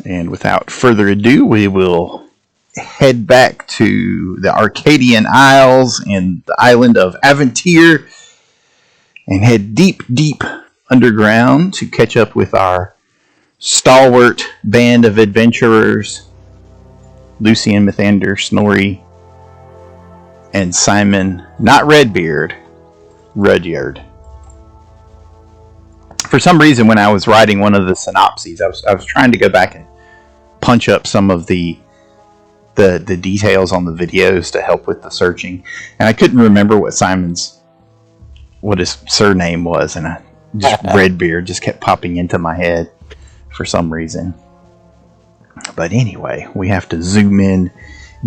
And without further ado, we will head back to the Arcadian Isles and the island of Aventir and head deep, deep underground to catch up with our stalwart band of adventurers, Lucien, Mythandir, Snorri, and Simon, not Redbeard, Rudyard. For some reason, when I was writing one of the synopses, I was trying to go back and punch up some of the details on the videos to help with the searching, and I couldn't remember what his surname was, and Redbeard just kept popping into my head for some reason. But anyway, we have to zoom in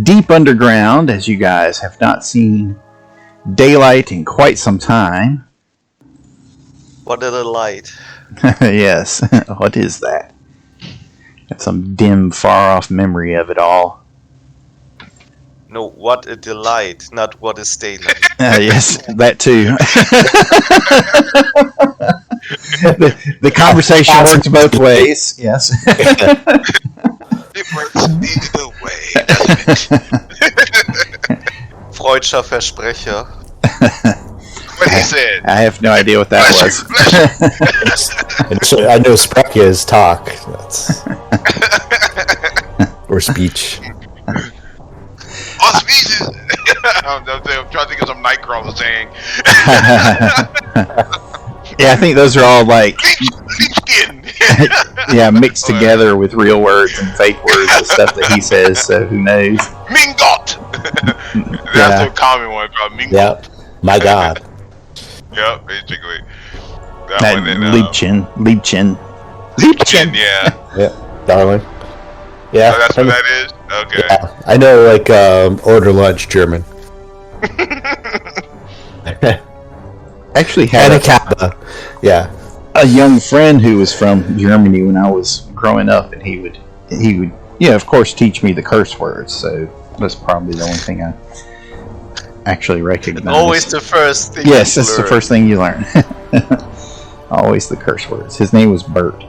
deep underground, as you guys have not seen daylight in quite some time. What a delight. Yes, what is that? Got some dim, far-off memory of it all. No, what a delight, not what is daylight. Yes, that too. the conversation works both ways, yes. It works either way, doesn't it? Freudscher Versprecher. What he said. I have no idea what that was. I know Sprechia is talk. Or speech. Oh, speech is... I'm trying to think of some Nightcrawler saying. Yeah, I think those are all like... Skin. Yeah, mixed together with real words and fake words and stuff that he says, so who knows? Mingot! That's a common one called Mingot. Yep. My God. Yep, basically. That one then, Liebchen, yeah. Darling. Yeah. Oh, that's what that is? Okay. Yeah. I know, like, order lunch German. Actually had a kappa. Yeah. A young friend who was from Germany when I was growing up, and he would, of course, teach me the curse words, so that's probably the only thing I actually recognize. Always the first thing. Yes, that's the first thing you learn. Always the curse words. His name was Bert.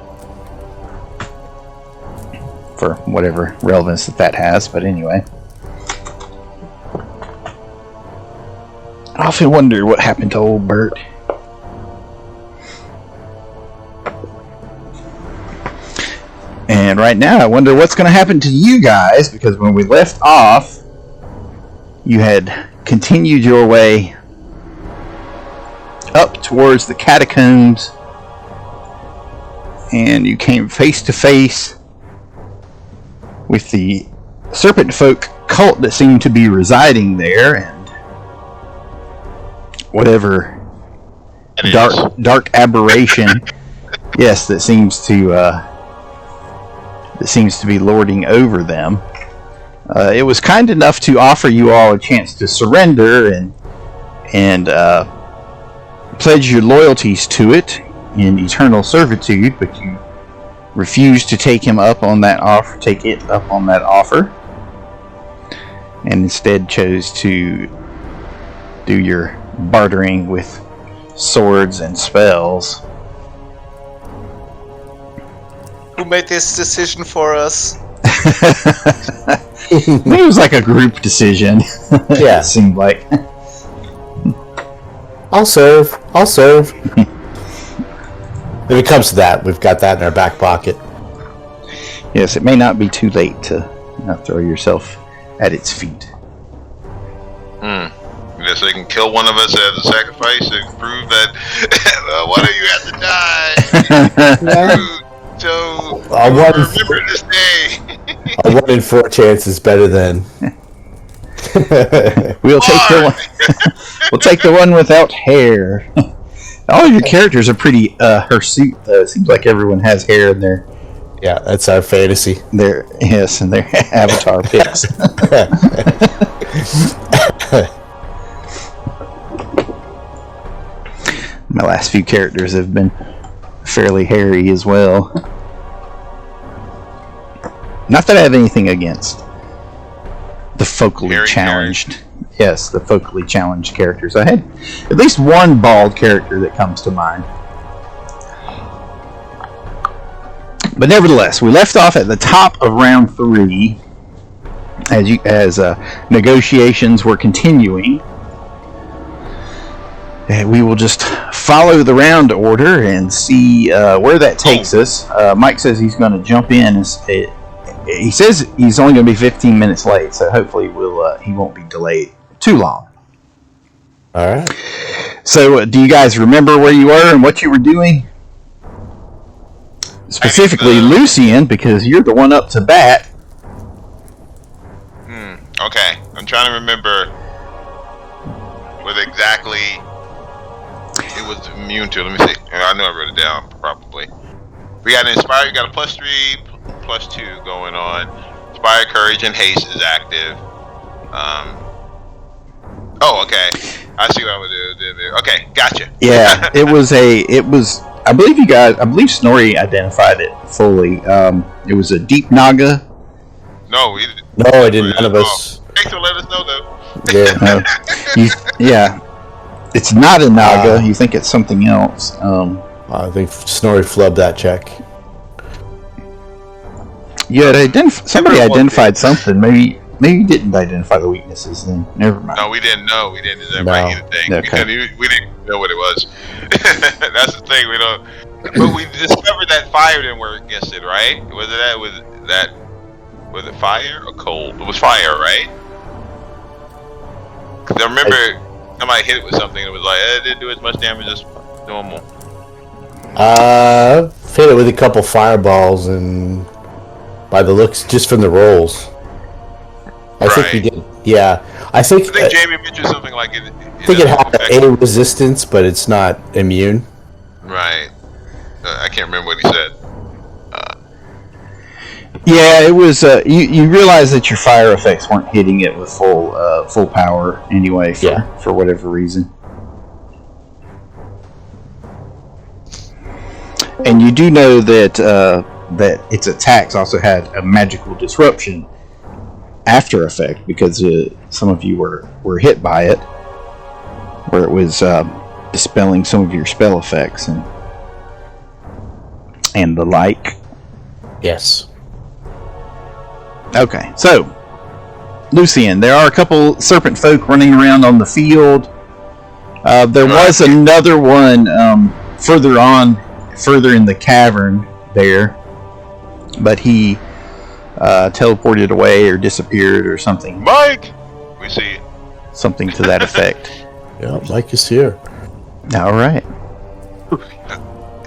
For whatever relevance that has, but anyway. I often wonder what happened to old Bert. And right now I wonder what's going to happen to you guys, because when we left off, you had continued your way up towards the catacombs, and you came face to face with the Serpentfolk cult that seemed to be residing there, and whatever dark aberration, yes, that seems to be lording over them. It was kind enough to offer you all a chance to surrender and pledge your loyalties to it in eternal servitude, but you refused to take it up on that offer, and instead chose to do your bartering with swords and spells. Who made this decision for us? It was like a group decision. Yeah. It seemed like. I'll serve. If it comes to that, we've got that in our back pocket. Yes, it may not be too late to throw yourself at its feet. Yeah, so they can kill one of us as a sacrifice to prove that one of you has to die. So remember this day. A 1 in 4 chance is better than. We'll take the one. We'll take the one without hair. All your characters are pretty hirsute, though. It seems like everyone has hair in their... Yeah, that's our fantasy. And their avatar pics. My last few characters have been fairly hairy as well. Not that I have anything against the vocally challenged. Yes, the vocally challenged characters. I had at least one bald character that comes to mind. But nevertheless, we left off at the top of round 3 as negotiations were continuing. And we will just follow the round order and see where that takes us. Mike says he's going to jump in. He says he's only going to be 15 minutes late, so hopefully he won't be delayed too long. All right. So, do you guys remember where you were and what you were doing? Specifically, Lucien, because you're the one up to bat. Okay, I'm trying to remember what exactly it was immune to. Let me see. I know I wrote it down, probably. We got an Inspire, we got a +3, +2 going on. Inspire, Courage, and Haste is active. Oh, okay. I see what I'm gonna do. Okay, gotcha. Yeah, it was. I believe Snorri identified it fully. It was a deep Naga. No, we didn't. No, I didn't. None of us. Thanks for letting us know, though. Yeah. It's not a Naga. You think it's something else. I think Snorri flubbed that check. Yeah, somebody identified something. Maybe you didn't identify the weaknesses. Then never mind. No, we didn't know. We didn't identify anything. Okay. We didn't know what it was. That's the thing. We don't. But we discovered that fire didn't work against it, right? Was it fire or cold? It was fire, right? Because I remember somebody hit it with something and it was like, it didn't do as much damage as normal. Hit it with a couple fireballs, and by the looks, just from the rolls, I think he did. Yeah, I think Jamie mentioned something like it. I think it had a resistance, but it's not immune. Right. I can't remember what he said. Yeah, it was. You realize that your fire effects weren't hitting it with full power anyway. For whatever reason. And you do know that that its attacks also had a magical disruption after effect, because some of you were hit by it, where it was dispelling some of your spell effects and the like. Yes. Okay, so Lucien, there are a couple serpent folk running around on the field. There was another one further in the cavern there, but he teleported away or disappeared or something. Mike! We see you. Something to that effect. Yeah, Mike is here. All right.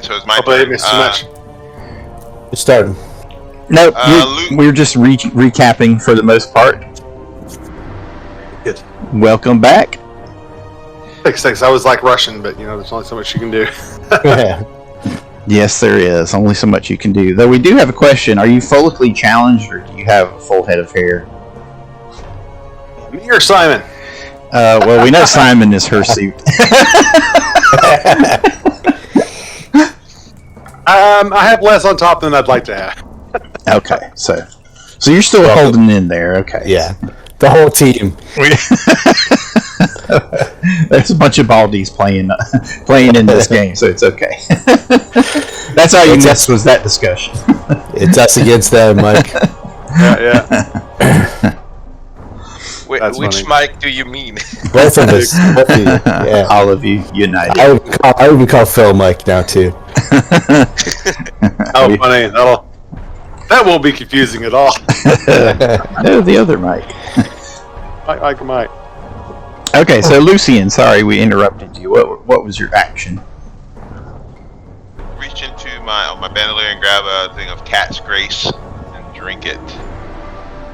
So it's my I didn't miss too much. It's starting. Nope, we're just recapping for the most part. Good. Welcome back. Thanks. I was like rushing, but there's only so much you can do. Yes, there is. Only so much you can do. Though we do have a question. Are you follically challenged, or do you have a full head of hair? Me or Simon? Well, we know Simon is hirsute. I have less on top than I'd like to have. Okay, so you're still holding in there. Okay. Yeah, the whole team. There's a bunch of baldies playing in this game, so it's okay. That's all you missed was that discussion. It's us against them, Mike. Yeah. Which Mike do you mean? Both of us. Yeah. All of you united. I would call Phil Mike now too. Oh, funny. That won't be confusing at all. No, the other Mike. Mike. Okay, so Lucien, sorry we interrupted you. What was your action? Reach into my bandolier and grab a thing of Cat's Grace and drink it.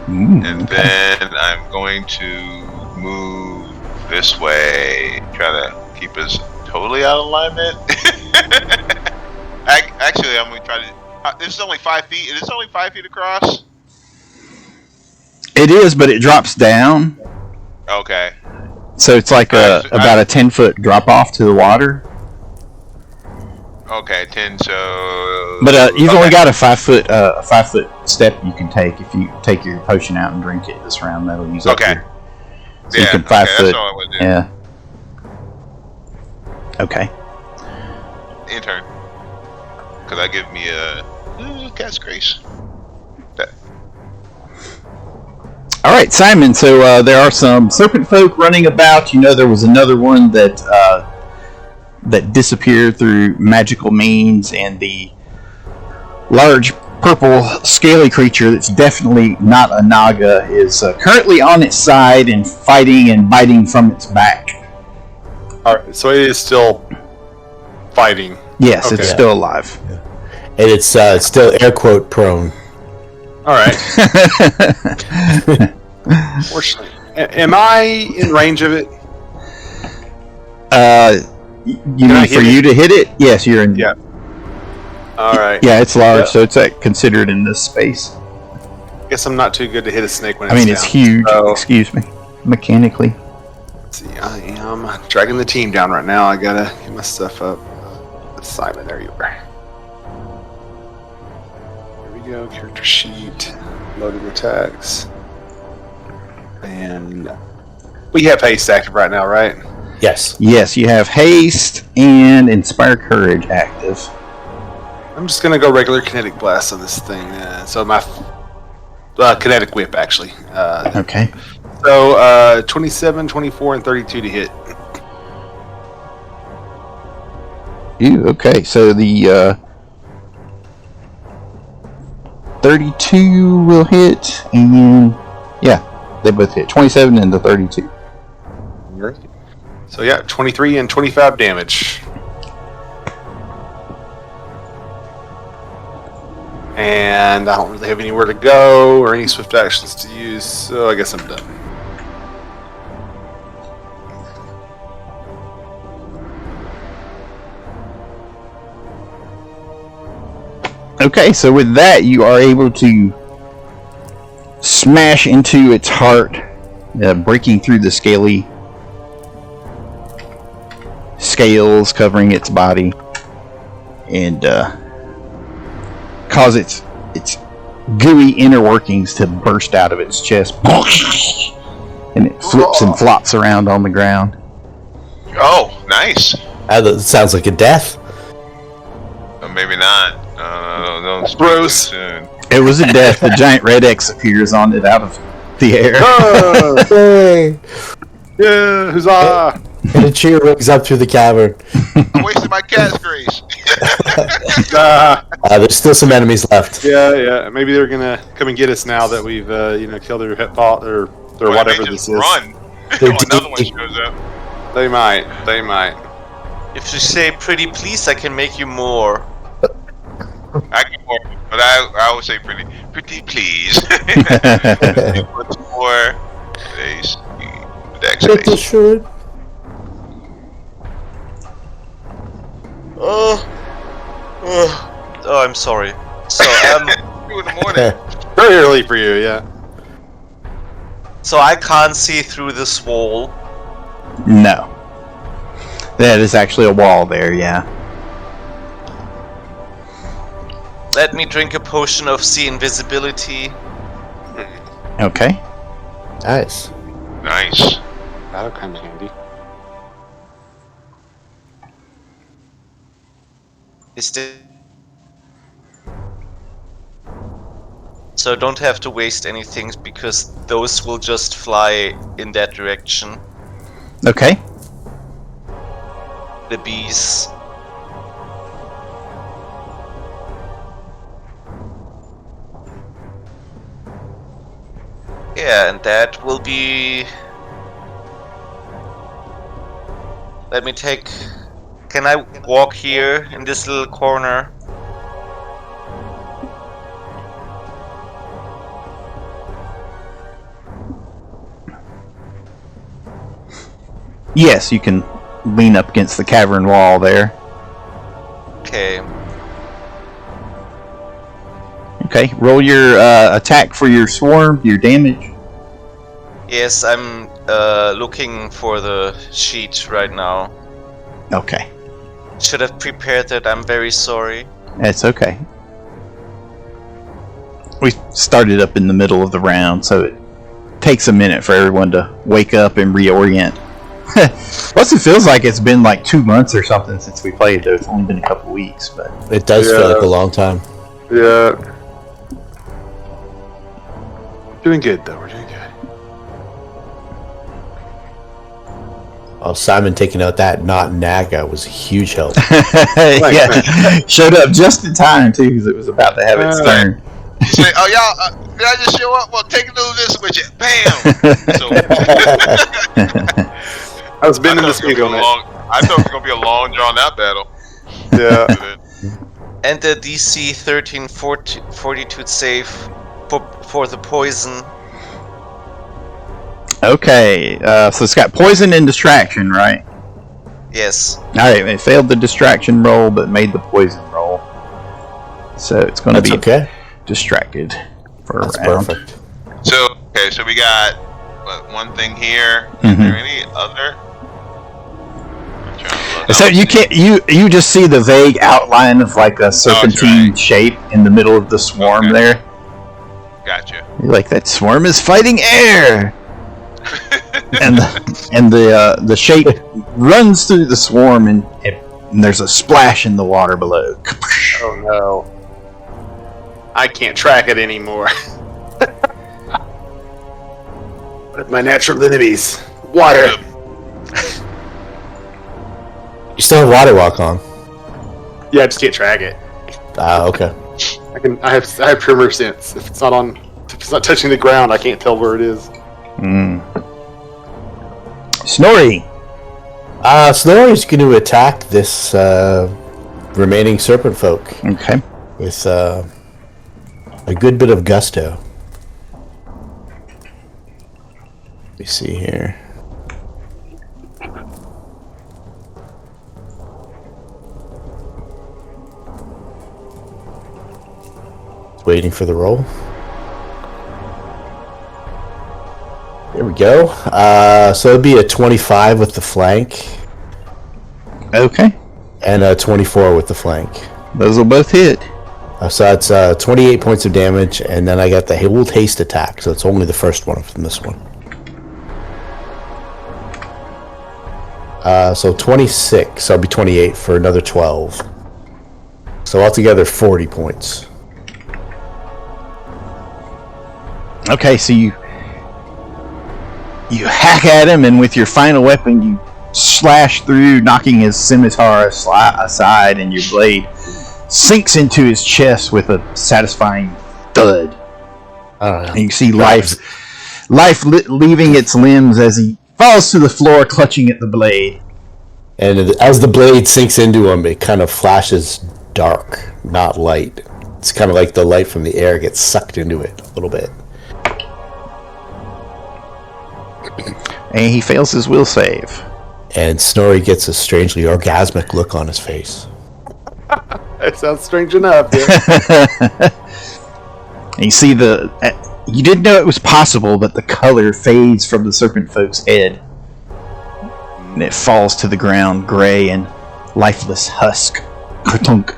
And then I'm going to move this way, try to keep us totally out of alignment. Actually, I'm going to try to... this is only 5 feet. Is this only 5 feet across? It is, but it drops down. Okay. So it's like about a 10-foot drop off to the water. Okay, 10. So. But you've only got a 5 foot step you can take if you take your potion out and drink it this round. That'll use up your. So you can 5 foot. That's all I would do. Yeah. Okay. In turn. Because that gives me a Cat's grace. All right, Simon. So there are some serpent folk running about. You know, there was another one that disappeared through magical means, and the large purple scaly creature that's definitely not a Naga is currently on its side and fighting and biting from its back. All right, so it is still fighting. Yes, Okay. it's still alive. Yeah. And it's still air quote prone. All right. Fortunately, am I in range of it? You Can I mean for hit you it? to hit it? Yes, you're in. Yeah. All right. Yeah, it's large, Yeah. so it's considered in this space. Guess I'm not too good to hit a snake when I it's mean, it's down. huge. So, Excuse me, mechanically. let's see, I am dragging the team down right now. I gotta get my stuff up. Simon, there you are. Here we go. Character sheet. Loading attacks. And we have haste active right now, right? Yes. Yes, you have haste and inspire courage active. I'm just gonna go regular kinetic blast on this thing. So my kinetic whip, actually. Okay. So 27, 24, and 32 to hit. Okay, so the 32 will hit, and yeah, they both hit. 27 and the 32. So yeah, 23 and 25 damage. And I don't really have anywhere to go or any swift actions to use, so I guess I'm done. Okay, so with that, you are able to smash into its heart, breaking through the scaly scales covering its body, and cause its gooey inner workings to burst out of its chest, and it flips and flops around on the ground. Oh, nice. That sounds like a death. Maybe not. Don't speak Bruce. too soon. It was a death. The giant red X appears on it out of the air. Hey! Yeah, huzzah! And a cheer rings up through the cavern. I wasted my cat's grace. There's still some enemies left. Yeah. Maybe they're gonna come and get us now that we've, killed their pet pot or Well, whatever they this just is. run. They're Another one deep. shows up. They might. If you say pretty please, I can make you more. I can more, but I would say pretty please. What's more? Little short. Oh, I'm sorry. So 2 in the morning. Very early for you, yeah. so I can't see through this wall. No. That is actually a wall there, yeah. Let me drink a potion of see invisibility. Okay. Nice. Nice. That'll come in handy. Is there... So don't have to waste anything because those will just fly in that direction. Okay. The bees. Yeah, and that will be... Let me take... Can I walk here in this little corner? Yes, you can lean up against the cavern wall there. Okay. Okay, roll your attack for your swarm, your damage. Yes, I'm looking for the sheet right now. Okay, Should have prepared that, I'm very sorry. that's okay. We started up in the middle of the round, so it takes a minute for everyone to wake up and reorient. Plus, it feels like it's been like 2 months or something since we played, though. It's only been a couple weeks, but It does feel like a long time. Yeah. Doing good though. We're doing good. Oh, Simon taking out that not Naga was a huge help. Yeah, showed up just in time too, because it was about to have its turn. You say, "Oh y'all, did I just show up? Well, take a little of this with you." Bam. So I was bending the speed on it. I thought it was gonna be a long, drawn out battle. Yeah. And the DC 13 fortitude save for the poison. Okay, so it's got poison and distraction, right? Yes. Alright, it failed the distraction roll, but made the poison roll. So it's going to be distracted for That's a round. perfect. So we got one thing here. Is there any other? I'm trying to look. So you can't you just see the vague outline of like a serpentine shape in the middle of the swarm there. Gotcha. You're like, that swarm is fighting air. and the shape runs through the swarm and there's a splash in the water below. Oh no. I can't track it anymore. My natural enemies. Water. You still have water walk on. Yeah, I just can't track it. Okay. I have tremor sense. If it's not touching the ground, I can't tell where it is. Snorri. Snorri's going to attack this remaining serpent folk. Okay. With a good bit of gusto. Let me see here. Waiting for the roll. There we go. So it'd be a 25 with the flank. Okay. And a 24 with the flank. Those will both hit. So that's 28 points of damage, and then I got the Hold Haste attack, so it's only the first one from this one. So 26, so I'll be 28 for another 12. So altogether 40 points. Okay, so you hack at him, and with your final weapon, you slash through, knocking his scimitar aside, and your blade sinks into his chest with a satisfying thud. And you see life leaving its limbs as he falls to the floor, clutching at the blade. And as the blade sinks into him, it kind of flashes dark, not light. It's kind of like the light from the air gets sucked into it a little bit. And he fails his will save. And Snorri gets a strangely orgasmic look on his face. That sounds strange enough. Yeah. And you see you didn't know it was possible, but the color fades from the serpent folk's head. And it falls to the ground, gray and lifeless husk. Kertunk.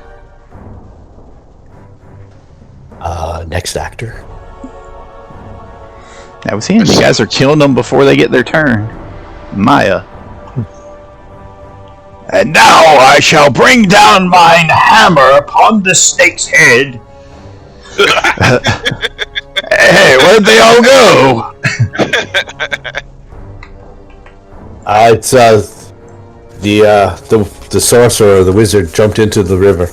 Next actor. That was him. You guys are killing them before they get their turn. Maya. And now I shall bring down mine hammer upon the snake's head. Hey, where'd they all go? It's the sorcerer, the wizard, jumped into the river.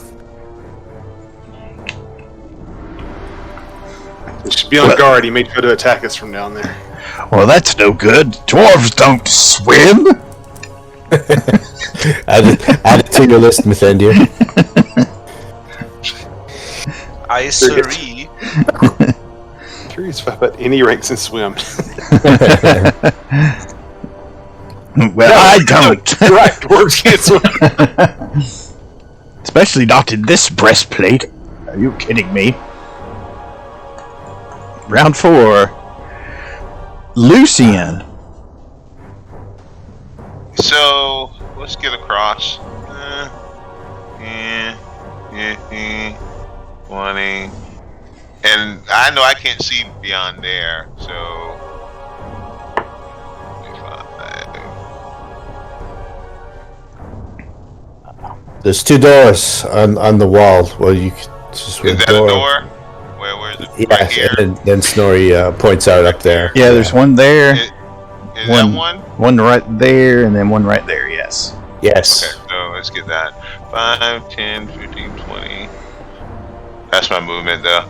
We should be on guard. He may try to attack us from down there. Well, that's no good. Dwarves don't swim. Add it to your list, Mythandir. I sorry. Curious about any ranks in swim. Well, I don't. Right, dwarves can't swim. Especially not in this breastplate. Are you kidding me? Round 4. Lucien. So let's get across. 20. And I know I can't see beyond there, so. 25. There's 2 doors on the wall. Well, It's just Is that a door? Where is it? Yeah, Right here. and then Snorri points out up there. Yeah, there's one there. Is that one? One right there, and then one right there, yes. Yes. Okay, so let's get that. 5, 10, 15, 20. That's my movement, though.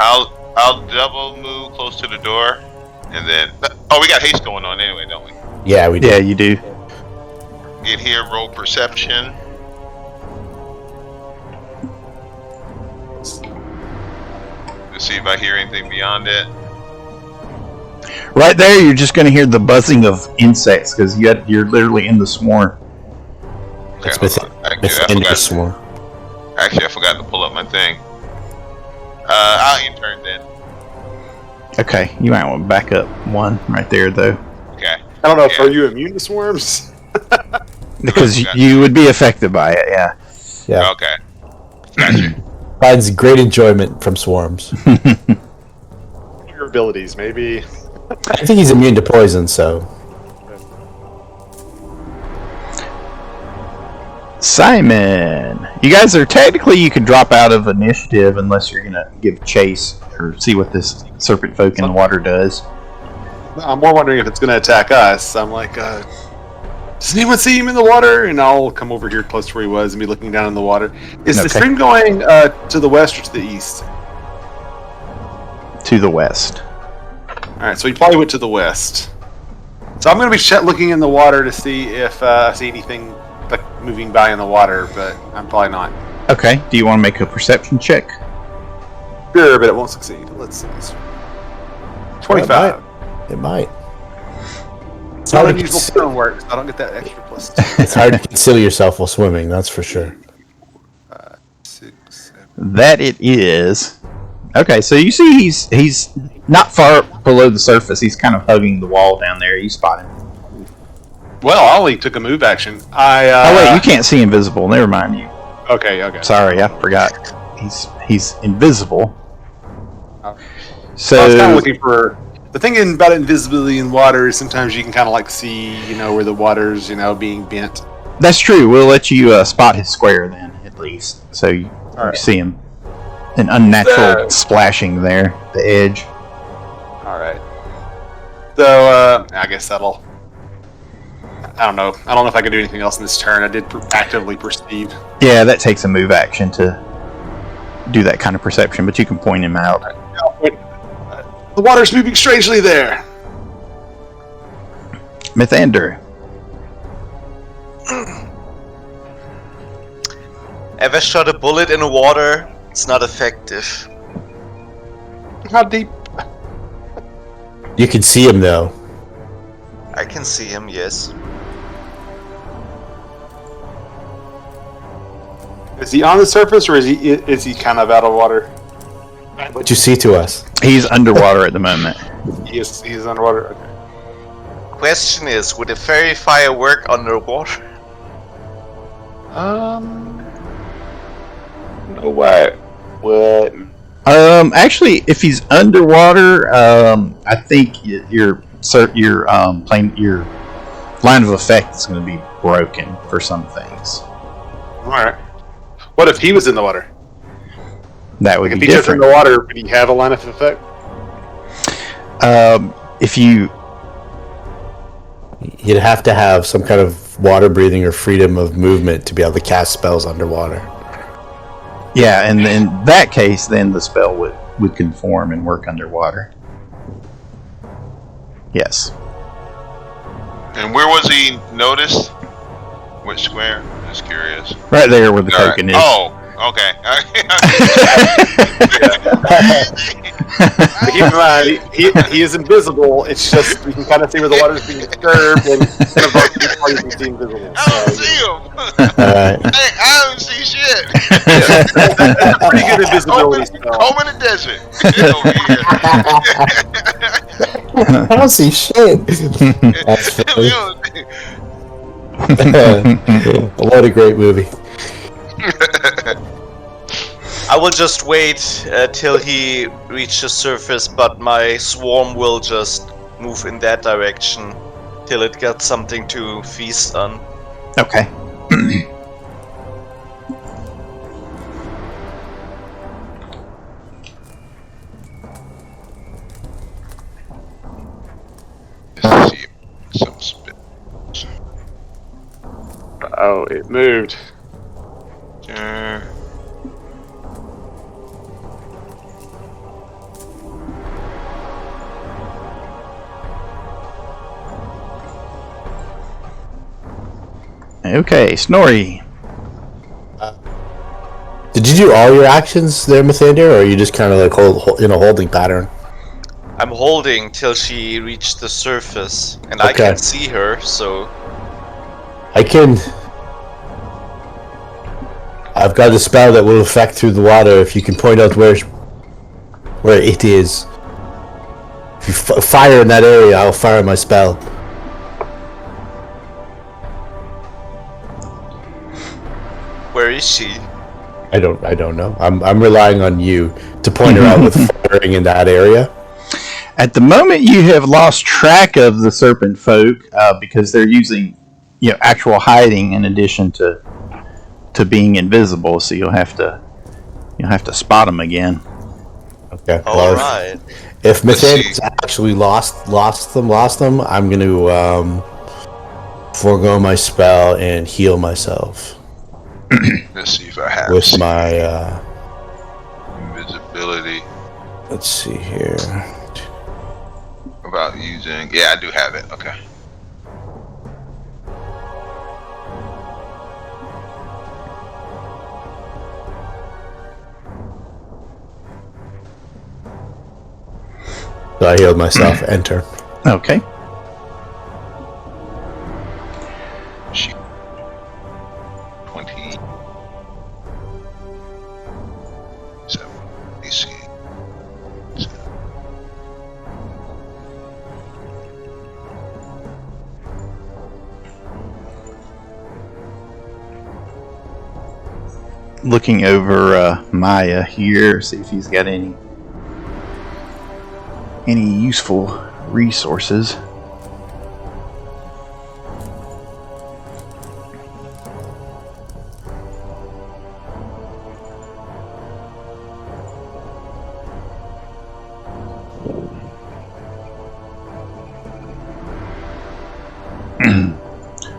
I'll double move close to the door, and then. Oh, we got haste going on anyway, don't we? Yeah, we do. Yeah, you do. Get here, roll perception. Let's see if I hear anything beyond it. Right there, you're just going to hear the buzzing of insects because you're literally in the swarm. Okay, It's hold on. Mythandir swarm. Actually, I forgot to pull up my thing. I'll intern then. Okay, you might want to back up one right there, though. Okay. I don't know if Yeah. are you immune to swarms? Because Gotcha. you would be affected by it, yeah. Yeah. Okay. Gotcha. Finds great enjoyment from swarms. Your abilities, maybe. I think he's immune to poison, so. Simon, you guys are technically, you could drop out of initiative unless you're going to give chase or see what this Serpentfolk in the water does. I'm more wondering if it's going to attack us. I'm like, does anyone see him in the water? And I'll come over here close to where he was and be looking down in the water. Is the Okay. stream going to the west or to the east? To the west. Alright, so he probably went to the west. So I'm going to be looking in the water to see if I see anything like moving by in the water, but I'm probably not. Okay, do you want to make a perception check? Sure, but it won't succeed. Let's see. 25. It might. It's not unusual turn work, so I don't get that extra plus 2. It's hard to conceal yourself while swimming, that's for sure. 6, 7. That it is. Okay, so you see he's not far below the surface. He's kind of hugging the wall down there. You spot him. Well, I only took a move action. Oh wait, you can't see invisible. Never mind you. Okay. Sorry, I forgot. He's invisible. Okay. So I was kind of looking for the thing about invisibility in water is sometimes you can kind of like see, where the water's, being bent. that's true. We'll let you spot his square then, at least, so you Alright. see him. An unnatural splashing there, the edge. All right. So I guess that'll. I don't know. I don't know if I can do anything else in this turn. I did actively perceive. Yeah, that takes a move action to do that kind of perception, but you can point him out. The water's moving strangely there. Mythandir. Ever shot a bullet in the water? It's not effective. How deep? You can see him though. I can see him, yes. Is he on the surface or is he kind of out of water? What you see to us? He's underwater at the moment. He is underwater. Okay. Question is, would a fairy fire work underwater? No way. What? Actually, if he's underwater, I think your line of effect is going to be broken for some things. All right. What if he was in the water? That would If be he was in different. the water, would he have a line of effect? If you, You'd have to have some kind of water breathing or freedom of movement to be able to cast spells underwater. yeah, and in that case, then the spell would conform and work underwater. Yes. And where was he noticed? Which square? Just curious. Right there where the All right. token is. Oh, okay. Keep in mind, he is invisible. It's just we can kind of see where the water's being disturbed, and kind of like before you can see invisible. I don't see him. Alright. Hey, I don't see shit. That's a pretty good invisibility spell. Home in the desert. Over here. I don't see shit. That's funny. What a great movie. I will just wait till he reaches the surface, but my swarm will just move in that direction till it got something to feast on. Okay. Uh-oh, it moved. Okay, Snorri. Did you do all your actions there, Mythandir, or are you just kind of like hold in a holding pattern? I'm holding till she reached the surface, and I Okay. can see her, so... I've got a spell that will affect through the water if you can point out where it is. If you fire in that area, I'll fire my spell. Where is she? I don't know. I'm relying on you to point her out with firing in that area. At the moment, you have lost track of the Serpentfolk because they're using, actual hiding in addition to being invisible. So you'll have to spot them again. Okay. All right. If Mythandir's actually lost them, I'm going to forego my spell and heal myself. Let's see if I have with my invisibility. Let's see here. About using, yeah, I do have it. Okay. So I healed myself. Enter. Okay. She 20. 7 AC. Looking over Maya here, see if he's got any useful resources.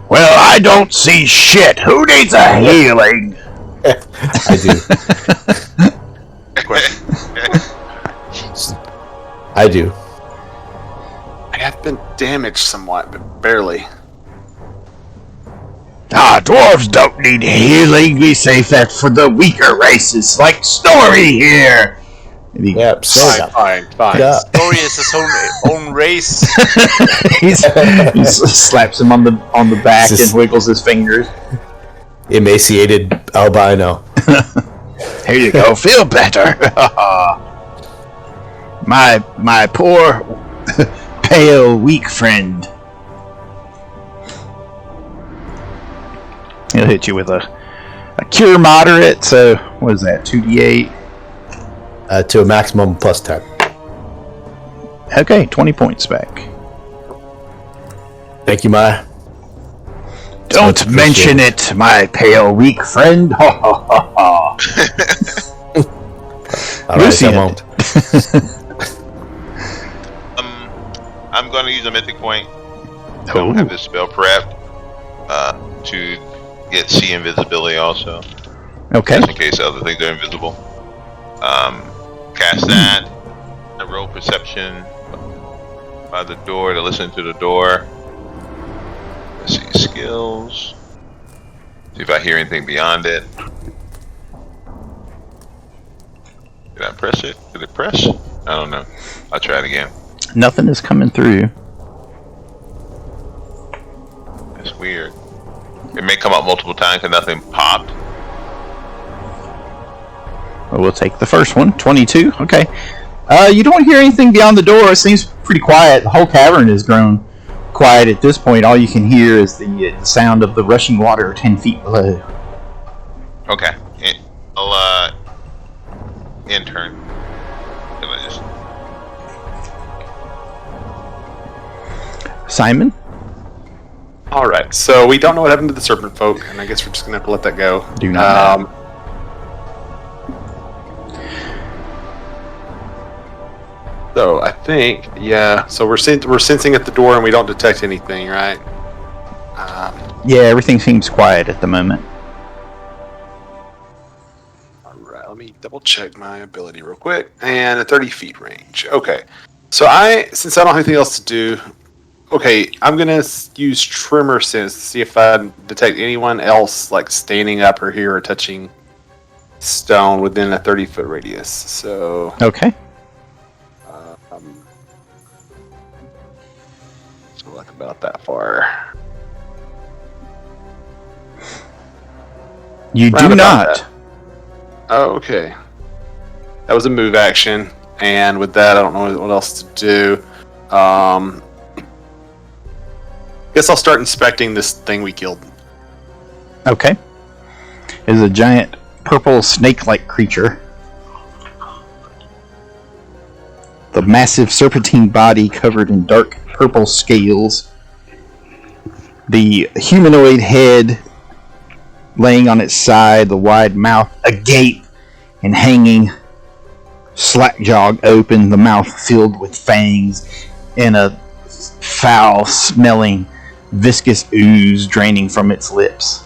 Well, I don't see shit. Who needs a healing? I do. I do. I have been damaged somewhat, but barely. Dwarves don't need healing. We save that for the weaker races, like Snorri here. Yep. Fine. Yeah. Snorri is his own race. he slaps him on the back and wiggles his fingers. Emaciated albino. Here you go. Feel better. my poor, pale, weak friend. He'll hit you with a cure moderate. So what is that? 2d8. To a maximum plus 10. Okay, 20 points back. Thank you, Maya. Don't mention it, my pale, weak friend. Ha ha ha ha. Lucien. I won't. I'm going to use a mythic point. I don't have this spell prepped to get see invisibility also. Okay. Just in case other things are invisible. Cast that. I roll perception by the door to listen to the door. Let's see, skills. See if I hear anything beyond it. Did I press it? Did it press? I don't know. I'll try it again. Nothing is coming through. That's weird. It may come up multiple times because nothing popped. Well, we'll take the first one. 22. Okay. You don't hear anything beyond the door. It seems pretty quiet. The whole cavern has grown quiet at this point. All you can hear is the sound of the rushing water 10 feet below. Okay. I'll intern. Simon? Alright, so we don't know what happened to the Serpentfolk, and I guess we're just going to have to let that go. Do not know. So I think, yeah. So we're sensing at the door, and we don't detect anything, right? Yeah, everything seems quiet at the moment. Alright, let me double check my ability real quick. And a 30 feet range. Okay. So since I don't have anything else to do, okay, I'm gonna use Tremor Sense to see if I detect anyone else like standing up or here or touching stone within a 30-foot radius. So Okay. so like about that far. You do Round about not. that. Oh, okay. That was a move action, and with that, I don't know what else to do. Guess I'll start inspecting this thing we killed. Okay. It is a giant purple snake-like creature. The massive serpentine body covered in dark purple scales. The humanoid head laying on its side, the wide mouth agape and hanging, slack-jawed open, the mouth filled with fangs, and a foul-smelling, viscous ooze draining from its lips.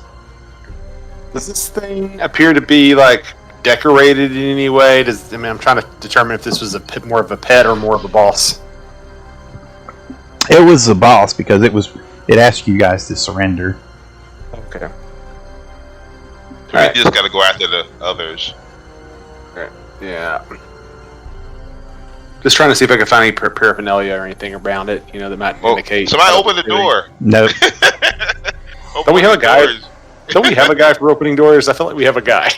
Does this thing appear to be like decorated in any way? I'm trying to determine if this was more of a pet or more of a boss. It was the boss because it asked you guys to surrender. Okay. So we just gotta go after the others. Right. Yeah. Just trying to see if I can find any paraphernalia or anything around it, that might indicate. Somebody open the door. Nope. Don't we have a guy? Don't we have a guy for opening doors? I feel like we have a guy.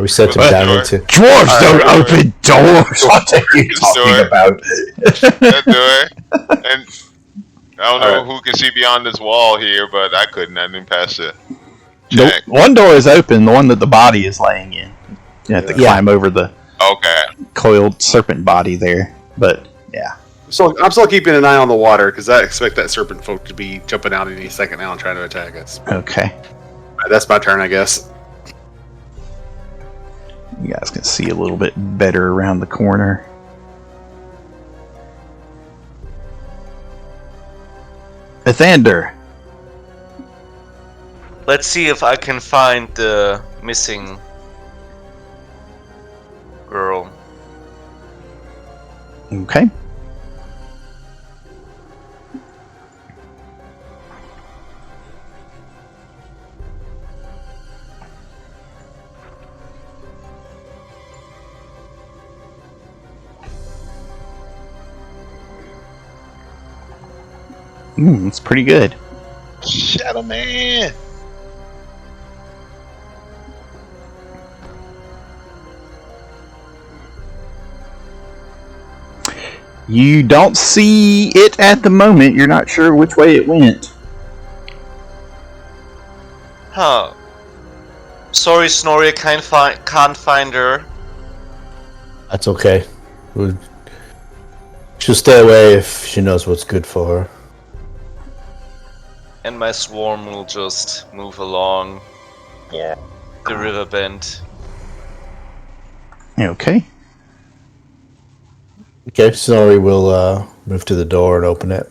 We set him down into. Dwarves don't open doors. What are you talking about? That door. And I don't know who can see beyond this wall here, but I couldn't. I didn't pass it. Nope. One door is open, the one that the body is laying in. You have to climb over the coiled serpent body there. But, yeah. So I'm still keeping an eye on the water, because I expect that serpent folk to be jumping out any second now and trying to attack us. Okay. Right, that's my turn, I guess. You guys can see a little bit better around the corner. Mythandir. Let's see if I can find the missing girl. Okay. It's pretty good. Shadow Man. You don't see it at the moment. You're not sure which way it went. Huh. Sorry, Snorri, can't find her. That's okay. She'll stay away if she knows what's good for her. And my swarm will just move along the river bend. Okay. Okay, Snorri will move to the door and open it.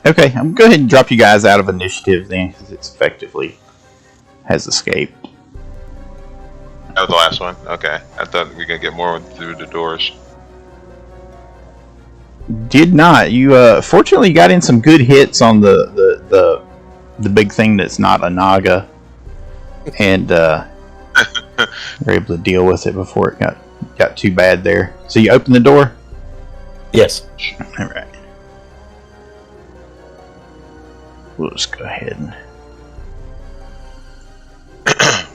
Okay, I'm going to go ahead and drop you guys out of initiative then, because it's effectively has escaped. That was the last one? Okay. I thought we were going to get more through the doors. Did not. You fortunately got in some good hits on the big thing that's not a Naga, and were able to deal with it before it got too bad there. So you open the door? Yes. All right. We'll just go ahead and...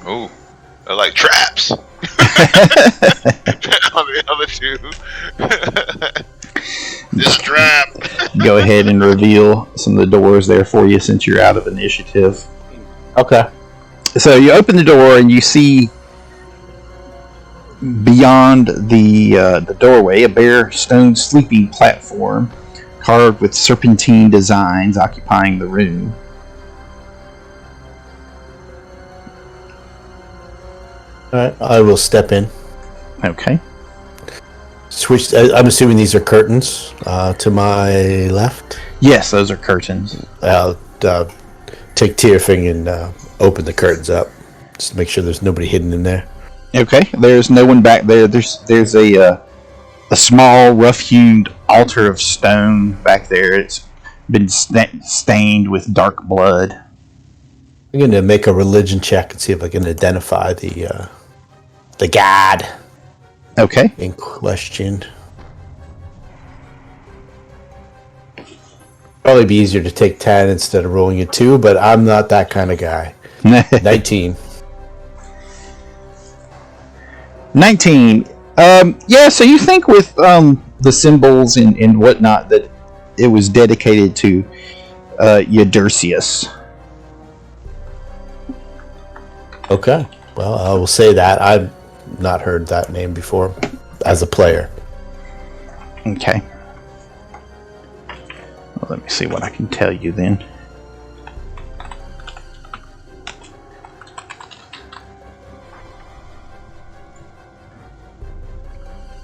Ooh. They're like traps! On the other two. This trap! go ahead and reveal some of the doors there for you since you're out of initiative. Okay. So you open the door and you see beyond the doorway a bare stone sleeping platform carved with serpentine designs occupying the room. Alright, I will step in. Okay. Switch. I'm assuming these are curtains to my left. Yes, those are curtains. I'll take Tierfing and open the curtains up, just to make sure there's nobody hidden in there. Okay, there's no one back there. There's a small, rough-hewn altar of stone back there. It's been stained with dark blood. I'm going to make a religion check and see if I can identify the god Okay. in question. Probably be easier to take 10 instead of rolling a 2, but I'm not that kind of guy. 19. 19. Yeah, so you think with the symbols and whatnot that it was dedicated to Eudurcius. Okay. Well, I will say that. I've not heard that name before as a player. Okay. Well, let me see what I can tell you then.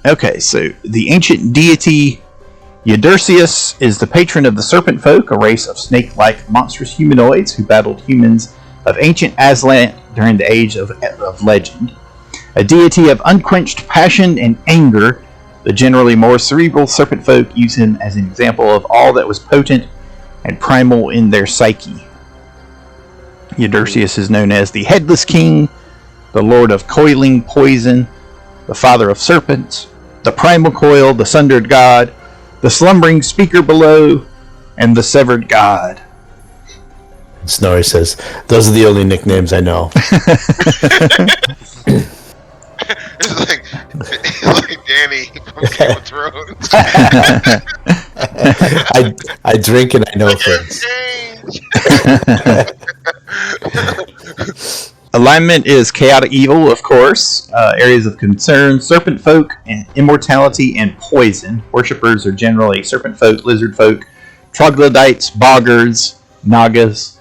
Okay, so the ancient deity Eudurcius is the patron of the Serpentfolk, a race of snake-like monstrous humanoids who battled humans of ancient Aslan during the age of legend. A deity of unquenched passion and anger, the generally more cerebral Serpentfolk use him as an example of all that was potent and primal in their psyche. Eudurcius is known as the Headless King, the Lord of Coiling Poison, the Father of Serpents, the Primal Coil, the Sundered God, the Slumbering Speaker Below, and the Severed God. Snorri says, those are the only nicknames I know. It's like Danny from Game of Thrones. I drink and I know things. Alignment is chaotic evil, of course. Areas of concern: serpent folk, and immortality, and poison. Worshippers are generally serpent folk, lizard folk, troglodytes, boggards, nagas,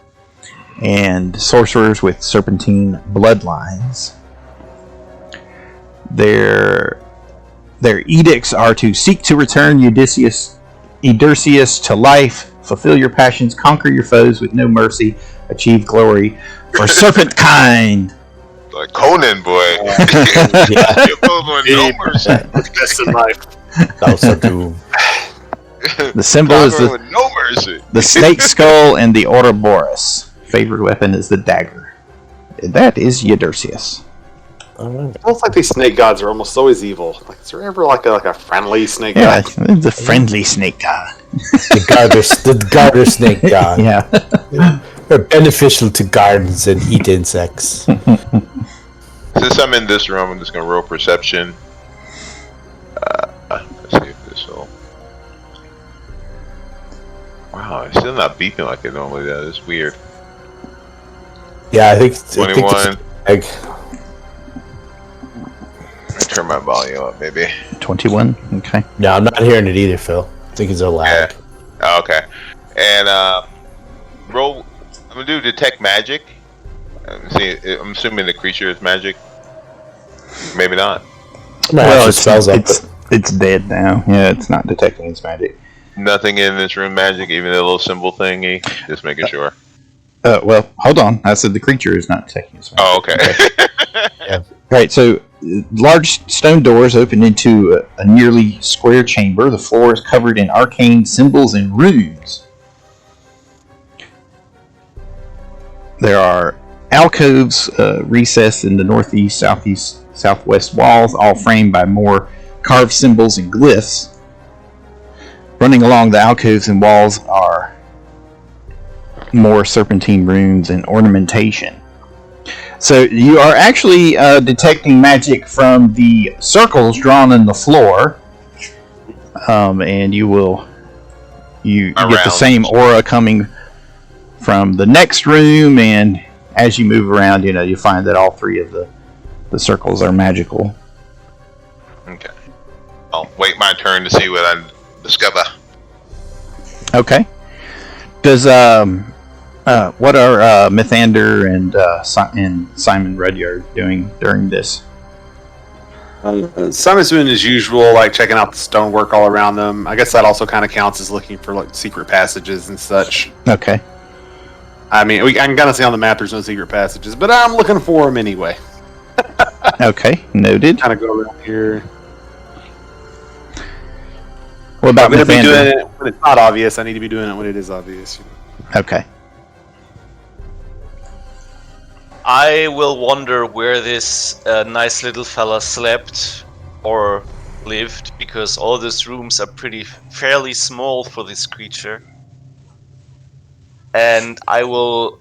and sorcerers with serpentine bloodlines. Their edicts are to seek to return Eudurcius to life, fulfill your passions, conquer your foes with no mercy, achieve glory for serpent kind. Like Conan, boy. Yeah. You're both no mercy. Best in life. Also do. The symbol is Conquering with no mercy. the snake skull and the Ouroboros. Favorite weapon is the dagger. That is Eudurcius. It feels like these snake gods are almost always evil. Like, is there ever like a friendly snake Yeah, god? the friendly snake god. The garter snake god. Yeah. They're beneficial to gardens and eat insects. Since I'm in this room, I'm just gonna roll perception. Let's see if this will. Wow, it's still not beeping like it normally does. It's weird. Yeah, I think 21. I Turn my volume up, maybe. 21. Okay. No, I'm not hearing it either, Phil. I think it's a lag. Yeah. Oh, okay. And roll. I'm gonna do detect magic. See, I'm assuming the creature is magic. Maybe not. Well, it's dead now. Yeah, it's not detecting its magic. Nothing in this room magic, even a little symbol thingy. Just making sure. Well, hold on. I said the creature is not detecting its magic. Oh, okay. Yeah. Right, so large stone doors open into a nearly square chamber. The floor is covered in arcane symbols and runes. There are alcoves recessed in the northeast, southeast, southwest walls, all framed by more carved symbols and glyphs. Running along the alcoves and walls are more serpentine runes and ornamentation. So you are actually detecting magic from the circles drawn in the floor, and you get the same aura coming from the next room. And as you move around, you find that all three of the circles are magical. Okay. I'll wait my turn to see what I discover. Okay. Does what are Mythandir and Simon Rudyard doing during this? Simon's doing his usual, like checking out the stonework all around them. I guess that also kind of counts as looking for like secret passages and such. Okay. I mean, I can kind of see on the map there's no secret passages, but I'm looking for them anyway. Okay, noted. Kind of go around here. What about I'm going to be doing Mythandir? it when it's not obvious. I need to be doing it when it is obvious. Okay. I will wonder where this nice little fella slept or lived, because all these rooms are fairly small for this creature. And I will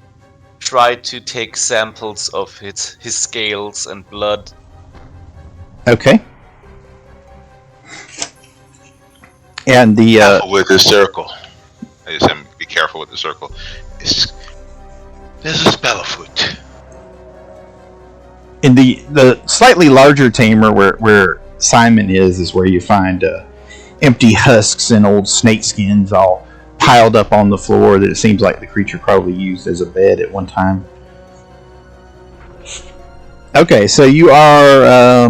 try to take samples of his scales and blood. Okay. And the Careful with the circle. I just said be careful with the circle. There's a spell afoot. in the slightly larger tamer where Simon is where you find empty husks and old snake skins all piled up on the floor that it seems like the creature probably used as a bed at one time. Okay, so you are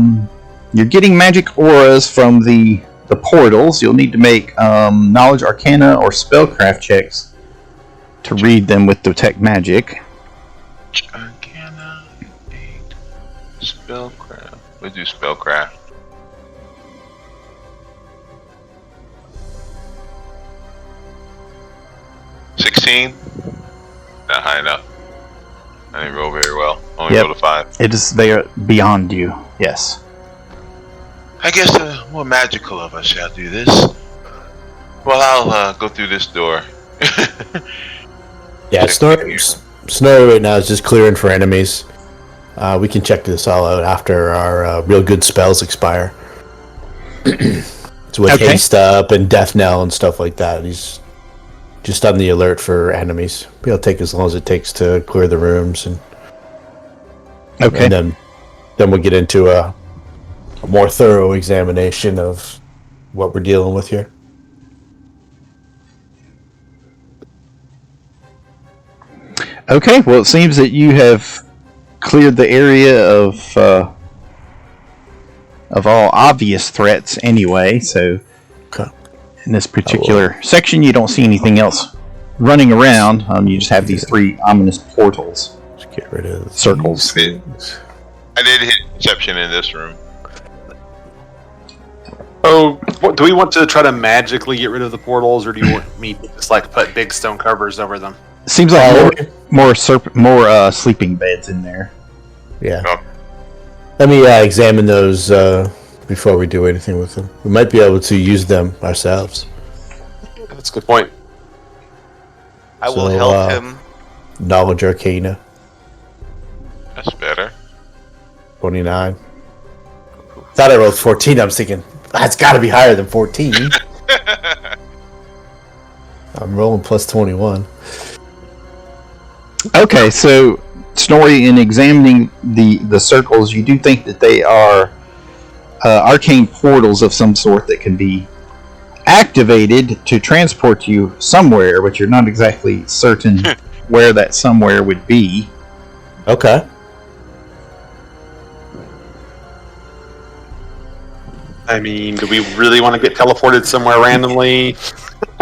you're getting magic auras from the portals. You'll need to make knowledge arcana or spellcraft checks to read them with detect magic. Arcana, 8. Spellcraft. We do spellcraft. $16? Not high enough. I didn't roll very well. Only rolled a 5. It is they are beyond you. Yes. I guess the more magical of us shall do this. Well, I'll go through this door. Yeah, Snorri right now is just clearing for enemies. We can check this all out after our real good spells expire. It's with Okay. haste up and death knell and stuff like that. He's just on the alert for enemies. It'll take as long as it takes to clear the rooms, and Okay. then we'll get into a more thorough examination of what we're dealing with here. Okay, well, it seems that you have cleared the area of all obvious threats anyway, so Okay. in this particular section you don't see anything else running around. You just have these 3 ominous portals. Let's get rid of Circles. things. I did hit perception in this room. Oh, do we want to try to magically get rid of the portals, or do you want me to just like put big stone covers over them? Seems like more sleeping beds in there. Yeah. Oh. Let me examine those before we do anything with them. We might be able to use them ourselves. That's a good point. I will So, help him. Knowledge Arcana, That's better. 29. Thought I rolled 14. I was thinking, that's got to be higher than 14. I'm rolling plus 21. Okay, so Snorri, in examining the circles, you do think that they are arcane portals of some sort that can be activated to transport you somewhere, but you're not exactly certain where that somewhere would be. Okay. I mean, do we really want to get teleported somewhere randomly?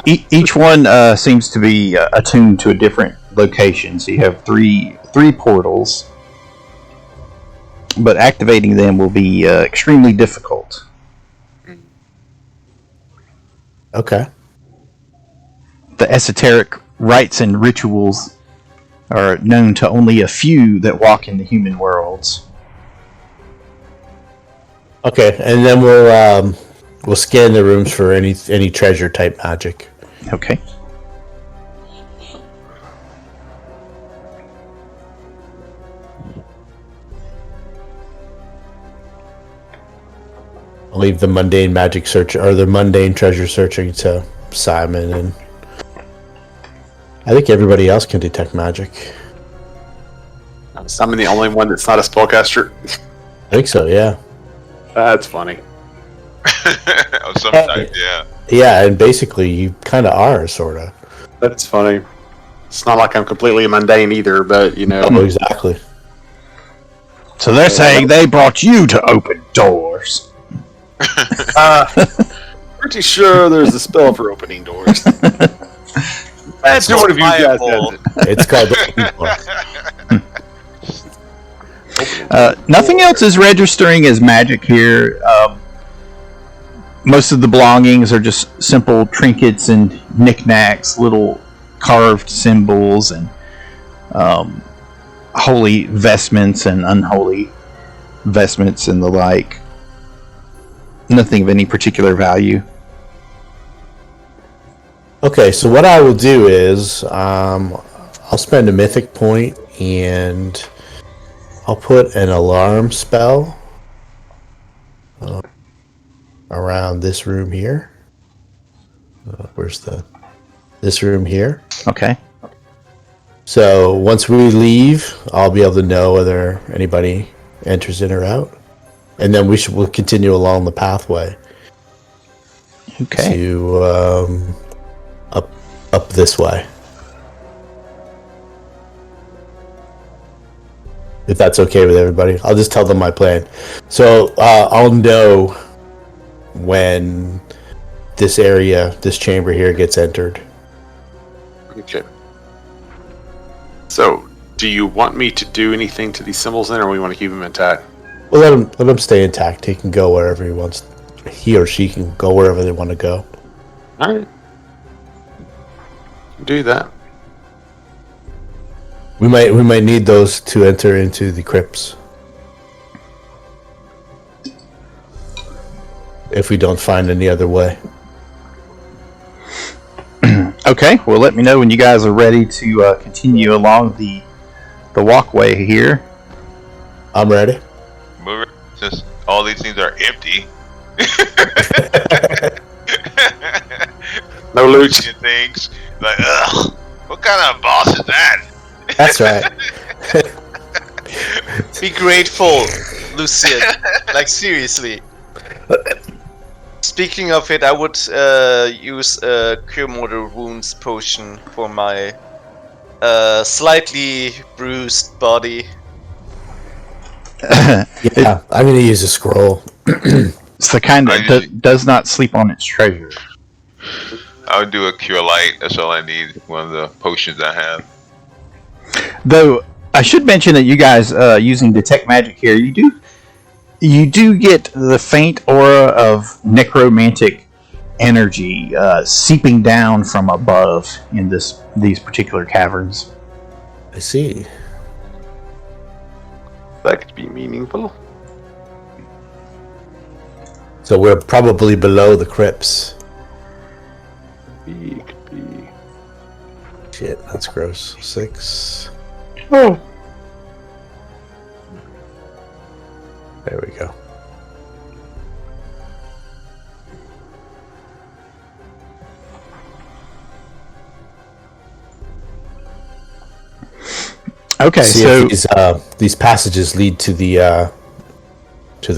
Each one seems to be attuned to a different location, so you have three portals, but activating them will be extremely difficult. Okay. The esoteric rites and rituals are known to only a few that walk in the human worlds. Okay, and then we'll scan the rooms for any treasure type magic. Okay. I'll leave the mundane magic search or the mundane treasure searching to Simon, and I think everybody else can detect magic. I'm the only one that's not a spellcaster. I think so, yeah. That's funny. Sometimes, yeah. Yeah, and basically you kind of are, sort of. That's funny. It's not like I'm completely mundane either, but you know. Oh, exactly. So they're saying they brought you to open doors. Pretty sure there's a spell for opening doors. That's one of you guys Fireball. has it. It's called the Nothing else is registering as magic here. Most of the belongings are just simple trinkets and knickknacks, little carved symbols, and holy vestments and unholy vestments and the like. Nothing of any particular value. Okay, so what I will do is I'll spend a mythic point and I'll put an alarm spell around this room here. This room here? Okay. So once we leave, I'll be able to know whether anybody enters in or out, and then we'll continue along the pathway. Okay. To up this way. If that's okay with everybody, I'll just tell them my plan. So I'll know when this chamber here gets entered. Okay. So, do you want me to do anything to these symbols then, or we want to keep them intact? Well, let him stay intact. He can go wherever he wants. He or she can go wherever they want to go. All right. Do that. We might need those to enter into the crypts if we don't find any other way. Okay. Well, let me know when you guys are ready to continue along the walkway here. I'm ready. Move it, since all these things are empty. No loot. Lucien things like, ugh, what kind of boss is that? That's right. Be grateful, Lucien. Like, seriously. Speaking of it, I would use a Cure Mortal Wounds potion for my slightly bruised body. Yeah, I'm going to use a scroll. It's the kind that does not sleep on its treasure. I would do a cure light. That's all I need. One of the potions I have. Though I should mention that you guys using detect magic here, you do get the faint aura of necromantic energy seeping down from above in these particular caverns. I see. That could be meaningful. So we're probably below the crypts. Could be. Shit, that's gross. 6. Oh. There we go. Okay, See so if these passages lead to the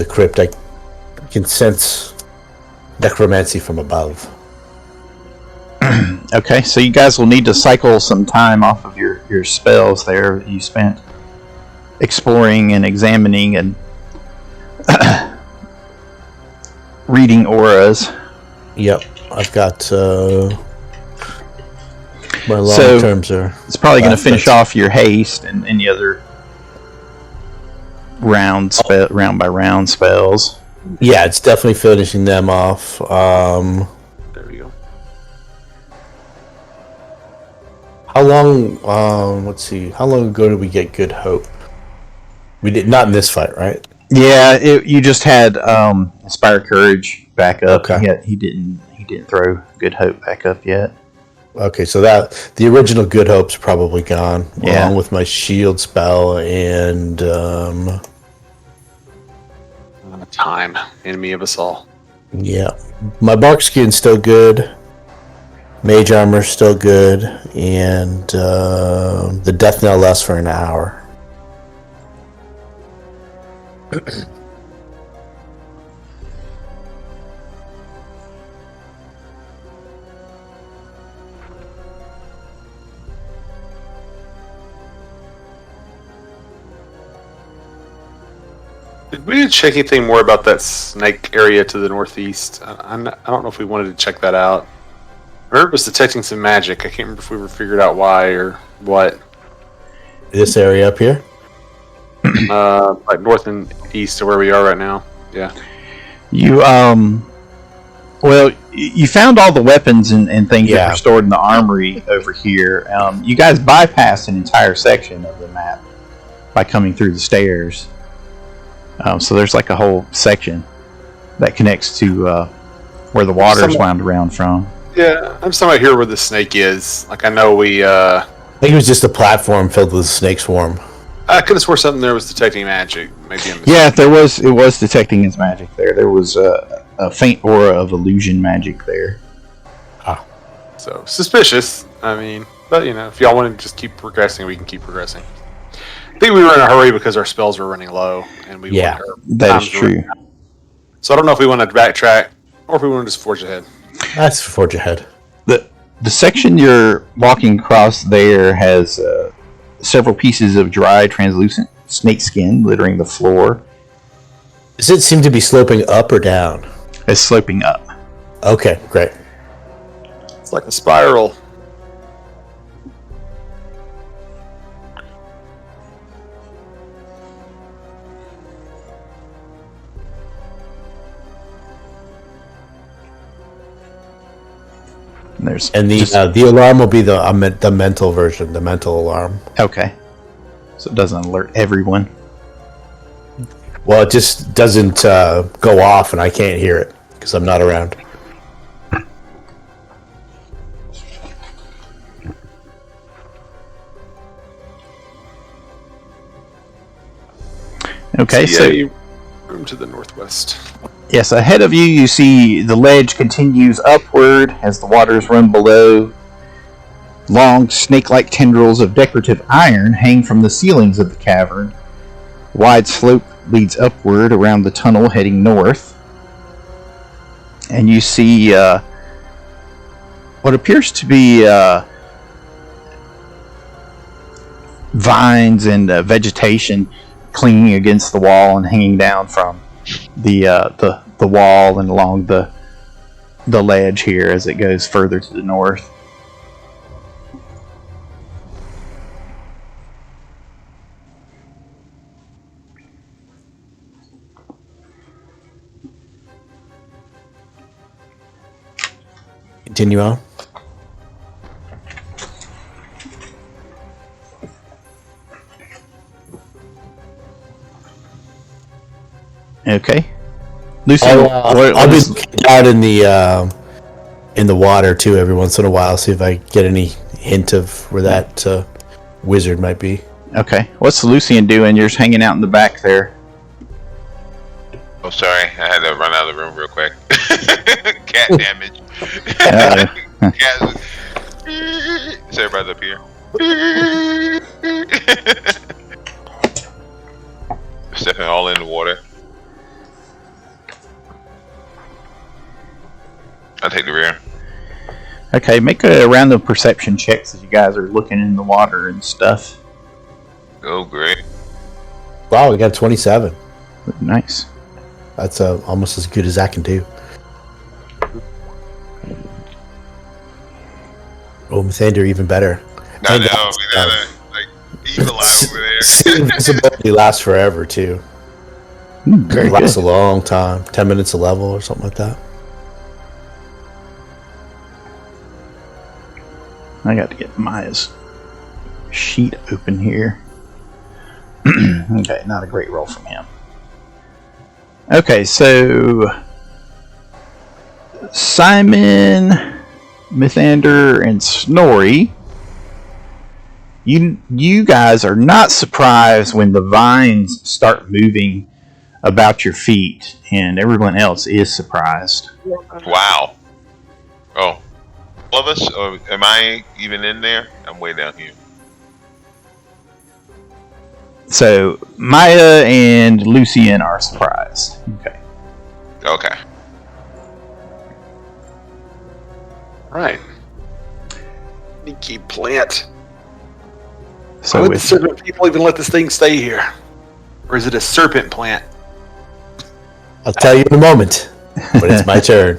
crypt. I can sense necromancy from above. okay, so you guys will need to cycle some time off of your spells there that you spent exploring and examining and reading auras. Yep, I've got my long terms are. It's probably going to finish off your haste and any other round by round spells. Yeah, it's definitely finishing them off. There we go. How long? Let's see. How long ago did we get Good Hope? We did not in this fight, right? Yeah, you just had Inspire Courage back up. Okay. He didn't throw Good Hope back up yet. Okay, so that the original Good Hope's probably gone, Yeah. along with my shield spell and Time, enemy of us all. yeah, my bark skin's still good, mage armor's still good, and the death knell lasts for an hour. Did we check anything more about that snake area to the northeast? I don't know if we wanted to check that out. I heard it was detecting some magic. I can't remember if we ever figured out why or what. This area up here? Like north and east of where we are right now. Yeah. You well, you found all the weapons and things that were stored in the armory over here. You guys bypassed an entire section of the map by coming through the stairs. So there's like a whole section that connects to where the water's wound around from. Yeah, I'm somewhere here where the snake is. Like I know we. I think it was just a platform filled with a snake swarm. I could have swore something there was detecting magic. Maybe I'm Yeah, it was detecting his magic there. There was a faint aura of illusion magic there. So suspicious. I mean, but if y'all want to just keep progressing, we can keep progressing. I think we were in a hurry because our spells were running low, and we that is true. So I don't know if we want to backtrack or if we want to just forge ahead. Let's forge ahead. The section you're walking across there has several pieces of dry, translucent snake skin littering the floor. Does it seem to be sloping up or down? It's sloping up. Okay, great. It's like a spiral. And the alarm will be the mental version, the mental alarm. Okay. So it doesn't alert everyone. Well, it just doesn't go off and I can't hear it because I'm not around. Okay, so room to the northwest. Yes, ahead of you, you see the ledge continues upward as the waters run below. Long, snake-like tendrils of decorative iron hang from the ceilings of the cavern. Wide slope leads upward around the tunnel heading north. And you see what appears to be vines and vegetation clinging against the wall and hanging down from the wall and along the ledge here as it goes further to the north. Continue on. Okay. Lucien, I'll be looking out in the water too every once in a while, see if I get any hint of where that wizard might be. Okay. What's Lucien doing? You're just hanging out in the back there. Oh, sorry. I had to run out of the room real quick. Cat damage. Cat. Is everybody up here? Stepping all in the water. I'll take the rear. Okay, make a round of perception checks as you guys are looking in the water and stuff. Oh, great. Wow, we got 27. Nice. That's almost as good as I can do. Oh, Mythandir, even better. I know, we gotta, eagle eye over there. Invisibility lasts forever, too. Very it lasts good. a long time. 10 minutes a level or something like that. I got to get Maya's sheet open here. Okay, not a great roll from him. Okay, so Simon, Mythandir, and Snorri, you guys are not surprised when the vines start moving about your feet, and everyone else is surprised. Wow. Oh. All of us? Or am I even in there? I'm way down here. So Maya and Lucien are surprised. Okay. Okay. Right. Sneaky plant. So Why would the serpent people even let this thing stay here? Or is it a serpent plant? I'll tell you in a moment. But it's my turn.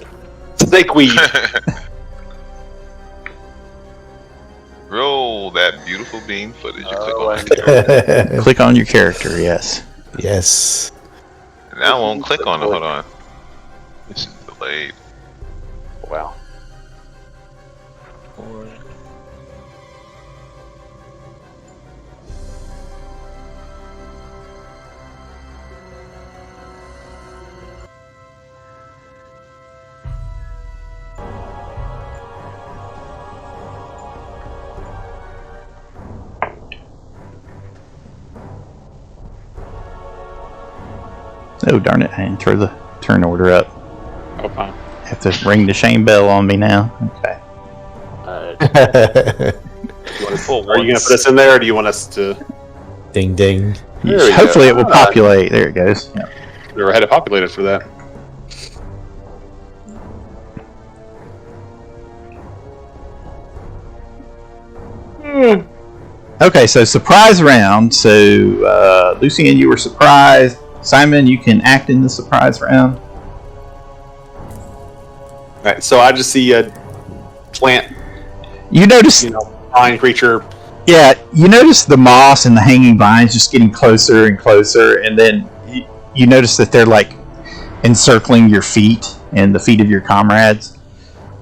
Snakeweed. Roll that beautiful bean footage. You click Oh, on it. Click on your character, yes. Yes. Now I won't click on it. Hold on. This is delayed. Wow. Oh, darn it. I didn't throw the turn order up. Oh, fine. Have to ring the shame bell on me now. Okay. Are you going to put us in there, or do you want us to... Ding ding. There we Hopefully go. it will populate. There it goes. Yep. Never had it populated for that. Okay, so surprise round. So, Lucien, you were surprised. Simon, you can act in the surprise round. Alright, so I just see a plant, You notice, vine creature. yeah, you notice the moss and the hanging vines just getting closer and closer, and then you notice that they're like encircling your feet and the feet of your comrades.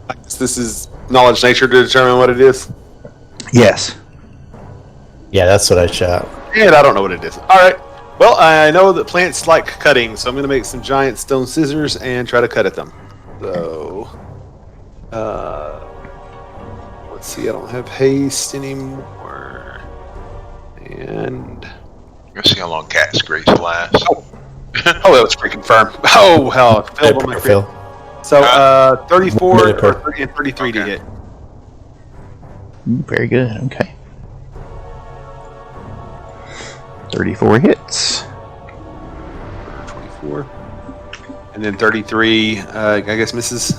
I guess this is knowledge nature to determine what it is. Yes. Yeah, that's what I shot. And I don't know what it is. Alright. Well, I know that plants like cutting, so I'm going to make some giant stone scissors and try to cut at them. So, let's see, I don't have haste anymore. And, Let's see how long Cat's Grace lasts. oh, that was freaking firm. Oh, hell, it failed on my crit. Phil. So, 34 Minute per. or 30 and 33 to Okay. hit. Very good. Okay. 34 hits. 24. And then 33, I guess misses.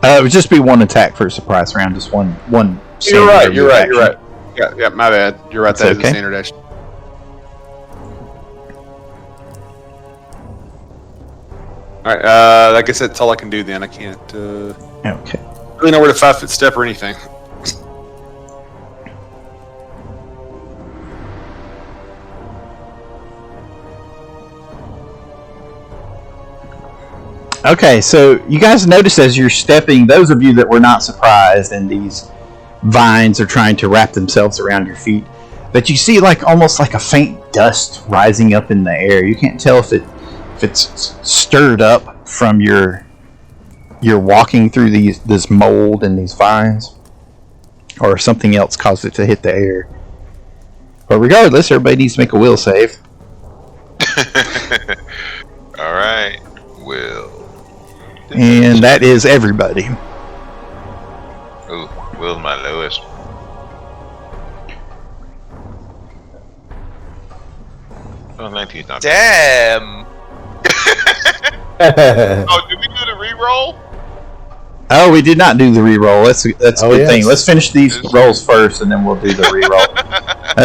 It would just be one attack for a surprise round. Just one. You're right. standard action. Yeah, my bad. You're right. That's That is okay. a standard action. Alright, I guess that's all I can do then. I can't Okay. really know where to 5-foot step or anything. Okay, so you guys notice as you're stepping, those of you that were not surprised and these vines are trying to wrap themselves around your feet, that you see like almost like a faint dust rising up in the air. You can't tell if it's stirred up from your walking through this mold and these vines, or something else caused it to hit the air. But regardless, everybody needs to make a will save. All right, Will. And that is everybody. Ooh, Will's my lowest. Oh, 19's not bad. Damn! Oh, did we do the reroll? Oh, we did not do the re-roll. That's a Oh, good yes. thing. Let's finish these rolls first, and then we'll do the re-roll.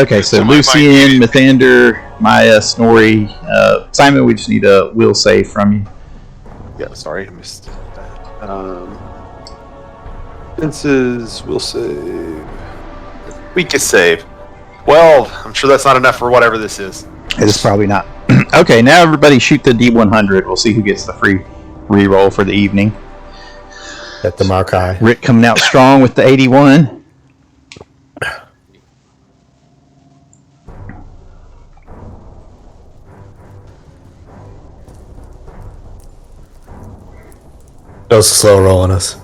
Okay, so Somebody might Lucien, need it. Mythandir, Maya, Snorri, Simon. We just need a will save from you. Yeah, sorry, I missed that. Fences, will save. Weakest save. 12. I'm sure that's not enough for whatever this is. It's probably not. Okay, now everybody shoot the D100. We'll see who gets the free re-roll for the evening. At the mark high. Rick coming out strong with the 81. Those slow rolling us.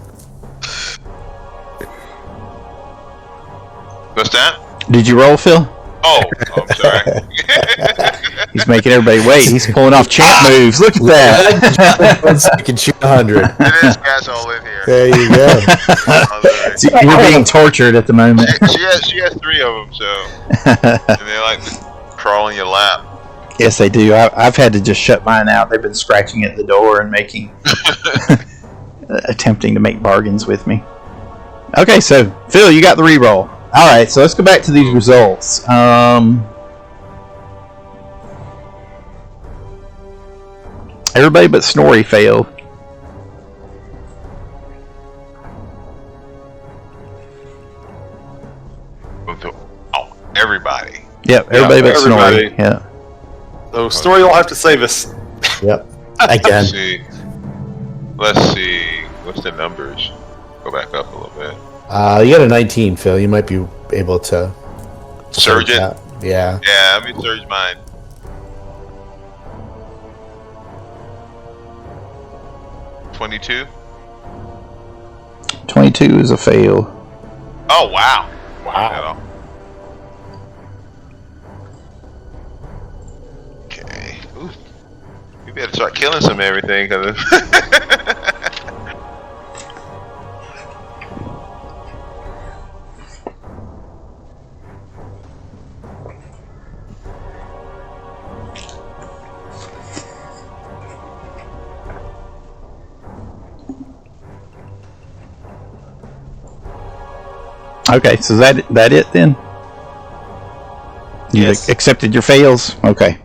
What's that? Did you roll, Phil? Oh, I'm sorry. He's making everybody wait. He's pulling off champ moves. Look at that. You can shoot 100. It is gas all in here. There you go. Oh, See, you're being tortured at the moment. she has 3 of them, so and they like to crawl in your lap. Yes, they do. I've had to just shut mine out. They've been scratching at the door and making, attempting to make bargains with me. Okay, so Phil, you got the re-roll. All right, so let's go back to these results. Everybody but Snorri failed. Oh, everybody. Yep, everybody but everybody. Snorri. Yeah. So Snorri will have to save us. Yep. Again. Let's see. What's the numbers? Go back up a little bit. You got a 19, Phil. You might be able to Surge it? that. Yeah. Yeah, let me surge mine. $22. 22 is a fail. Oh wow! Wow. Okay. Ooh. You better start killing some everything, cause. Okay, so is that it then? You Yes. accepted your fails? Okay.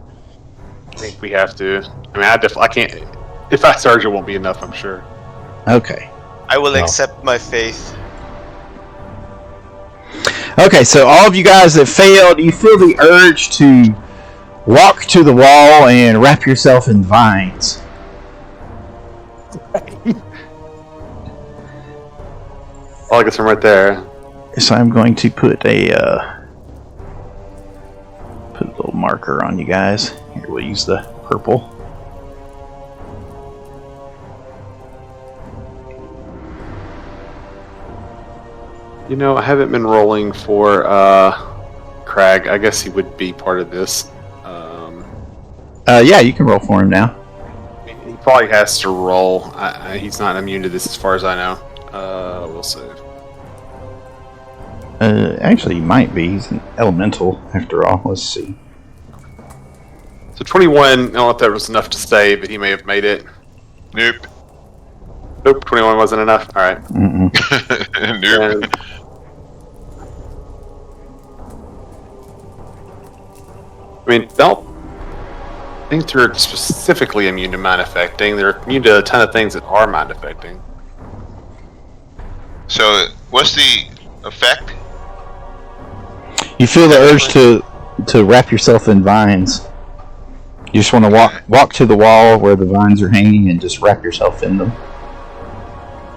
I think we have to. I mean, I can't. If I surge, it won't be enough, I'm sure. Okay. I will No. accept my faith. Okay, so all of you guys that failed, you feel the urge to walk to the wall and wrap yourself in vines. I guess I'm right there. So I'm going to put a little marker on you guys. Here, we'll use the purple. You know, I haven't been rolling for Crag. I guess he would be part of this. Yeah, you can roll for him now. He probably has to roll. He's not immune to this as far as I know. We'll save. Actually, he might be. He's an elemental, after all. Let's see. So 21, I don't know if that was enough to save, but he may have made it. Nope. Nope, 21 wasn't enough. Alright. Mm-mm. Nope. I mean, don't think they're specifically immune to mind affecting. They're immune to a ton of things that are mind affecting. So, what's the effect? You feel the urge to wrap yourself in vines. You just want to walk to the wall where the vines are hanging and just wrap yourself in them.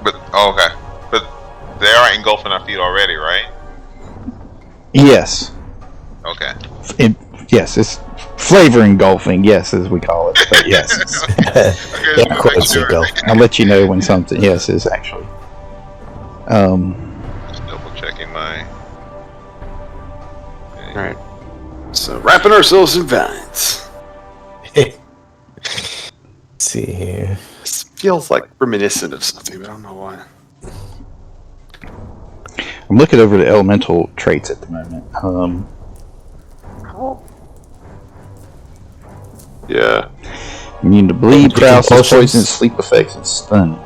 But okay, but they are engulfing our feet already, right? Yes. Okay. Yes, it's flavor engulfing, yes, as we call it. But yes. Okay, Yeah, of course you go. I'll let you know when something, yes, is actually. Just double checking my. Alright. So, wrapping ourselves in vines. Let's see here. This feels like reminiscent of something, but I don't know why. I'm looking over the elemental traits at the moment. Yeah. Immune to bleed, paralysis, Compulsions. poison, sleep effects, and stun.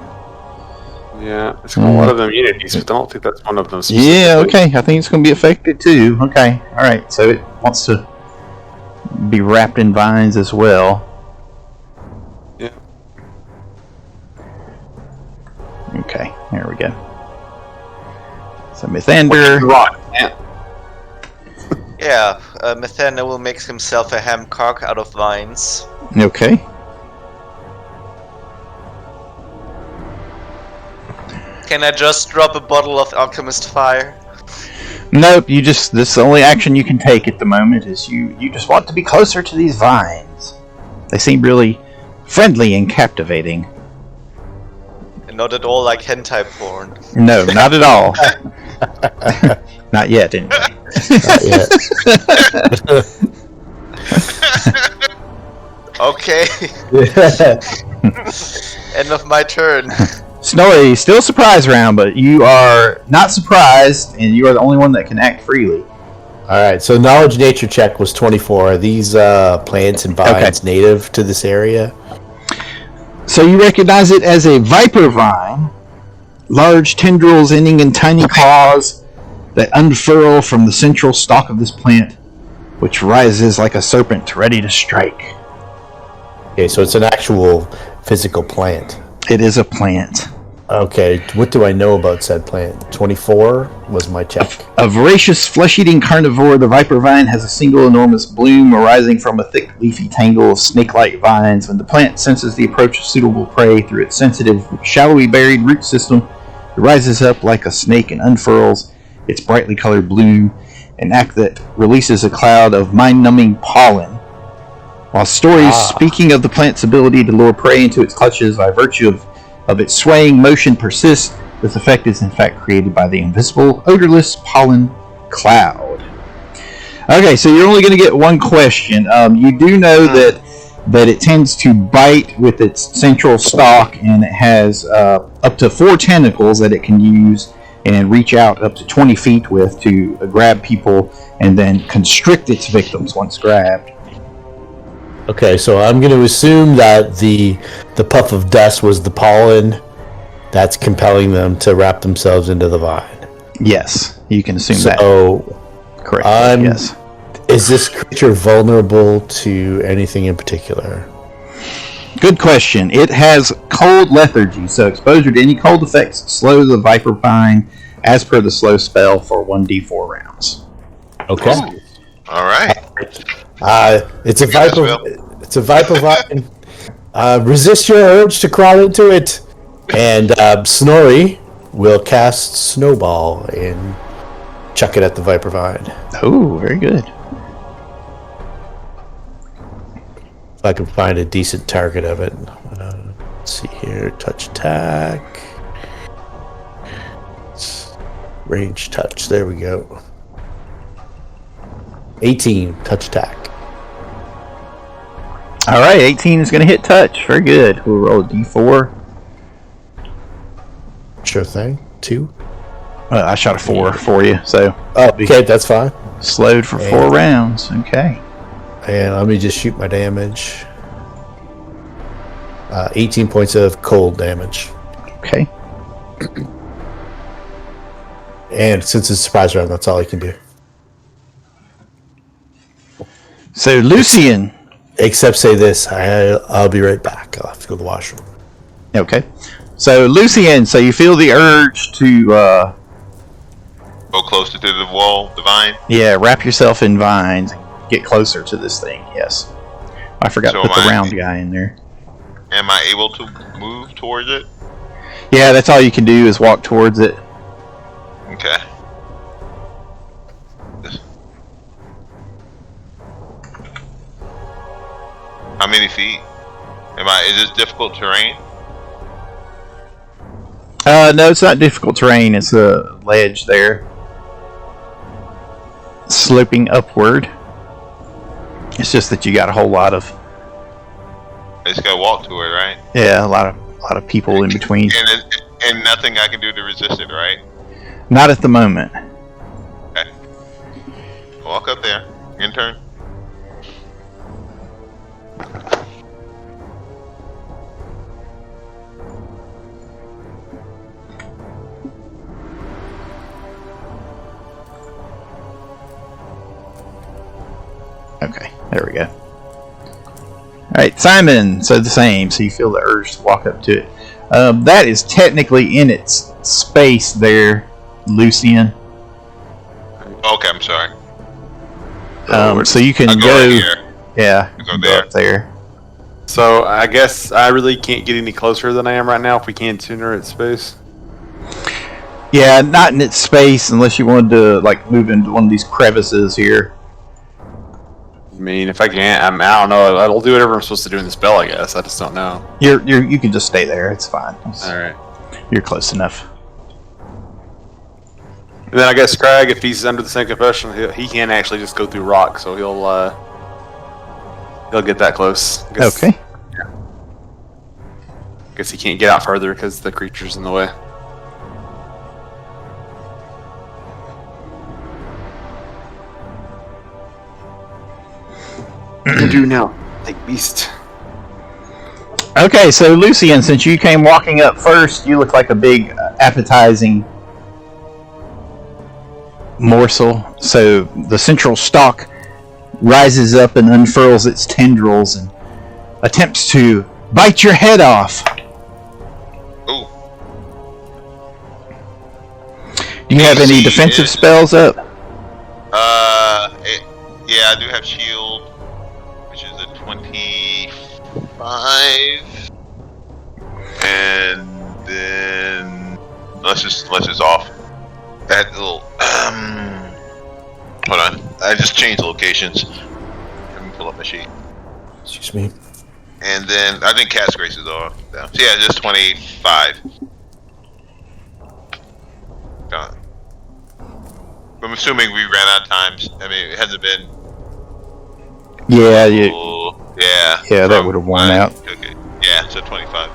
Yeah, it's got a lot of immunities, but I don't think that's one of them. Yeah, okay. I think it's going to be affected too. Okay, alright. So it wants to be wrapped in vines as well. Yeah. Okay, there we go. So Mythandir. Right. Yeah. Yeah, Mythandir will make himself a ham cock out of vines. Okay. Can I just drop a bottle of alchemist fire? Nope, this is the only action you can take at the moment is you just want to be closer to these vines. They seem really friendly and captivating. And not at all like hentai porn. No, not at all. Not yet, anyway. Not yet. Okay, end of my turn. Snorri, still surprise round, but you are not surprised, and you are the only one that can act freely. Alright, so knowledge nature check was 24. Are these plants and vines native to this area? So you recognize it as a viper vine, large tendrils ending in tiny claws that unfurl from the central stalk of this plant, which rises like a serpent ready to strike. Okay, so it's an actual physical plant. It is a plant. Okay, what do I know about said plant? 24 was my check. A voracious, flesh-eating carnivore, the viper vine has a single enormous bloom arising from a thick, leafy tangle of snake-like vines. When the plant senses the approach of suitable prey through its sensitive, shallowly buried root system, it rises up like a snake and unfurls its brightly colored bloom, an act that releases a cloud of mind-numbing pollen. While stories speaking of the plant's ability to lure prey into its clutches by virtue of its swaying motion persist, this effect is in fact created by the invisible, odorless pollen cloud. Okay, so you're only going to get one question. You do know that it tends to bite with its central stalk, and it has up to 4 tentacles that it can use and reach out up to 20 feet with to grab people and then constrict its victims once grabbed. Okay, so I'm going to assume that the puff of dust was the pollen that's compelling them to wrap themselves into the vine. Yes, you can assume that. Correct. Yes. Is this creature vulnerable to anything in particular? Good question. It has cold lethargy, so exposure to any cold effects slows the viper vine as per the slow spell for 1d4 rounds. Okay. Ooh. All right. It's a viper. It's a viper vine. Resist your urge to crawl into it, and Snorri will cast Snowball and chuck it at the viper vine. Oh, very good. If I can find a decent target of it. Let's see here. Touch attack. Range touch. There we go. 18 touch attack. All right, 18 is going to hit touch. Very good. We'll roll a d4. Sure thing. 2. I shot a 4 for you, so. Oh, okay, that's fine. Slowed for 4 rounds. Okay. And let me just shoot my damage. 18 points of cold damage. Okay. And since it's a surprise round, that's all I can do. So, Lucien. Except say this, I'll be right back. I'll have to go to the washroom. Okay. So, Lucien, so you feel the urge to... Go closer to the wall, the vine. Yeah, wrap yourself in vines and get closer to this thing, yes. I forgot to put the round guy in there. Am I able to move towards it? Yeah, that's all you can do is walk towards it. Okay. How many feet? Is this difficult terrain? No, it's not difficult terrain. It's a ledge there. Sloping upward. It's just that you got a whole lot of... I just gotta walk to it, right? Yeah, a lot of people in between. And nothing I can do to resist it, right? Not at the moment. Okay. Walk up there. Intern. Okay, there we go. Alright, Simon, so the same, so you feel the urge to walk up to it. That is technically in its space there, Lucien. Okay, I'm sorry. So you can go right here. Yeah, Go go up there. So I guess I really can't get any closer than I am right now. If we can enter its space. Yeah, not in its space unless you wanted to like move into one of these crevices here. I mean, if I can't, I don't know. I'll do whatever I'm supposed to do in the spell. I guess I just don't know. You can just stay there. It's fine. All right. You're close enough. And then I guess Craig, if he's under the same compulsion, he can actually just go through rock, so he'll get that close. Okay. Yeah. Guess he can't get out further because the creature's in the way. What do you do now? Take beast. Okay, so Lucien, since you came walking up first, you look like a big appetizing morsel. So the central stalk rises up and unfurls its tendrils, and attempts to bite your head off. Ooh. Do you have any AC defensive is- spells up? Yeah, I do have shield, which is a 25, and then let's just off. That little hold on, I just changed locations. Let me pull up my sheet. Excuse me. And then I think Cat's Grace is off. So yeah, just 25. Gone. I'm assuming we ran out of times. I mean, it hasn't been. Yeah, Yeah, that would have worn out. Okay. Yeah, so 25.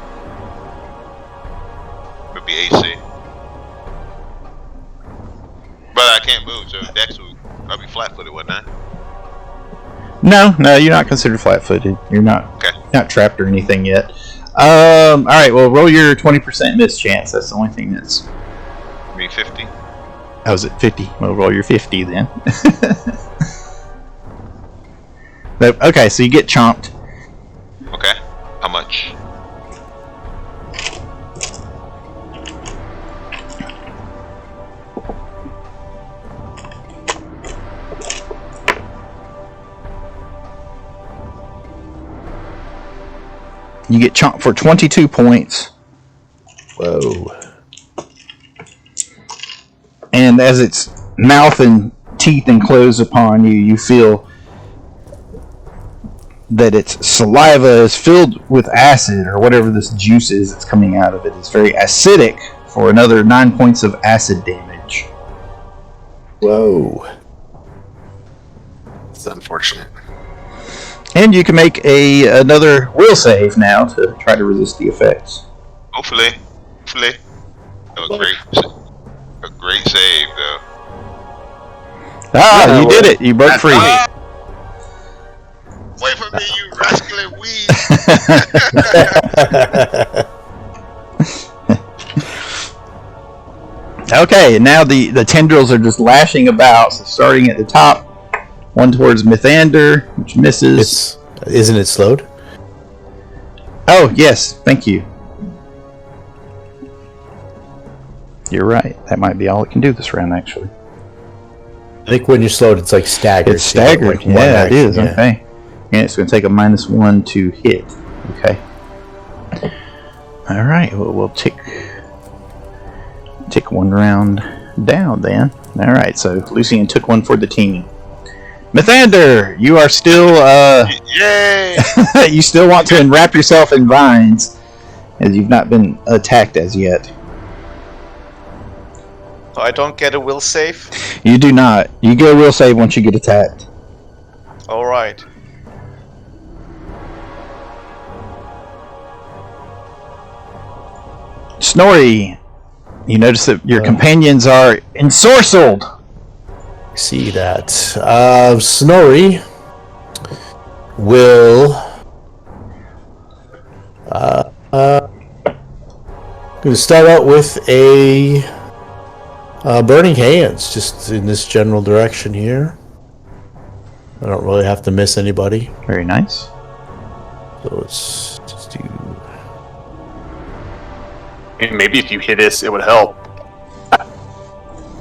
Would be AC. But I can't move, so Dex would. I'll be flat-footed, wouldn't I? No, you're not considered flat-footed. You're not trapped or anything yet. All right, well, roll your 20% miss chance. That's the only thing that's. I mean 50. I was at 50. Well, roll your 50 then. Okay, so you get chomped. Okay. How much? You get chomped for 22 points. Whoa. And as its mouth and teeth enclose upon you, you feel that its saliva is filled with acid, or whatever this juice is that's coming out of it. It's very acidic for another 9 points of acid damage. Whoa. It's unfortunate. And you can make another will save now to try to resist the effects. Hopefully. A great save, though. You did it! You broke free. Wait for me, you rascally weed! Okay, now the tendrils are just lashing about. So starting at the top, one towards Mythandir, which misses. Isn't it slowed? Oh, yes, thank you. You're right. That might be all it can do this round, actually. I think when you're slowed, it's like staggered. It's staggered. Like one Yeah, it action, is. yeah. Okay. And it's going to take a -1 to hit. Okay. All right. Well, we'll tick one round down then. All right. So Lucien took one for the team. Mythandir, you are still. Yay! You still want to enwrap yourself in vines, as you've not been attacked as yet. So I don't get a will save. You do not. You get a will save once you get attacked. All right. Snorri, you notice that your companions are ensorcelled. See that. Snorri will going to start out with a burning hands, just in this general direction here. I don't really have to miss anybody, Very nice. so let's just do. And maybe if you hit us, it would help.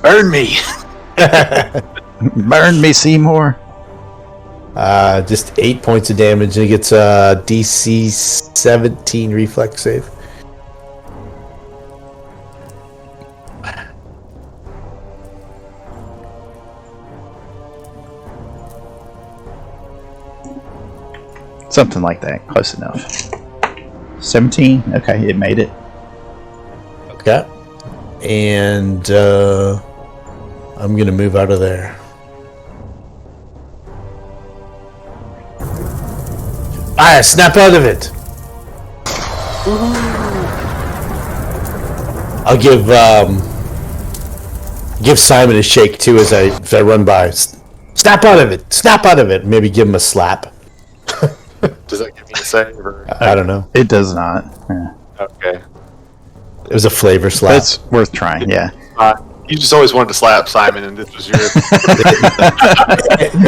Burn me! Burn me, Seymour. Just 8 points of damage, and he gets a DC 17 reflex save. Something like that. Close enough. 17? Okay, it made it. Okay. And I'm going to move out of there. Snap out of it! I'll give Simon a shake too as I run by. Snap out of it! Snap out of it! Maybe give him a slap. Does that give me a save? Or? I don't know. It does not. Yeah. Okay. It was a flavor slap. That's worth trying, yeah. You just always wanted to slap Simon, and this was your.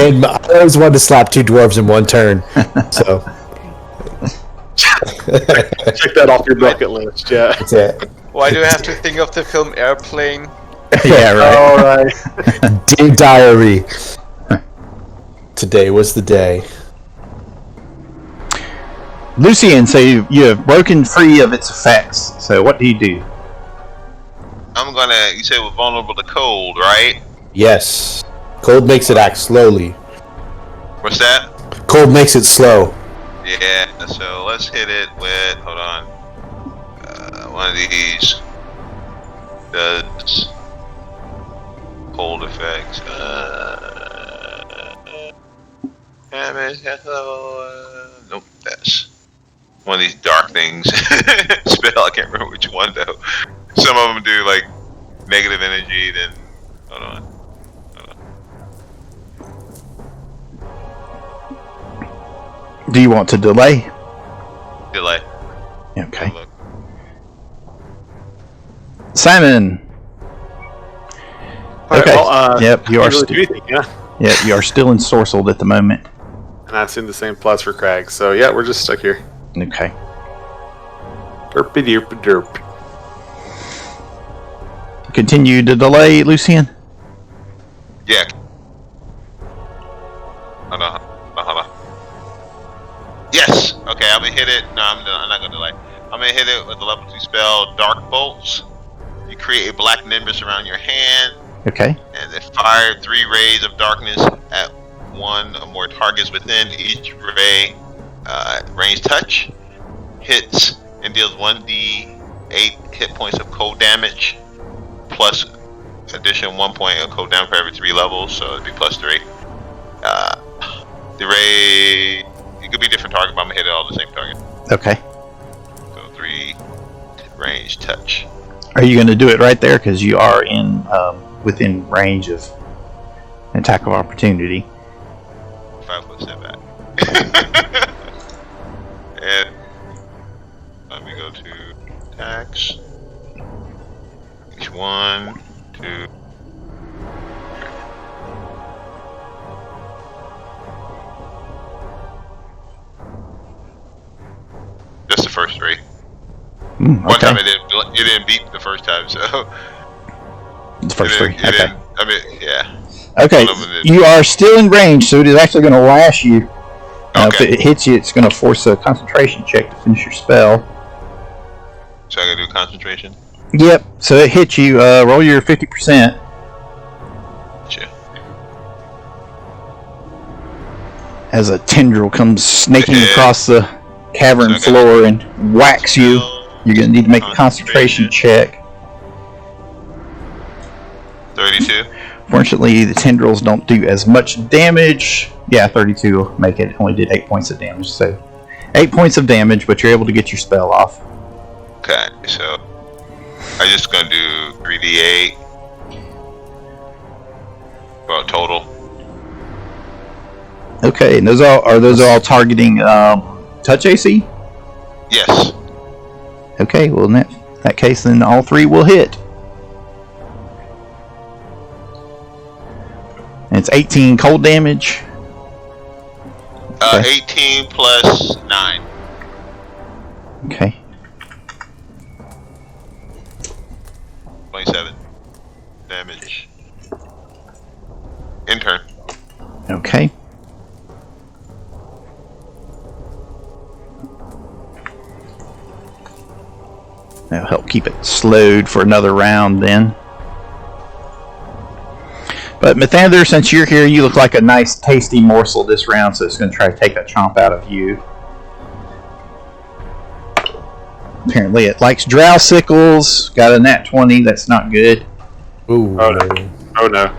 And I always wanted to slap two dwarves in one turn. So Check that off your bucket list. Yeah. That's it. Why do I have to think of the film Airplane? Yeah, right. All right. Dear diary. Today was the day. Lucien, so you have broken free of its effects. So what do you do? I'm gonna. You said we're vulnerable to cold, right? Yes. Cold makes it act slowly. What's that? Cold makes it slow. Yeah. So let's hit it with. Hold on. One of these does cold effects. Damage. Nope. That's one of these dark things. Spell. I can't remember which one though. Some of them do like negative energy. Then hold on. Do you want to delay? Delay. Okay. Look. Simon. All right, Okay. well, Yep. You are. can't really do anything, yeah. Yeah. You are still ensorcelled at the moment. And I assume the same plus for Crag. So yeah, we're just stuck here. Okay. Derpy derp derp. Continue to delay, Lucien. Yeah. Hold on. Yes. Okay. I'm gonna hit it. No, I'm not gonna delay. I'm gonna hit it with the level 2 spell, Dark Bolts. You create a black nimbus around your hand, Okay. and then fire 3 rays of darkness at 1 or more targets within. Each ray, range touch, hits and deals 1d8 hit points of cold damage, plus additional 1 point of cold damage for every 3 levels, so it'd be plus 3. The ray, it could be a different target, but I'm gonna hit it all the same target. Okay. So 3 range touch. Are you going to do it right there? Because you are in within range of an attack of opportunity. 5 foot step back. And let me go to attacks. Each 1, 2. Just the first 3. Okay. One time it didn't beat the first time, so The first 3. it Okay. didn't, I mean, yeah. Okay. One of them did. You are still in range, so it is actually going to lash you. If Okay. it hits you, it's going to force a concentration check to finish your spell. So I gotta do concentration. Yep. So it hits you. Roll your 50%. Gotcha. As a tendril comes snaking Yeah. across the cavern So floor and whacks you. You're going to need to make a concentration check. 32. Fortunately, the tendrils don't do as much damage. Yeah, 32 will make it. Only did 8 points of damage. So 8 points of damage, but you're able to get your spell off. Okay, so I'm just gonna do 3d8. Well, total. Okay, and those are all targeting touch AC? Yes. Okay, well in that case, then all 3 will hit. And it's 18 cold damage. Okay. 18 plus 9. Okay. 27 damage. In turn. Okay. That'll help keep it slowed for another round then. But Mythandir, since you're here, you look like a nice tasty morsel this round, so it's going to try to take a chomp out of you. Apparently it likes drow sickles. Got a nat 20, that's not good. Ooh. Oh no. Oh no.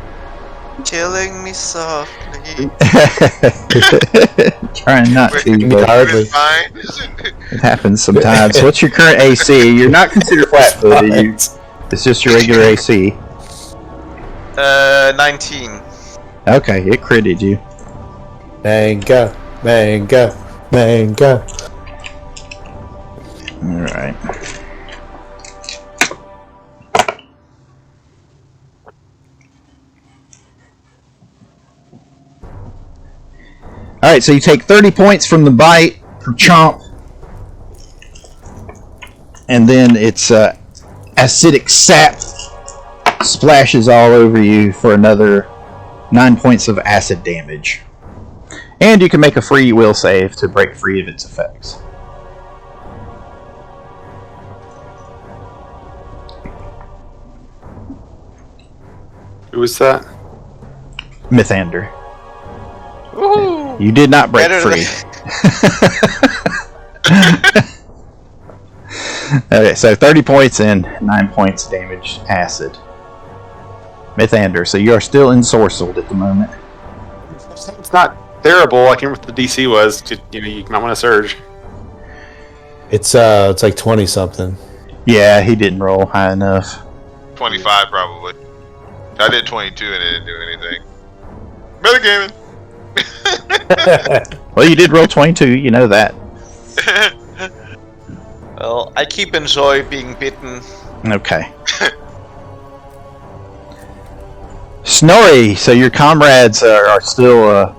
Killing me softly. Trying not to, but Hardly. It's fine, isn't it? it happens sometimes. So what's your current AC? You're not considered flat-footed. It's just your regular AC. 19. Okay, it critted you. Manga, manga, manga. Alright. Alright, so you take 30 points from the bite for chomp. and then its acidic sap splashes all over you for another 9 points of acid damage. And you can make a free will save to break free of its effects. Who was that? Mythandir. Woohoo! You did not break Better free. Okay, so 30 points and 9 points damage acid. Mythandir, so you are still ensorcelled at the moment. It's not terrible. I can't remember what the DC was. You might want to surge. It's like 20 something. Yeah, he didn't roll high enough. 25 probably. I did 22 and it didn't do anything. Metagaming. Well, you did roll 22, you know that. Well, I keep enjoy being bitten. Okay. Snorri, so your comrades are still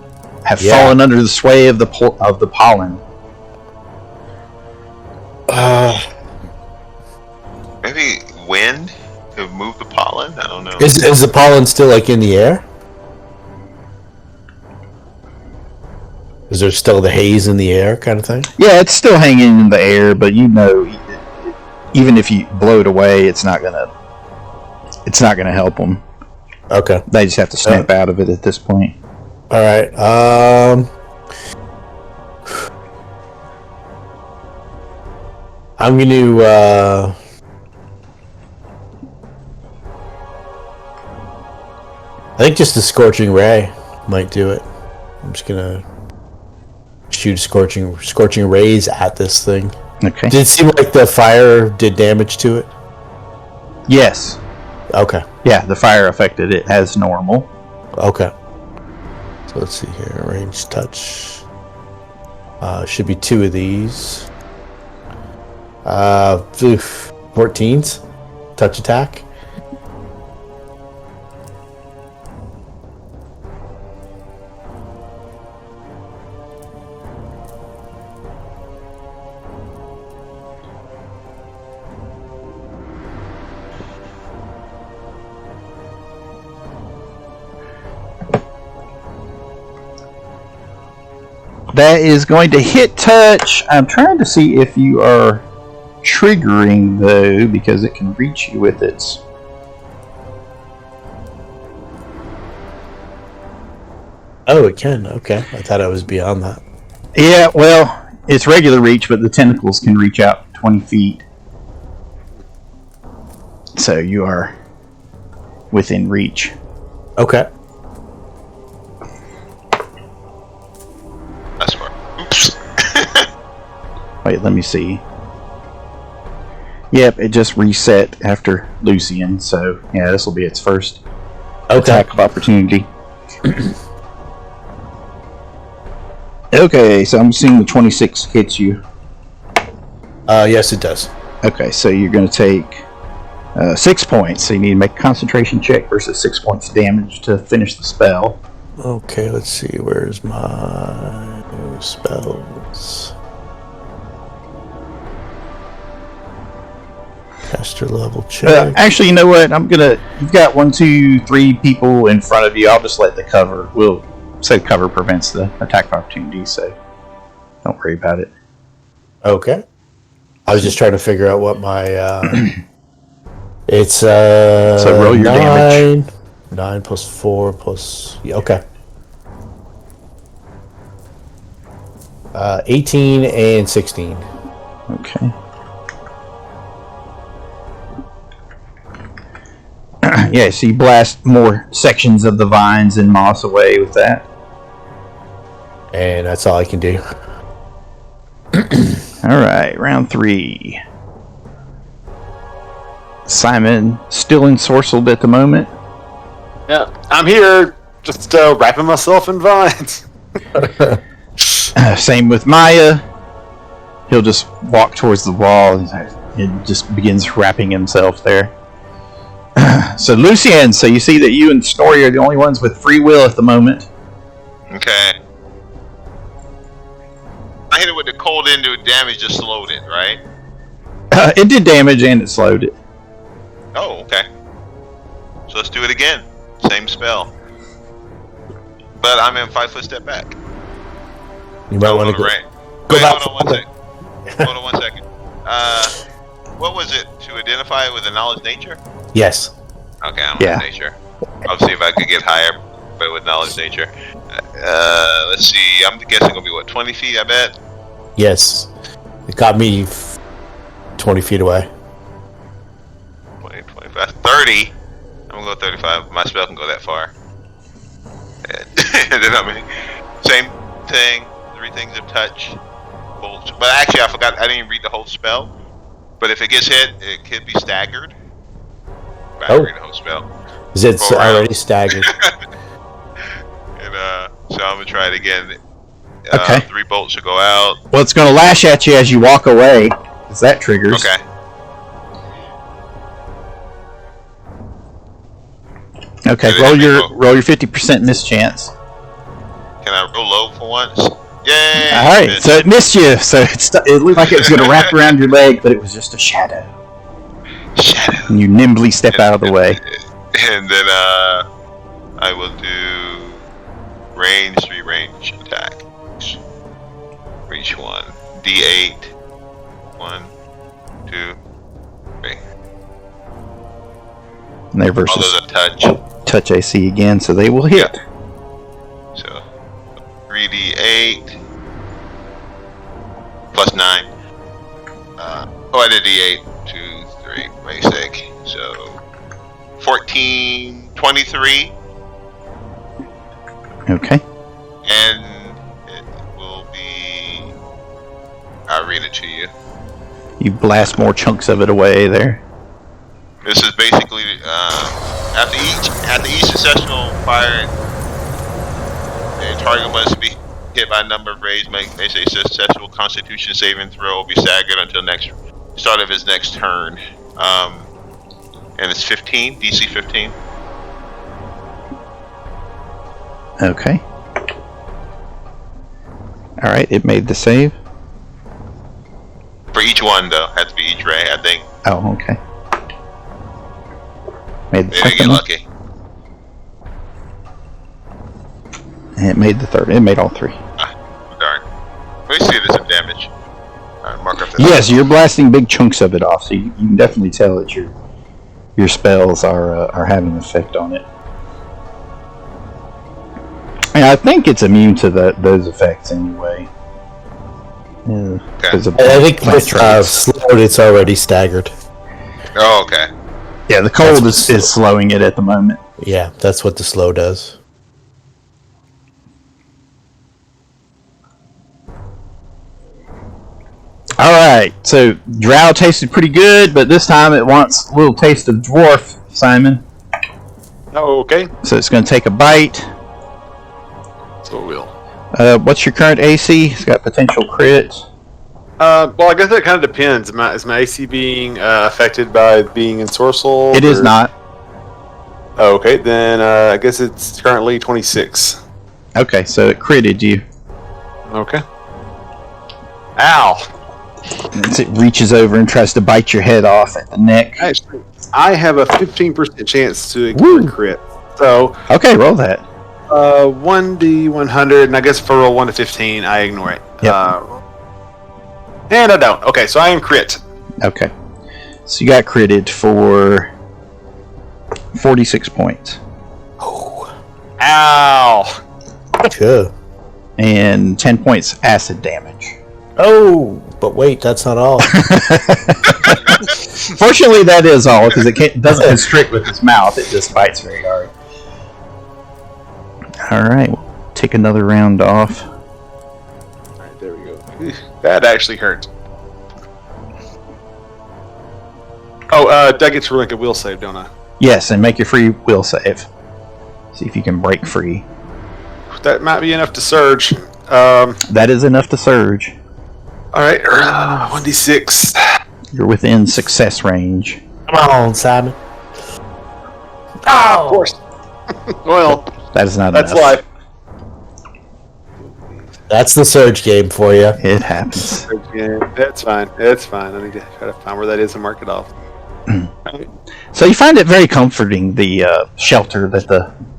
have fallen under the sway of the pollen. Maybe wind to move the pollen? I don't know. Is the pollen still like in the air? Is there still the haze in the air kind of thing? Yeah, it's still hanging in the air, but you know, even if you blow it away, it's not gonna help them. Okay. They just have to snap out of it at this point. All right. I'm going to I think just a scorching ray might do it. I'm just going to shoot scorching rays at this thing. Okay. Did it seem like the fire did damage to it? Yes. Okay. Yeah, the fire affected it as normal. Okay. So let's see here. Range touch. Should be 2 of these. 14s. Touch attack. That is going to hit touch. I'm trying to see if you are triggering, though, because it can reach you with its... Oh, it can. Okay. I thought I was beyond that. Yeah, well, it's regular reach, but the tentacles can reach out 20 feet. So you are within reach. Okay. That's far. Oops. Wait, let me see. Yep, it just reset after Lucien, so yeah, this will be its first attack of opportunity. Okay, so I'm assuming the 26 hits you. Yes, it does. Okay, so you're going to take 6 points, so you need to make a concentration check versus 6 points damage to finish the spell. Okay, let's see. Where's my spells? Caster level check. Actually, you know what? You've got 1, 2, 3 people in front of you. I'll just let the cover. We'll say cover prevents the attack opportunity, so don't worry about it. Okay. I was just trying to figure out what my it's so roll your damage. 9 plus 4 plus okay. 18 and 16. Okay. Yeah, so you blast more sections of the vines and moss away with that. And that's all I can do. Alright, round 3. Simon, still ensorcelled at the moment. Yeah, I'm here, just wrapping myself in vines. Same with Maya. He'll just walk towards the wall and just begins wrapping himself there. So Lucien, so you see that you and Snorri are the only ones with free will at the moment. Okay. I hit it with the cold into damage, just slowed it, right? It did damage and it slowed it. Oh, okay. So let's do it again. Same spell. But I'm in 5 foot step back. You might want to go. Wait, hold on 1 second. Hold on 1 second. What was it? To identify with the knowledge nature? Yes. Okay, I'm with nature. I'll see if I could get higher, but with knowledge nature. Let's see. I'm guessing it'll be what, 20 feet? I bet. Yes. It got me 20 feet away. 20, 25, 30. I'm gonna go 35. My spell can go that far. And then same thing. 3 things of touch. Bolts. But actually, I forgot. I didn't even read the whole spell. But if it gets hit, it could be staggered. But I didn't read the whole spell. Is it already staggered? And so I'm gonna try it again. Okay. 3 bolts should go out. Well, it's going to lash at you as you walk away, because that triggers. Okay. Okay. Roll your 50% miss chance. Can I roll low for once? Yay! All right. So it missed you. So it looked like it was going to wrap around your leg, but it was just a shadow. Shadow. And you nimbly step out of the way. And then I will do range 3 range attack. For each one. D8. 1, 2, 3. And they're All versus those are touch. AC again, so they will hit. So 3d8 plus 9. I did d8. 2, 3, basic. So 14, 23. Okay. And it will be. I'll read it to you. You blast more chunks of it away there. This is basically after each successful fire, the target must be hit by a number of rays. Makes a successful Constitution saving throw. Will be staggered until start of his next turn. And it's 15, DC 15. Okay. All right. It made the save. For each one, though, has to be each ray, I think. Oh, okay. Made the Maybe second get one. lucky. And it made the third. It made all 3. Darn. Let me see if there's some damage. Mark up that. Yes, you're blasting big chunks of it off, so you can definitely tell that your spells are having an effect on it. And I think it's immune to those effects anyway. Okay. I think with slowed, it's already staggered. Oh, okay. Yeah, the cold is slowing it at the moment. Yeah, that's what the slow does. Alright, so Drow tasted pretty good, but this time it wants a little taste of dwarf, Simon. Oh, okay. So it's going to take a bite. So it will. What's your current AC? It's got potential crit. Well, I guess that kind of depends. Is my AC being affected by being ensorcelled? It is not. Oh, okay, then I guess it's currently 26. Okay, so it critted you. Okay. Ow! As it reaches over and tries to bite your head off at the neck. Actually, I have a 15% chance to Woo. crit. So, Okay, roll that. 1d100, and I guess if I roll 1 to 15, I ignore it. Yep. And I don't. Okay, so I am crit. Okay. So you got critted for 46 points. Ow! Good. And 10 points acid damage. Oh, but wait, that's not all. Fortunately, that is all, because it doesn't constrict with its mouth. It just bites very hard. Alright, we'll take another round off. Alright, there we go. That actually hurt. Oh, I get to make a will save, don't I? Yes, and make your free will save. See if you can break free. That might be enough to surge. That is enough to surge. Alright, 1d6. You're within success range. Come on, Simon. Of course. Well, That is not that's enough. life. That's the surge game for you. It happens. It's fine. It's fine. I need to try to find where that is and mark it off. So you find it very comforting, the shelter that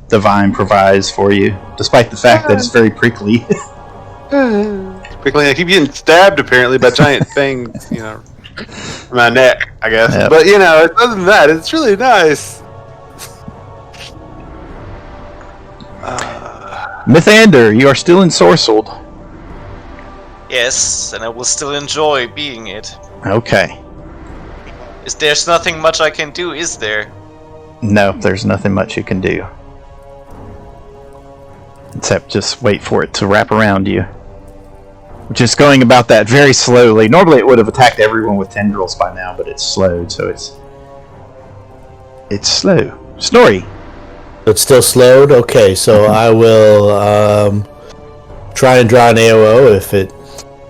the vine provides for you, despite the fact that it's very prickly. Prickly. I keep getting stabbed apparently by giant things, from my neck, I guess. Yep. But other than that, it's really nice. Mythandir, you are still ensorcelled. Yes, and I will still enjoy being it. Okay. There's nothing much I can do, is there? No, there's nothing much you can do. Except just wait for it to wrap around you. Which is going about that very slowly. Normally it would have attacked everyone with tendrils by now, but it's slowed, so it's slow. Snorri. It's still slowed? Okay, so I will try and draw an AOO if it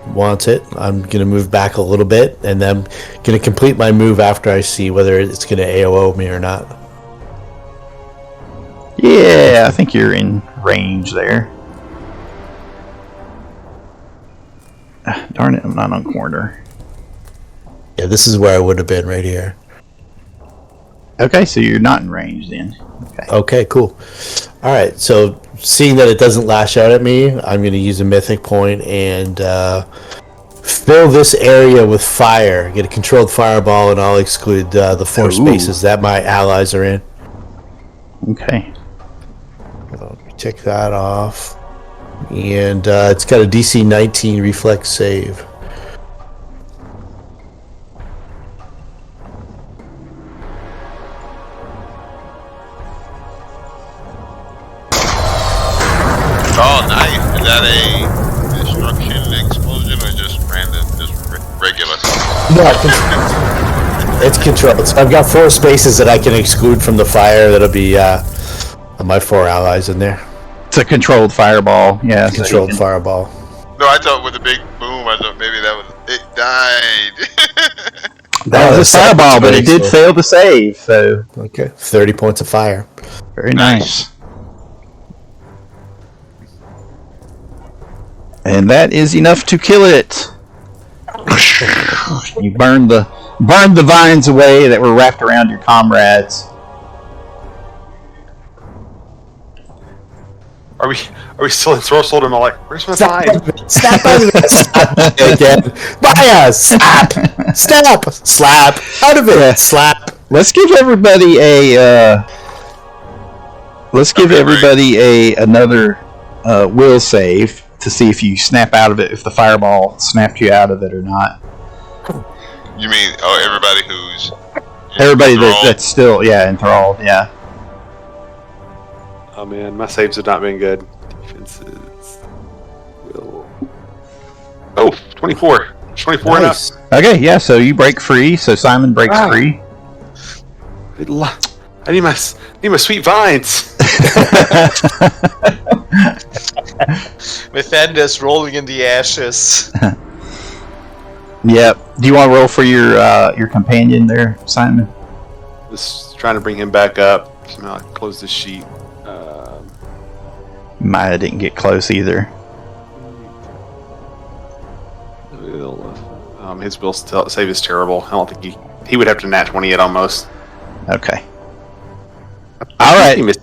wants it. I'm going to move back a little bit, and then I'm going to complete my move after I see whether it's going to AOO me or not. Yeah, I think you're in range there. Darn it, I'm not on corner. Yeah, this is where I would have been, right here. Okay, so you're not in range then. Okay, cool. All right, so seeing that it doesn't lash out at me, I'm going to use a mythic point and fill this area with fire. Get a controlled fireball, and I'll exclude the 4 spaces that my allies are in. Okay. Take that off. And it's got a DC 19 reflex save. Oh, nice. Is that a destruction explosion or just random, just regular? No, it's controlled. So I've got 4 spaces that I can exclude from the fire. That'll be my 4 allies in there. It's a controlled fireball. Yeah, Controlled fireball. No, I thought with a big boom, I thought maybe that was it. Died. That was a fireball, but it did fail to save. So okay, 30 points of fire. Very nice. And that is enough to kill it. You burned the vines away that were wrapped around your comrades. Are we still ensorcelled? Am I like, where's my vine? Snap out of it. Slap again. Fire. Slap. Snap. Slap. Out of it. Slap. Let's give everybody another will save to see if you snap out of it, if the fireball snapped you out of it or not. You mean everybody who's everybody that's still enthralled, yeah. Oh man, my saves have not been good. Defenses will 24. 24 Nice. enough. Okay, yeah, so you break free, so Simon breaks free. I need my sweet vines. Mythandir's rolling in the ashes. Yep. Do you want to roll for your companion there, Simon? Just trying to bring him back up. Somehow I close this sheet. Maya didn't get close either. His will save is terrible. I don't think he would have to nat 20 it almost. Okay. All right. He missed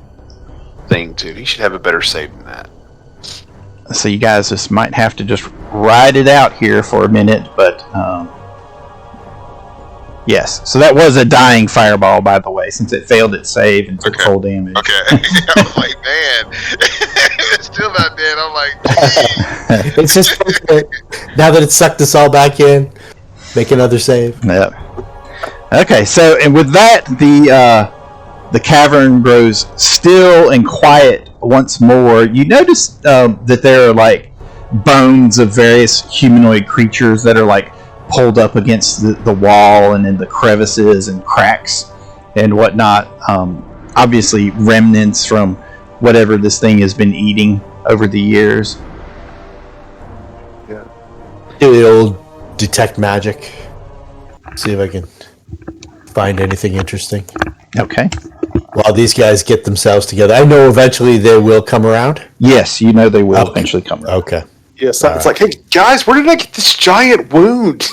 thing too. He should have a better save than that. So you guys just might have to just ride it out here for a minute, but yes. So that was a dying fireball, by the way, since it failed its save and took full damage. Okay. I was like, man, it's still not dead. I'm like, It's just now that it sucked us all back in, make another save. Yep. Okay, so and with that, the cavern grows still and quiet once more. You notice that there are like bones of various humanoid creatures that are like pulled up against the wall and in the crevices and cracks and whatnot. Obviously remnants from whatever this thing has been eating over the years. Yeah. Do the old detect magic. See if I can find anything interesting. Okay. While these guys get themselves together, I know eventually they will come around. Yes, you know they will eventually come around. Okay. Yes, it's like, hey guys, where did I get this giant wound?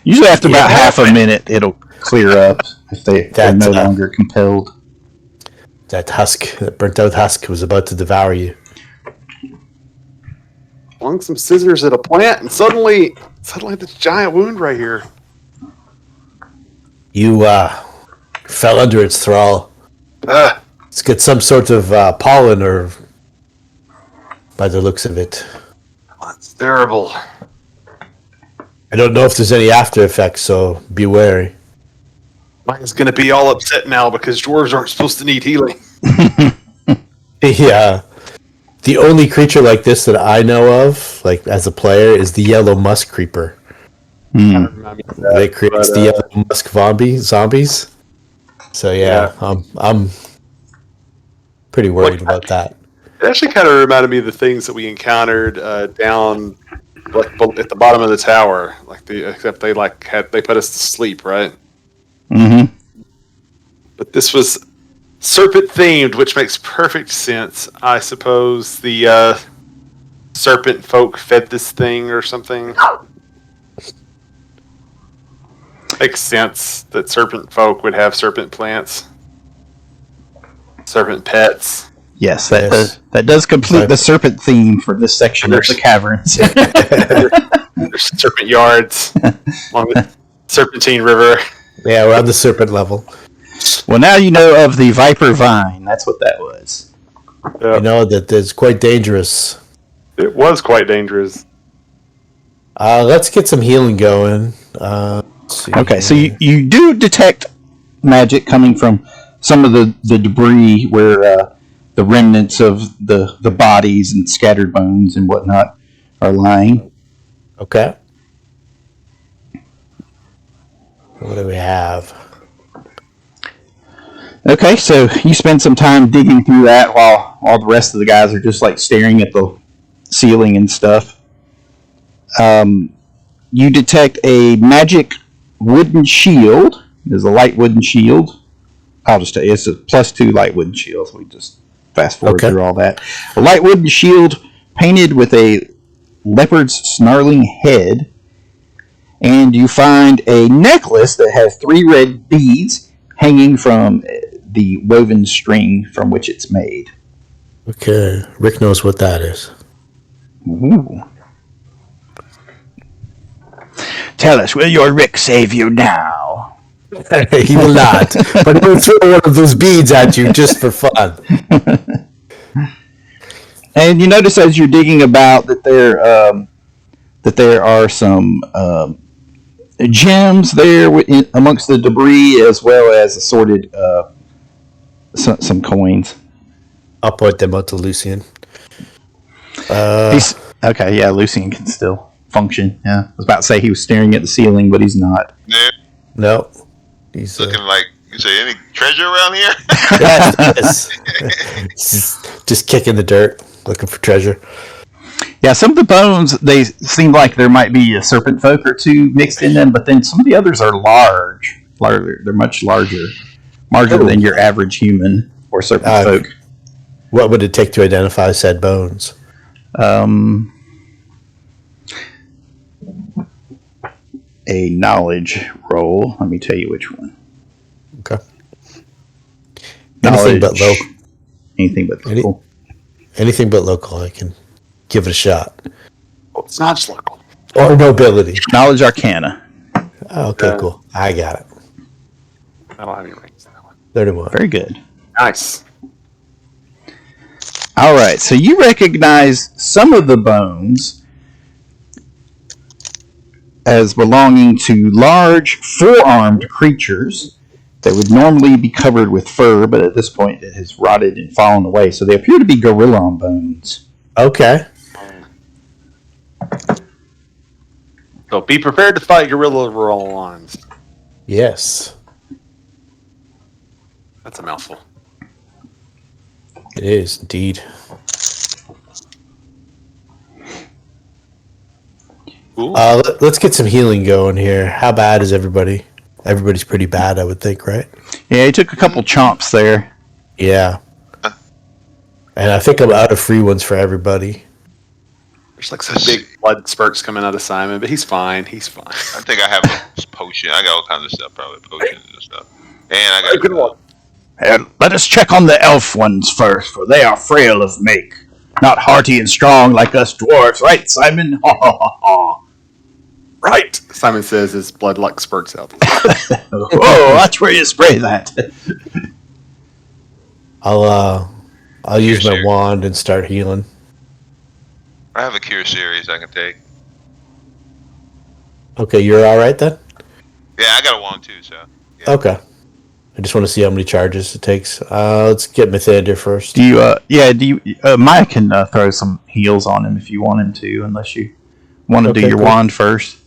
Usually after about half a minute, it'll clear up if they're no longer compelled. That burnt out husk, was about to devour you. Flung some scissors at a plant, and suddenly this giant wound right here. You fell under its thrall. It's got some sort of pollen, or by the looks of it. That's terrible. I don't know if there's any after effects, so be wary. Mine's going to be all upset now because dwarves aren't supposed to need healing. Yeah. The only creature like this that I know of, like as a player, is the yellow musk creeper. They create the yellow musk zombies. So yeah. I'm pretty worried about that. It actually kind of reminded me of the things that we encountered down at the bottom of the tower. Except they put us to sleep, right? Mm-hmm. But this was serpent themed, which makes perfect sense. I suppose the serpent folk fed this thing or something. Makes sense that serpent folk would have serpent plants, serpent pets. Yes, that does complete the serpent theme for this section of the caverns. There's serpent yards along the Serpentine River. Yeah, we're on the serpent level. Well, now you know of the Viper Vine. That's what that was. Yeah. You know that it's quite dangerous. It was quite dangerous. Let's get some healing going. Okay, so you do detect magic coming from some of the debris where the remnants of the bodies and scattered bones and whatnot are lying. Okay. What do we have? Okay, so you spend some time digging through that while all the rest of the guys are just like staring at the ceiling and stuff. You detect a magic wooden shield. There's a light wooden shield. I'll just tell you, it's a +2 light wooden shield. So we just fast forward through all that. A light wooden shield painted with a leopard's snarling head. And you find a necklace that has 3 red beads hanging from the woven string from which it's made. Okay, Rick knows what that is. Ooh. Tell us, will your Rick save you now? He will not, but he will throw one of those beads at you just for fun. And you notice as you're digging about that there are some gems there amongst the debris, as well as assorted some coins. I'll point them out to Lucien. Okay, yeah, Lucien can still function. Yeah, I was about to say he was staring at the ceiling, but he's not. Yeah. No, he's Looking like, you say, any treasure around here? yes. Just kicking the dirt, looking for treasure. Yeah, some of the bones, they seem like there might be a serpent folk or two mixed in them, but then some of the others are large. They're much larger than your average human or serpent folk. What would it take to identify said bones? A knowledge roll. Let me tell you which one. Okay. Knowledge. Anything but local. Cool. Anything but local. I can give it a shot. Oh, it's not just local. Or nobility. Knowledge Arcana. Oh, okay, cool. I got it. I don't have any rings in that one. 31. Very good. Nice. All right, so you recognize some of the bones as belonging to large four-armed creatures that would normally be covered with fur, but at this point it has rotted and fallen away, so they appear to be gorilla bones. Okay. So be prepared to fight gorilla roll-ons. Yes. That's a mouthful. It is, indeed. Let's get some healing going here. How bad is everybody? Everybody's pretty bad, I would think, right? Yeah, he took a couple chomps there. Yeah. And I think I'm out of free ones for everybody. There's like some big blood spurts coming out of Simon, but he's fine. He's fine. I think I have a potion. I got all kinds of stuff, probably potions and stuff. And I got Good one. Let us check on the elf ones first, for they are frail of make. Not hearty and strong like us dwarves, right, Simon? Ha ha ha ha. Right, Simon says his blood like spurts out. Oh, watch where you spray that. I'll use my wand and start healing. I have a cure series I can take. Okay, you're all right then. Yeah, I got a wand too, so. Yeah. Okay. I just want to see how many charges it takes. Let's get Mythandir first. Maya can throw some heals on him if you want him to, unless you want to do your wand first.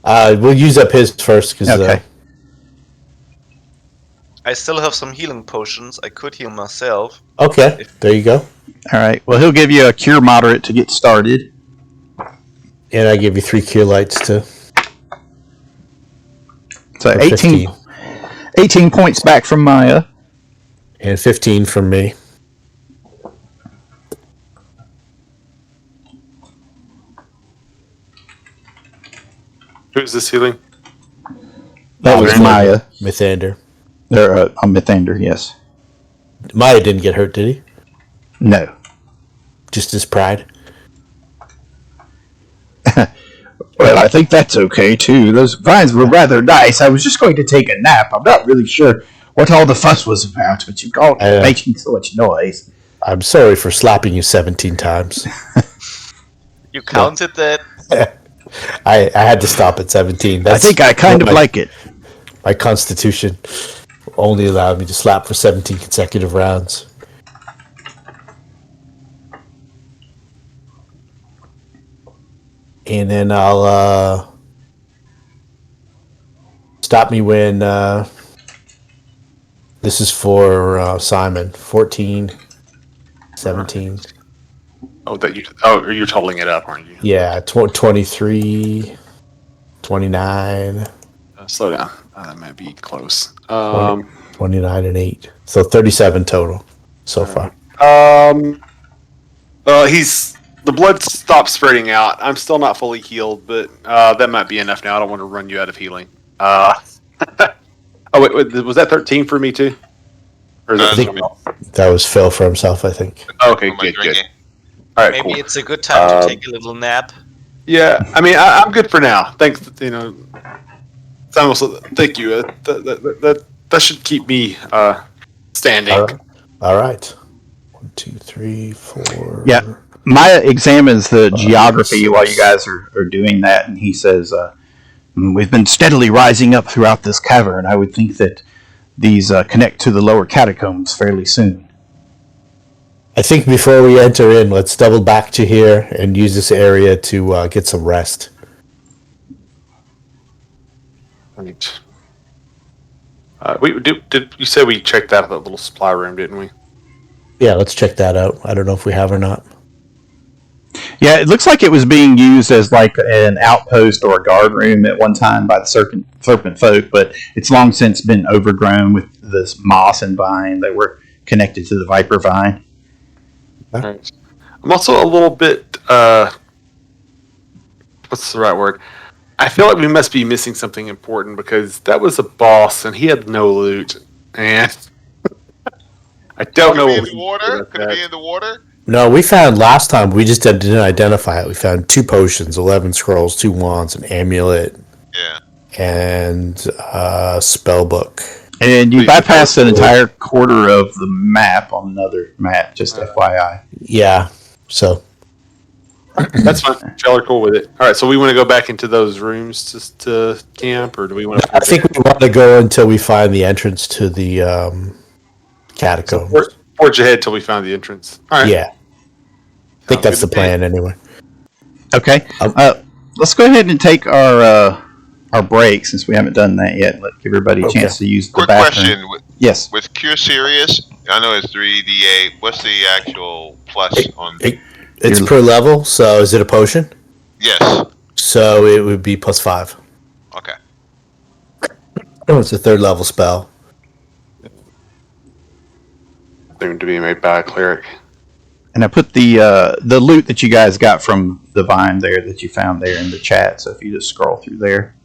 We'll use up his first. Okay. I still have some healing potions. I could heal myself. Okay, there you go. All right. Well, he'll give you a cure moderate to get started. And I give you 3 cure lights too. So 18 points back from Maya. And 15 from me. Who's this healing? That was Maya. Mythandir. Mythandir, yes. Maya didn't get hurt, did he? No. Just his pride? Well, I think that's okay, too. Those vines were rather nice. I was just going to take a nap. I'm not really sure what all the fuss was about, but you all making so much noise. I'm sorry for slapping you 17 times. You counted that? I had to stop at 17. I think I kind of like it. My constitution only allowed me to slap for 17 consecutive rounds. And then I'll stop me when this is for Simon. 14, 17. You're totaling it up, aren't you? Yeah, 23, 29. Slow down. That might be close. 29 and 8. So 37 total so far. The blood stopped spreading out. I'm still not fully healed, but that might be enough now. I don't want to run you out of healing. Wait, was that 13 for me too? Or is That was Phil for himself, I think. Okay, good. All right, Maybe cool. it's a good time to take a little nap. Yeah, I mean, I'm good for now. Thanks, thank you. That should keep me standing. All right. 1, 2, 3, 4. Yeah. Maya examines the geography while you guys are doing that, and he says, we've been steadily rising up throughout this cavern. I would think that these connect to the lower catacombs fairly soon. I think before we enter in, let's double back to here and use this area to get some rest. Right. Did you say we checked out that little supply room, didn't we? Yeah, let's check that out. I don't know if we have or not. Yeah, it looks like it was being used as like an outpost or a guard room at one time by the Serpentfolk, but it's long since been overgrown with this moss and vine that were connected to the Viper Vine. Right. I'm also a little bit, what's the right word? I feel like we must be missing something important because that was a boss and he had no loot. And I don't know. Could it be in the water? Could it be in the water? No, we found last time, we just didn't identify it. We found 2 potions, 11 scrolls, 2 wands, an amulet, and a spell book. And you bypassed an entire quarter of the map on another map, just FYI. Yeah, so. That's fine. Y'all are cool with it. All right, so we want to go back into those rooms just to camp, or do we want to? I think we want to go until we find the entrance to the catacombs. So forge ahead till we find the entrance. All right. Yeah. I think that's the plan anyway. Okay. Let's go ahead and take our break since we haven't done that yet. Give everybody a chance to use the bathroom. Quick question. Yes. With Cure Serious, I know it's 3d8. What's the actual plus on? It's per level, so is it a potion? Yes. So it would be +5. Okay. Oh, it's a 3rd level spell. Soon to be made by a cleric. And I put the loot that you guys got from the vine there that you found there in the chat. So if you just scroll through there,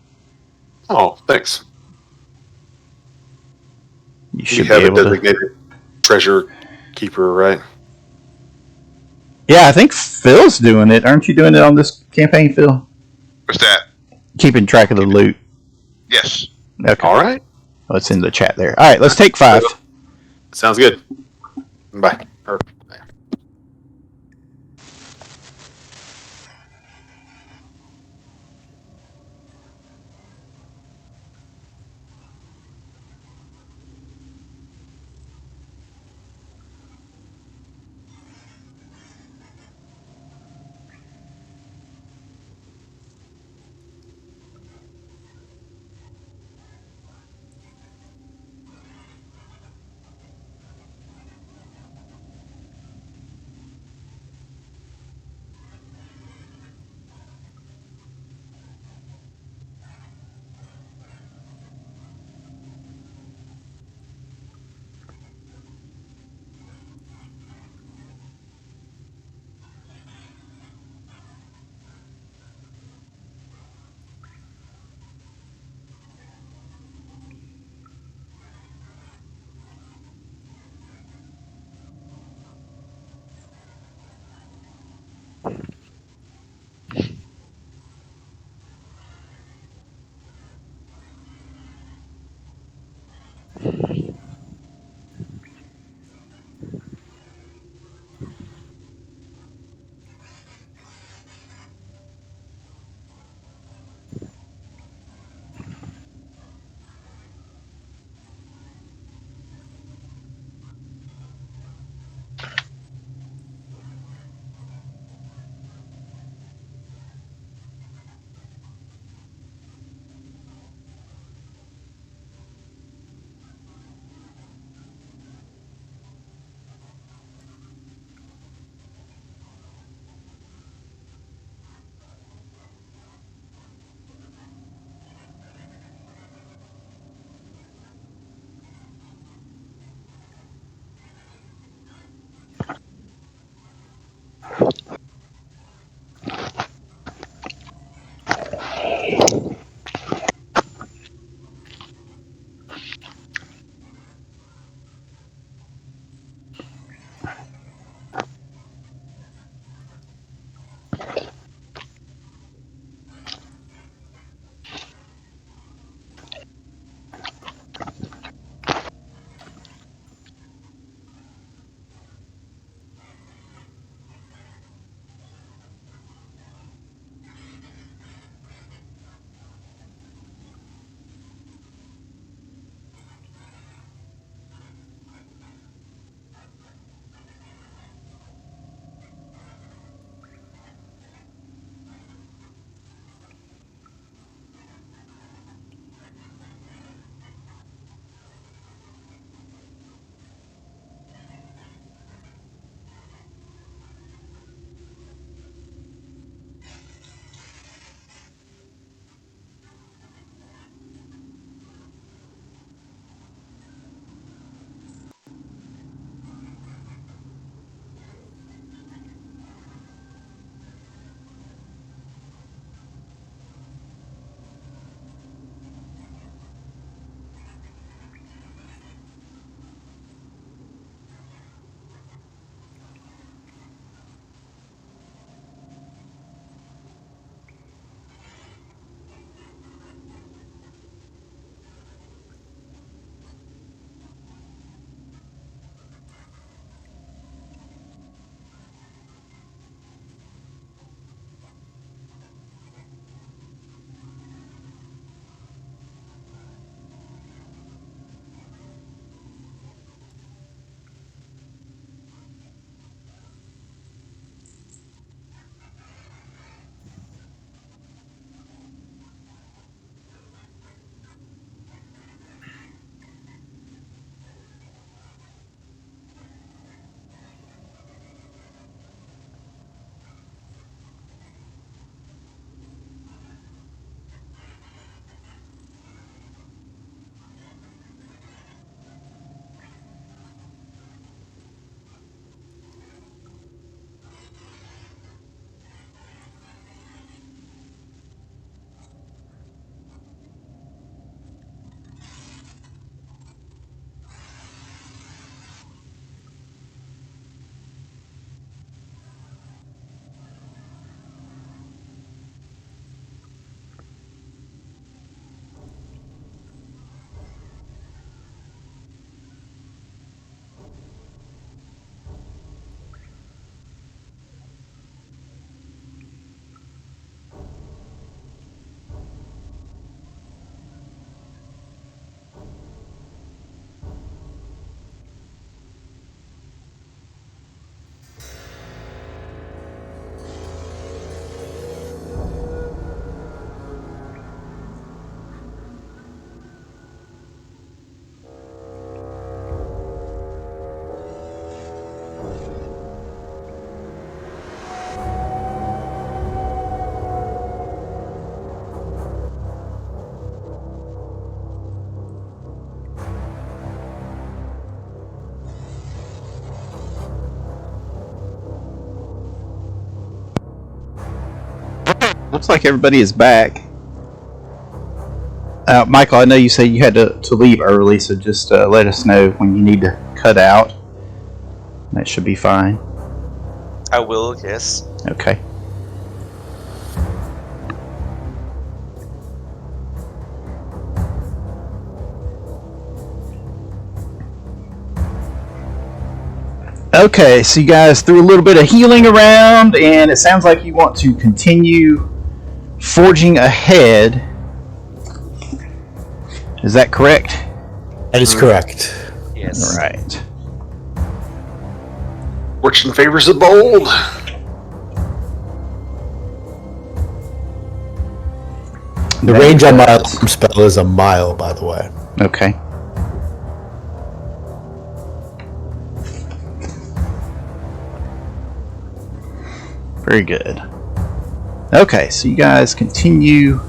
Oh, thanks. you You should be have a able to. designated treasure keeper, right? Yeah, I think Phil's doing it. Aren't you doing it on this campaign, Phil? What's that? Keeping track of the loot. Yes. Okay. All right. Well, it's in the chat there. All right, let's take 5. Sounds good. Bye. Looks like everybody is back. Michael, I know you said you had to leave early, so just let us know when you need to cut out. That should be fine. I will, yes. Okay. Okay, so you guys threw a little bit of healing around, and it sounds like you want to continue forging ahead. Is that correct? That is correct. Yes. All right. Fortune favors the bold. The range on my alarm spell is a mile, by the way. Okay. Very good. Okay, so you guys continue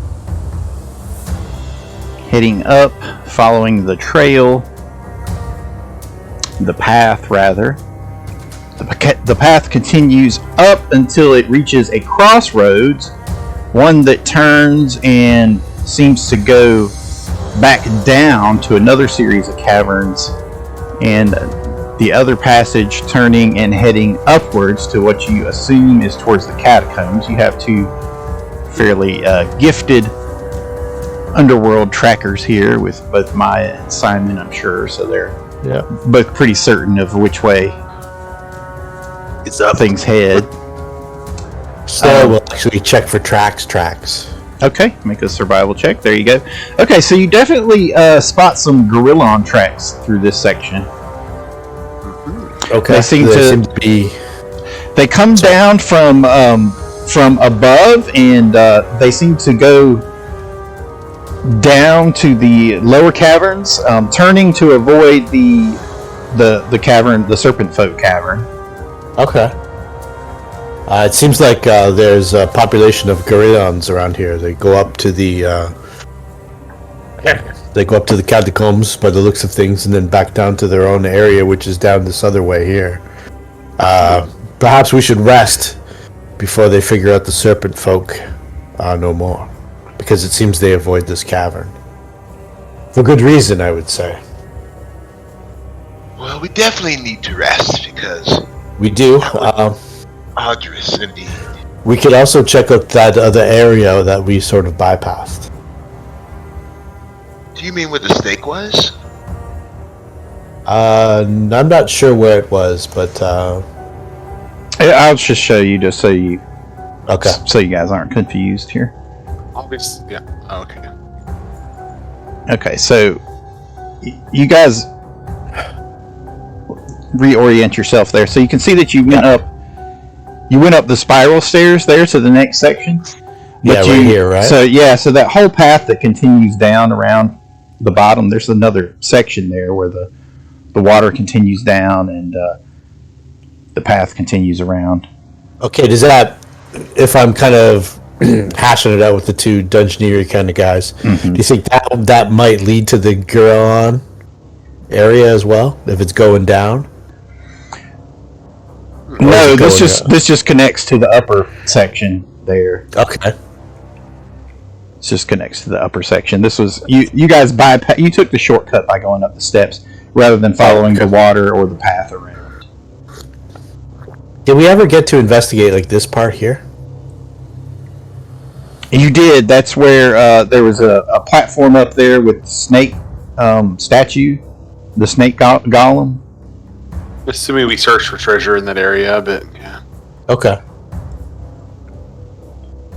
heading up, following the trail, the path rather. The path continues up until it reaches a crossroads, one that turns and seems to go back down to another series of caverns, and the other passage turning and heading upwards to what you assume is towards the catacombs. You have two fairly gifted Underworld trackers here with both Maya and Simon, I'm sure, so they're both pretty certain of which way things head. So we'll actually check for tracks. Okay, make a survival check. There you go. Okay, so you definitely spot some gorillon tracks through this section. Okay, they seem to be. They come down from above, and they seem to go down to the lower caverns, turning to avoid the cavern, the Serpentfolk cavern. Okay. It seems like there's a population of gorillons around here. They go up to the catacombs by the looks of things, and then back down to their own area, which is down this other way here. Perhaps we should rest before they figure out the Serpentfolk no more, because it seems they avoid this cavern for good reason, I would say. Well, we definitely need to rest because we do. Arduous indeed. We could also check out that other area that we sort of bypassed. Do you mean where the snake was? I'm not sure where it was, but I'll just show you, just so you you guys aren't confused here. Obviously, yeah. Okay. Okay, so you guys reorient yourself there, so you can see that you went up. You went up the spiral stairs there to the next section. Right here, right? So that whole path that continues down around the bottom, there's another section there where the water continues down and the path continues around. Okay, does that, if I'm kind of hashing it out with the two dungeoneering kind of guys, do you think that might lead to the Gorillon area as well, if it's going down? No, this just connects to the upper section there. Okay. It just connects to the upper section. This was you guys you took the shortcut by going up the steps rather than following the water or the path around. Did we ever get to investigate like this part here? You did. That's where there was a platform up there with the snake statue, the snake golem. Assuming we search for treasure in that area, but yeah. Okay.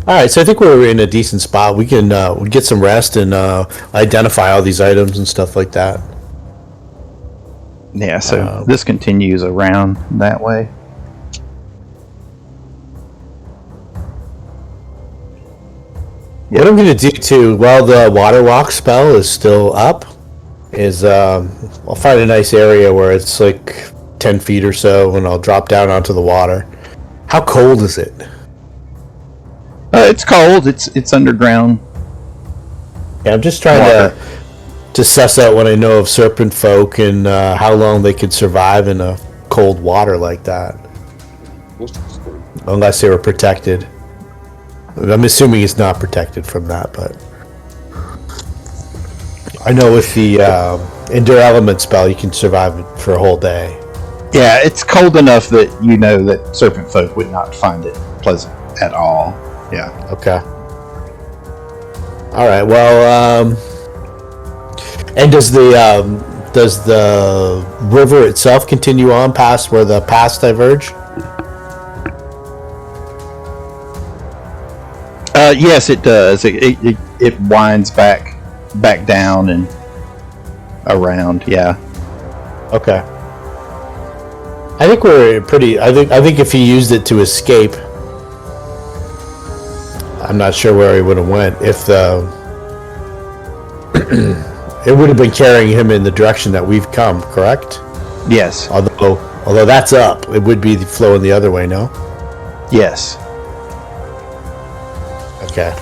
All right, so I think we're in a decent spot. We can we get some rest and identify all these items and stuff like that. Yeah, so this continues around that way. What I'm going to do too, while the water walk spell is still up, is I'll find a nice area where it's like 10 feet or so, and I'll drop down onto the water. How cold is it? It's cold. It's underground. Yeah, I'm just trying to suss out what I know of Serpentfolk and how long they could survive in a cold water like that. Unless they were protected. I'm assuming it's not protected from that, but I know with the Endure Element spell, you can survive it for a whole day. Yeah, it's cold enough that you know that Serpentfolk would not find it pleasant at all. Yeah. Okay. All right. Well, and does the river itself continue on past where the paths diverge? Yes, it does. It winds back down and around. Yeah. Okay. I think we're pretty. I think if he used it to escape, I'm not sure where he would have went. If the it would have been carrying him in the direction that we've come. Correct? Yes. Although that's up, it would be flowing the other way. No. Yes. Okay.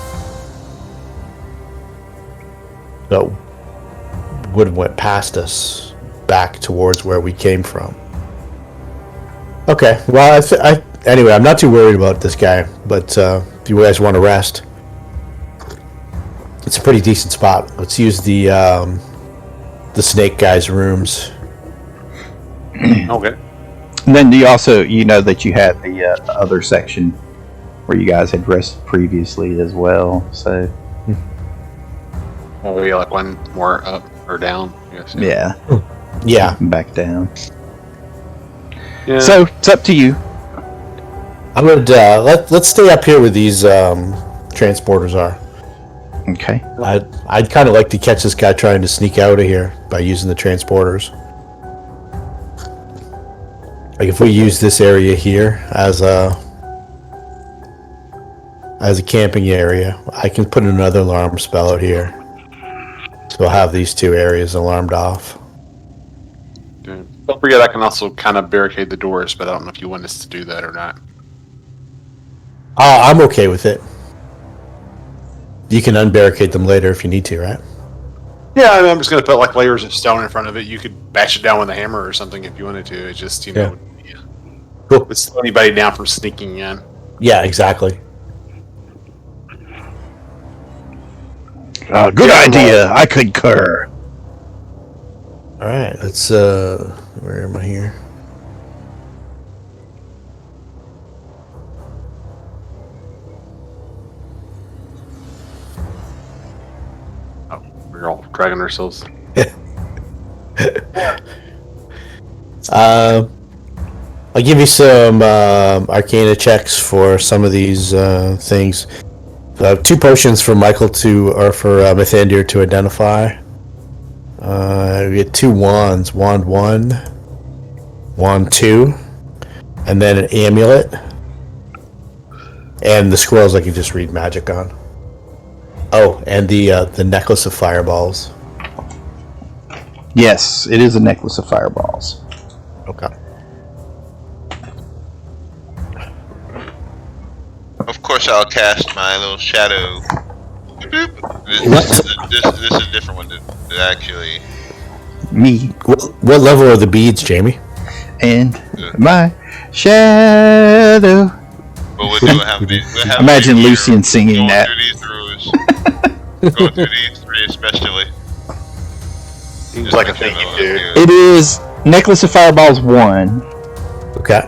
So would have went past us, back towards where we came from. Okay. Well, anyway, I'm not too worried about this guy, but if you guys want to rest, it's a pretty decent spot. Let's use the snake guy's rooms. Okay. And then you know that you had the other section where you guys had rested previously as well. So. Well, we like one more up or down. Yes. Yeah. Yeah. Back down. Yeah. So it's up to you. I'm gonna let's stay up here where these transporters are. Okay. I'd kind of like to catch this guy trying to sneak out of here by using the transporters. Like if we use this area here as a camping area, I can put another alarm spell out here. So we'll have these two areas alarmed off. Don't forget, I can also kind of barricade the doors, but I don't know if you want us to do that or not. I'm okay with it. You can unbarricade them later if you need to, right? Yeah, I mean, I'm just going to put like layers of stone in front of it. You could bash it down with a hammer or something if you wanted to. It just, Yeah. Cool. Would slow anybody down from sneaking in. Yeah, exactly. Good idea. I concur. All right, let's. Where am I here? Oh, we're all dragging ourselves. I'll give you some Arcana checks for some of these things. 2 potions for Michael for Mythandir to identify. We get 2 wands, wand 1, wand 2, and then an amulet. And the scrolls I can just read magic on. Oh, and the necklace of fireballs. Yes, it is a necklace of fireballs. Okay. Of course, I'll cast my little shadow. This is a different one that actually. Me. What level are the beads, Jamie? And my shadow. But we'll have Imagine Lucien singing going that. Through these rules. Going through these 3 especially. Seems like a thing you do. It is necklace of fireballs 1. Okay.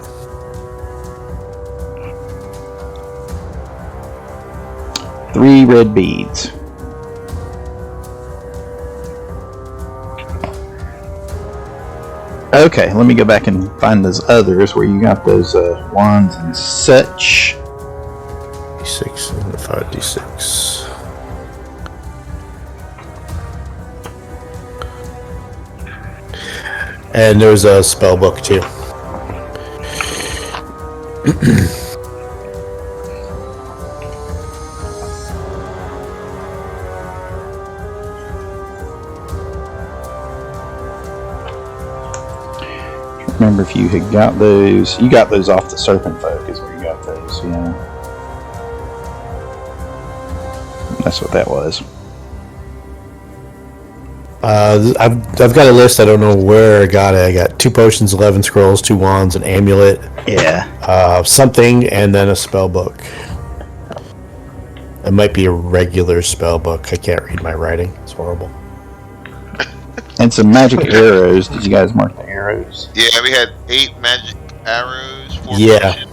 Three red beads. Okay, let me go back and find those others where you got those wands and such. D6 and 5d6. And there's a spell book too. Remember if you had got those, you got those off the Serpentfolk is where you got those, yeah. That's what that was. I've got a list. I don't know where I got it. I got 2 potions, 11 scrolls, 2 wands, an amulet, Yeah. something, and then a spell book. It might be a regular spell book. I can't read my writing. It's horrible. And some magic arrows. Did you guys mark the arrows? Yeah, we had 8 magic arrows, 4 Yeah. potions.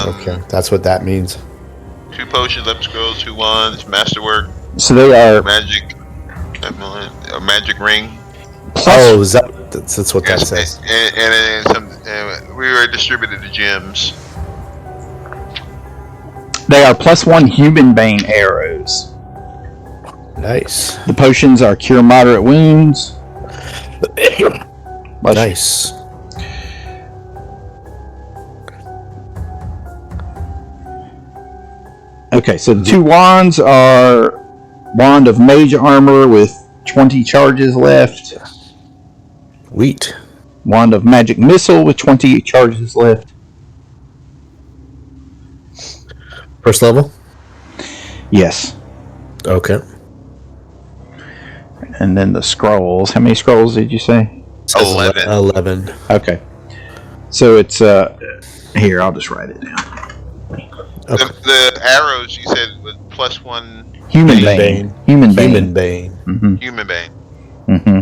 Okay, that's what that means. 2 potions, 11 scrolls, 2 wands, masterwork, So they are magic, a magic ring. Oh, that's what that says. And then some. We were distributed the gems. They are +1 human bane arrows. Nice. The potions are cure moderate wounds. Nice. Okay, so the 2 wands are Wand of Mage Armor with 20 charges left. Wheat. Wand of Magic Missile with 20 charges left. First level? Yes. Okay. And then the scrolls. How many scrolls did you say? 11. 11. Okay. So it's here, I'll just write it down. Okay. The arrows you said was +1 Human Human bane. bane. Human bane. Human bane. Mm-hmm. human bane. Mm-hmm.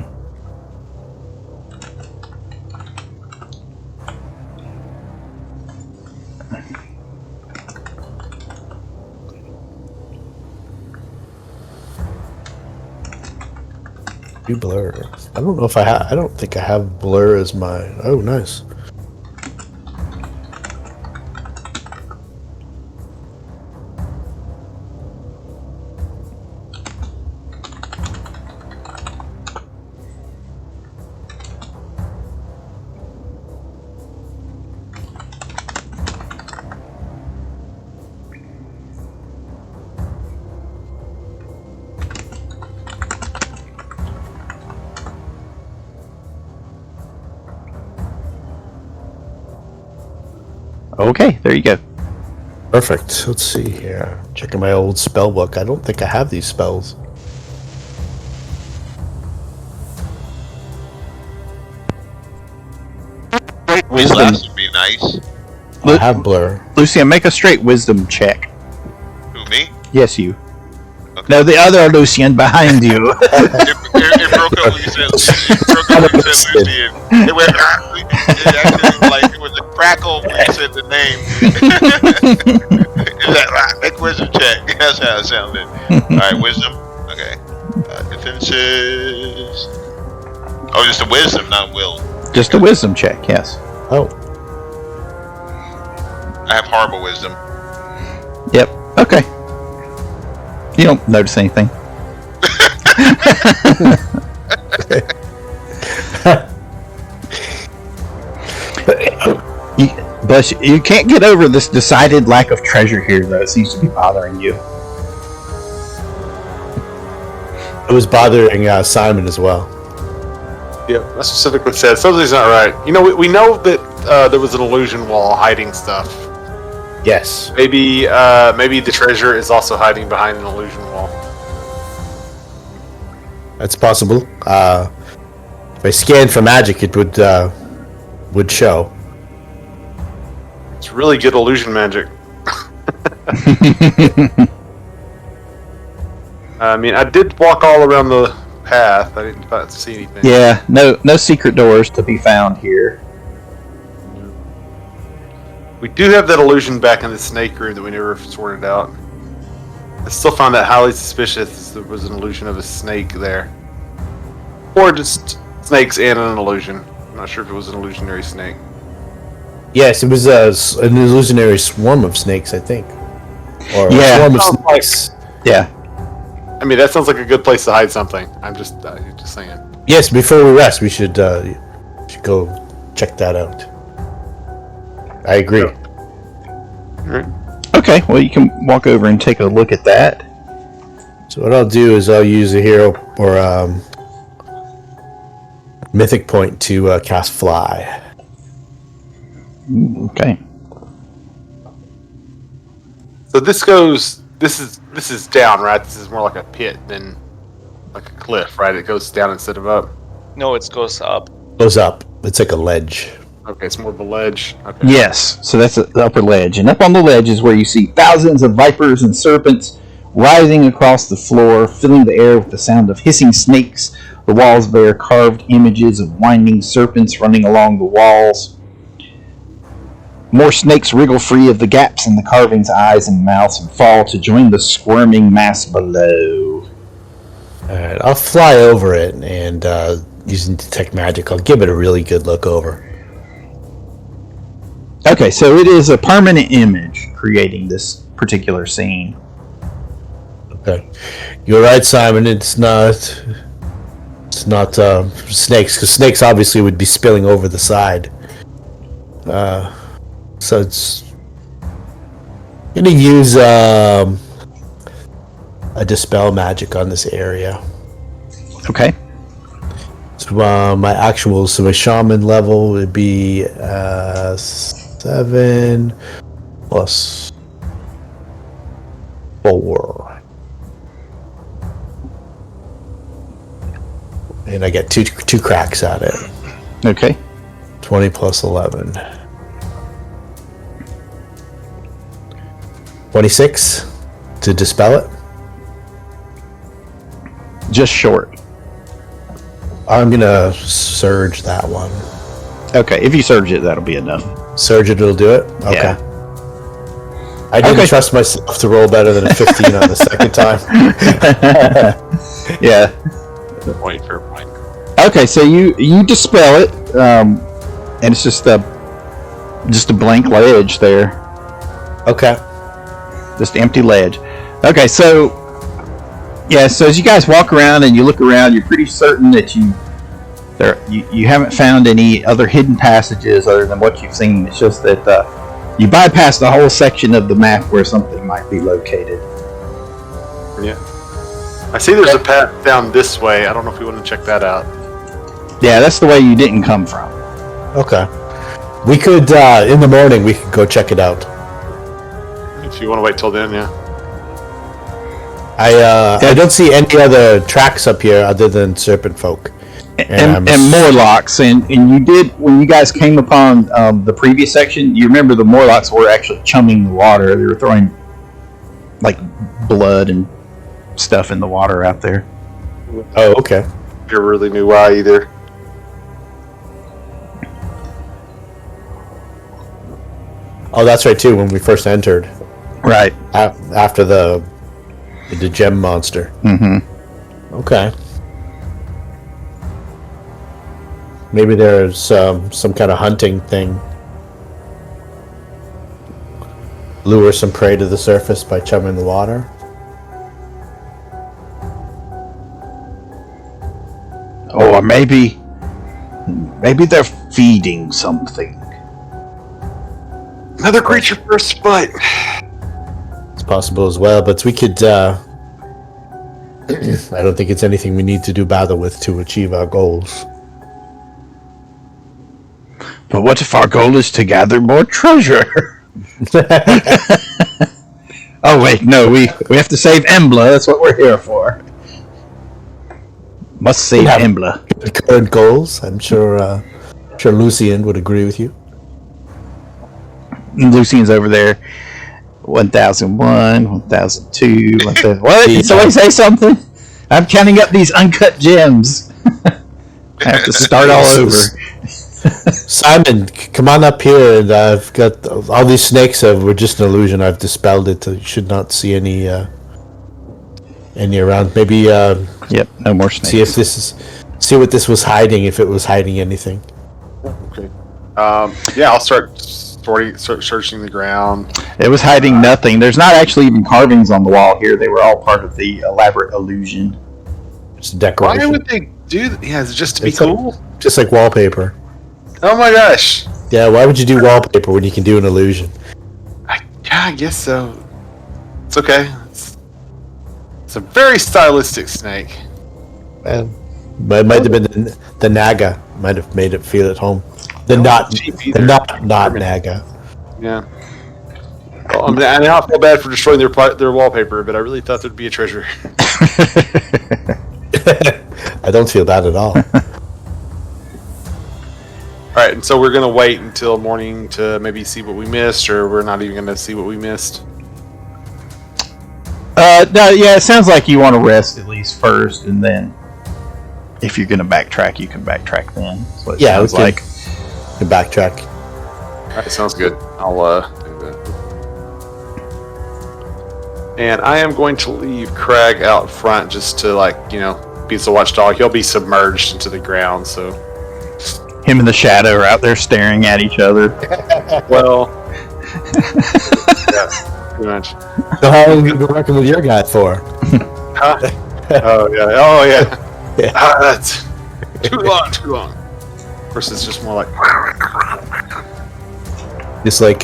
Do blur. I don't know if I have. I don't think I have blur as my. Oh, nice. Okay, there you go. Perfect. Let's see here. Checking my old spell book. I don't think I have these spells. These last would be nice. I have blur. Lucien, make a straight wisdom check. Who, me? Yes, you. Okay. No, the other Lucien behind you. It broke up when you said Lucien. It went. It actually was like it was a crackle when you said the name. It was like make wisdom check. That's how it sounded. All right, wisdom. Okay. Defenses. Oh, just a wisdom, not will. Just a wisdom check, yes. Oh, I have horrible wisdom. Yep. Okay. You don't notice anything. But you can't get over this decided lack of treasure here, though. It seems to be bothering you. it was bothering Simon as well. Yeah, that specifically said something's not right. You know, we know that there was an illusion wall hiding stuff. Yes. Maybe the treasure is also hiding behind an illusion wall. That's possible. If I scanned for magic, it would show. It's really good illusion magic. I mean, I did walk all around the path. I didn't see anything. Yeah, no secret doors to be found here. We do have that illusion back in the snake room that we never sorted out. I still find that highly suspicious. There was an illusion of a snake there, or just snakes and an illusion. I'm not sure if it was an illusionary snake. Yes, it was an illusionary swarm of snakes, I think. Or Yeah. a swarm of Sounds like- snakes. Yeah. I mean, that sounds like a good place to hide something. I'm just saying. Yes, before we rest, we should go check that out. I agree. Alright. Okay, well, you can walk over and take a look at that. So what I'll do is I'll use a hero or mythic point to cast fly. Okay. So this is down, right? This is more like a pit than like a cliff, right? It goes down instead of up. No, it goes up. Goes up. It's like a ledge. Okay, it's more of a ledge. Okay. Yes, so that's the upper ledge. And up on the ledge is where you see thousands of vipers and serpents rising across the floor, filling the air with the sound of hissing snakes. The walls bear carved images of winding serpents running along the walls. More snakes wriggle free of the gaps in the carving's eyes and mouths and fall to join the squirming mass below. Alright, I'll fly over it and using detect magic, I'll give it a really good look over. Okay, so it is a permanent image creating this particular scene. Okay, you're right, Simon. It's not snakes, because snakes obviously would be spilling over the side. So it's gonna use a dispel magic on this area. Okay. So my actual, so my shaman level would be 7 plus 4, and I get two cracks at it. Okay. 20 plus 11. 26 to dispel it. Just short. I'm gonna surge that one. Okay, if you surge it, that'll be enough. Surge it, it'll do it? Okay. Yeah. I didn't trust myself to roll better than a 15 on the second time. Yeah. Point for point. Okay, so you dispel it, and it's just a blank ledge there. Okay. Just empty ledge. Okay, so so as you guys walk around and you look around, you're pretty certain that you haven't found any other hidden passages other than what you've seen. It's just that you bypass the whole section of the map where something might be located. Yeah. I see there's a path down this way. I don't know if we want to check that out. Yeah, that's the way you didn't come from. Okay. We could, in the morning, we could go check it out. If you want to wait till then, yeah. I don't see any other tracks up here other than Serpentfolk. And Morlocks, and you did, when you guys came upon the previous section, you remember the Morlocks were actually chumming the water. They were throwing like blood and stuff in the water out there. Oh, okay. Never really knew why either. Oh, that's right too. When we first entered, Right. After the gem monster. Mm-hmm. Okay. Maybe there's some kind of hunting thing. Lure some prey to the surface by chumming the water. Or maybe they're feeding something. Another creature first bite. It's possible as well, but we could. I don't think it's anything we need to do battle with to achieve our goals. But what if our goal is to gather more treasure? Oh wait, no, we have to save Embla. That's what we're here for. Must save Embla. Current goals. I'm sure Lucien would agree with you. Lucien's over there. 1001, 1002, 1000. What? Did somebody say something? I'm counting up these uncut gems. I have to start all over. Simon, come on up here, and I've got all these snakes. Were just an illusion. I've dispelled it. You should not see any around. Maybe. Yep, no more snakes. See what this was hiding. If it was hiding anything. Okay. Yeah, I'll start searching the ground. It was hiding nothing. There's not actually even carvings on the wall here. They were all part of the elaborate illusion. It's decoration. Why would they do that? Yeah, is it just to be cool? Just like wallpaper. Oh my gosh. Yeah, why would you do wallpaper when you can do an illusion? I guess so. It's okay. It's a very stylistic snake. Well, it might have been the Naga. Might have made it feel at home. The not Naga. Yeah. Well, I now feel bad for destroying their wallpaper, but I really thought there'd be a treasure. I don't feel that at all. Alright, and so we're going to wait until morning to maybe see what we missed, or we're not even going to see what we missed? No, yeah, it sounds like you want to rest at least first, and then if you're going to backtrack, you can backtrack then. That's what it sounds like. To backtrack. All right, sounds good. I'll do that. And I am going to leave Crag out front just to, like, be the watchdog. He'll be submerged into the ground, so. Him and the shadow are out there staring at each other. Well. Yeah, pretty much. So how long have you been working with your guy for? Huh? Oh, yeah. That's too long. Of course, it's just more like. Just like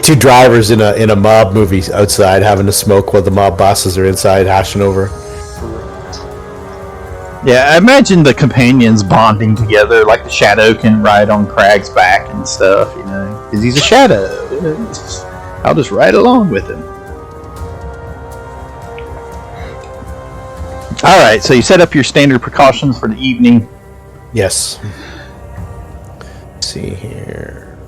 two drivers in a mob movie outside having a smoke while the mob bosses are inside hashing over. Yeah, I imagine the companions bonding together, like the shadow can ride on Crag's back and stuff, because he's a shadow. I'll just ride along with him. Alright, so you set up your standard precautions for the evening. Yes. Let's see here.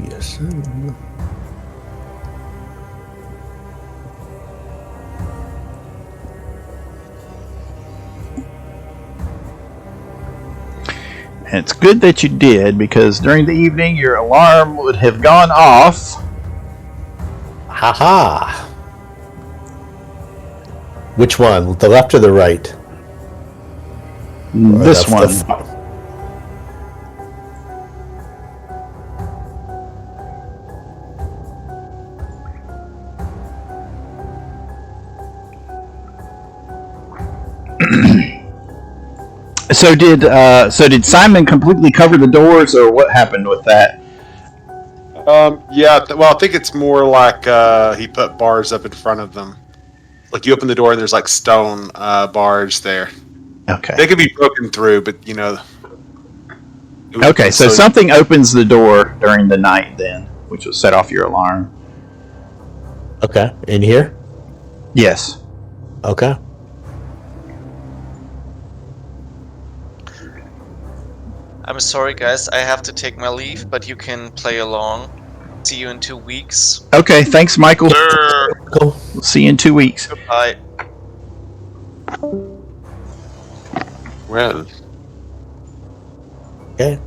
Yes. And it's good that you did, because during the evening your alarm would have gone off. Haha. Which one? The left or the right? This one. So did Simon completely cover the doors, or what happened with that? Yeah. Well, I think it's more like he put bars up in front of them. Like you open the door and there's like stone bars there. Okay. They can be broken through, but Okay, so something opens the door during the night then, which will set off your alarm. Okay. In here? Yes. Okay. I'm sorry, guys. I have to take my leave, but you can play along. See you in 2 weeks. Okay, thanks, Michael. Sir. Cool. We'll see you in 2 weeks. Goodbye. Well, Okay.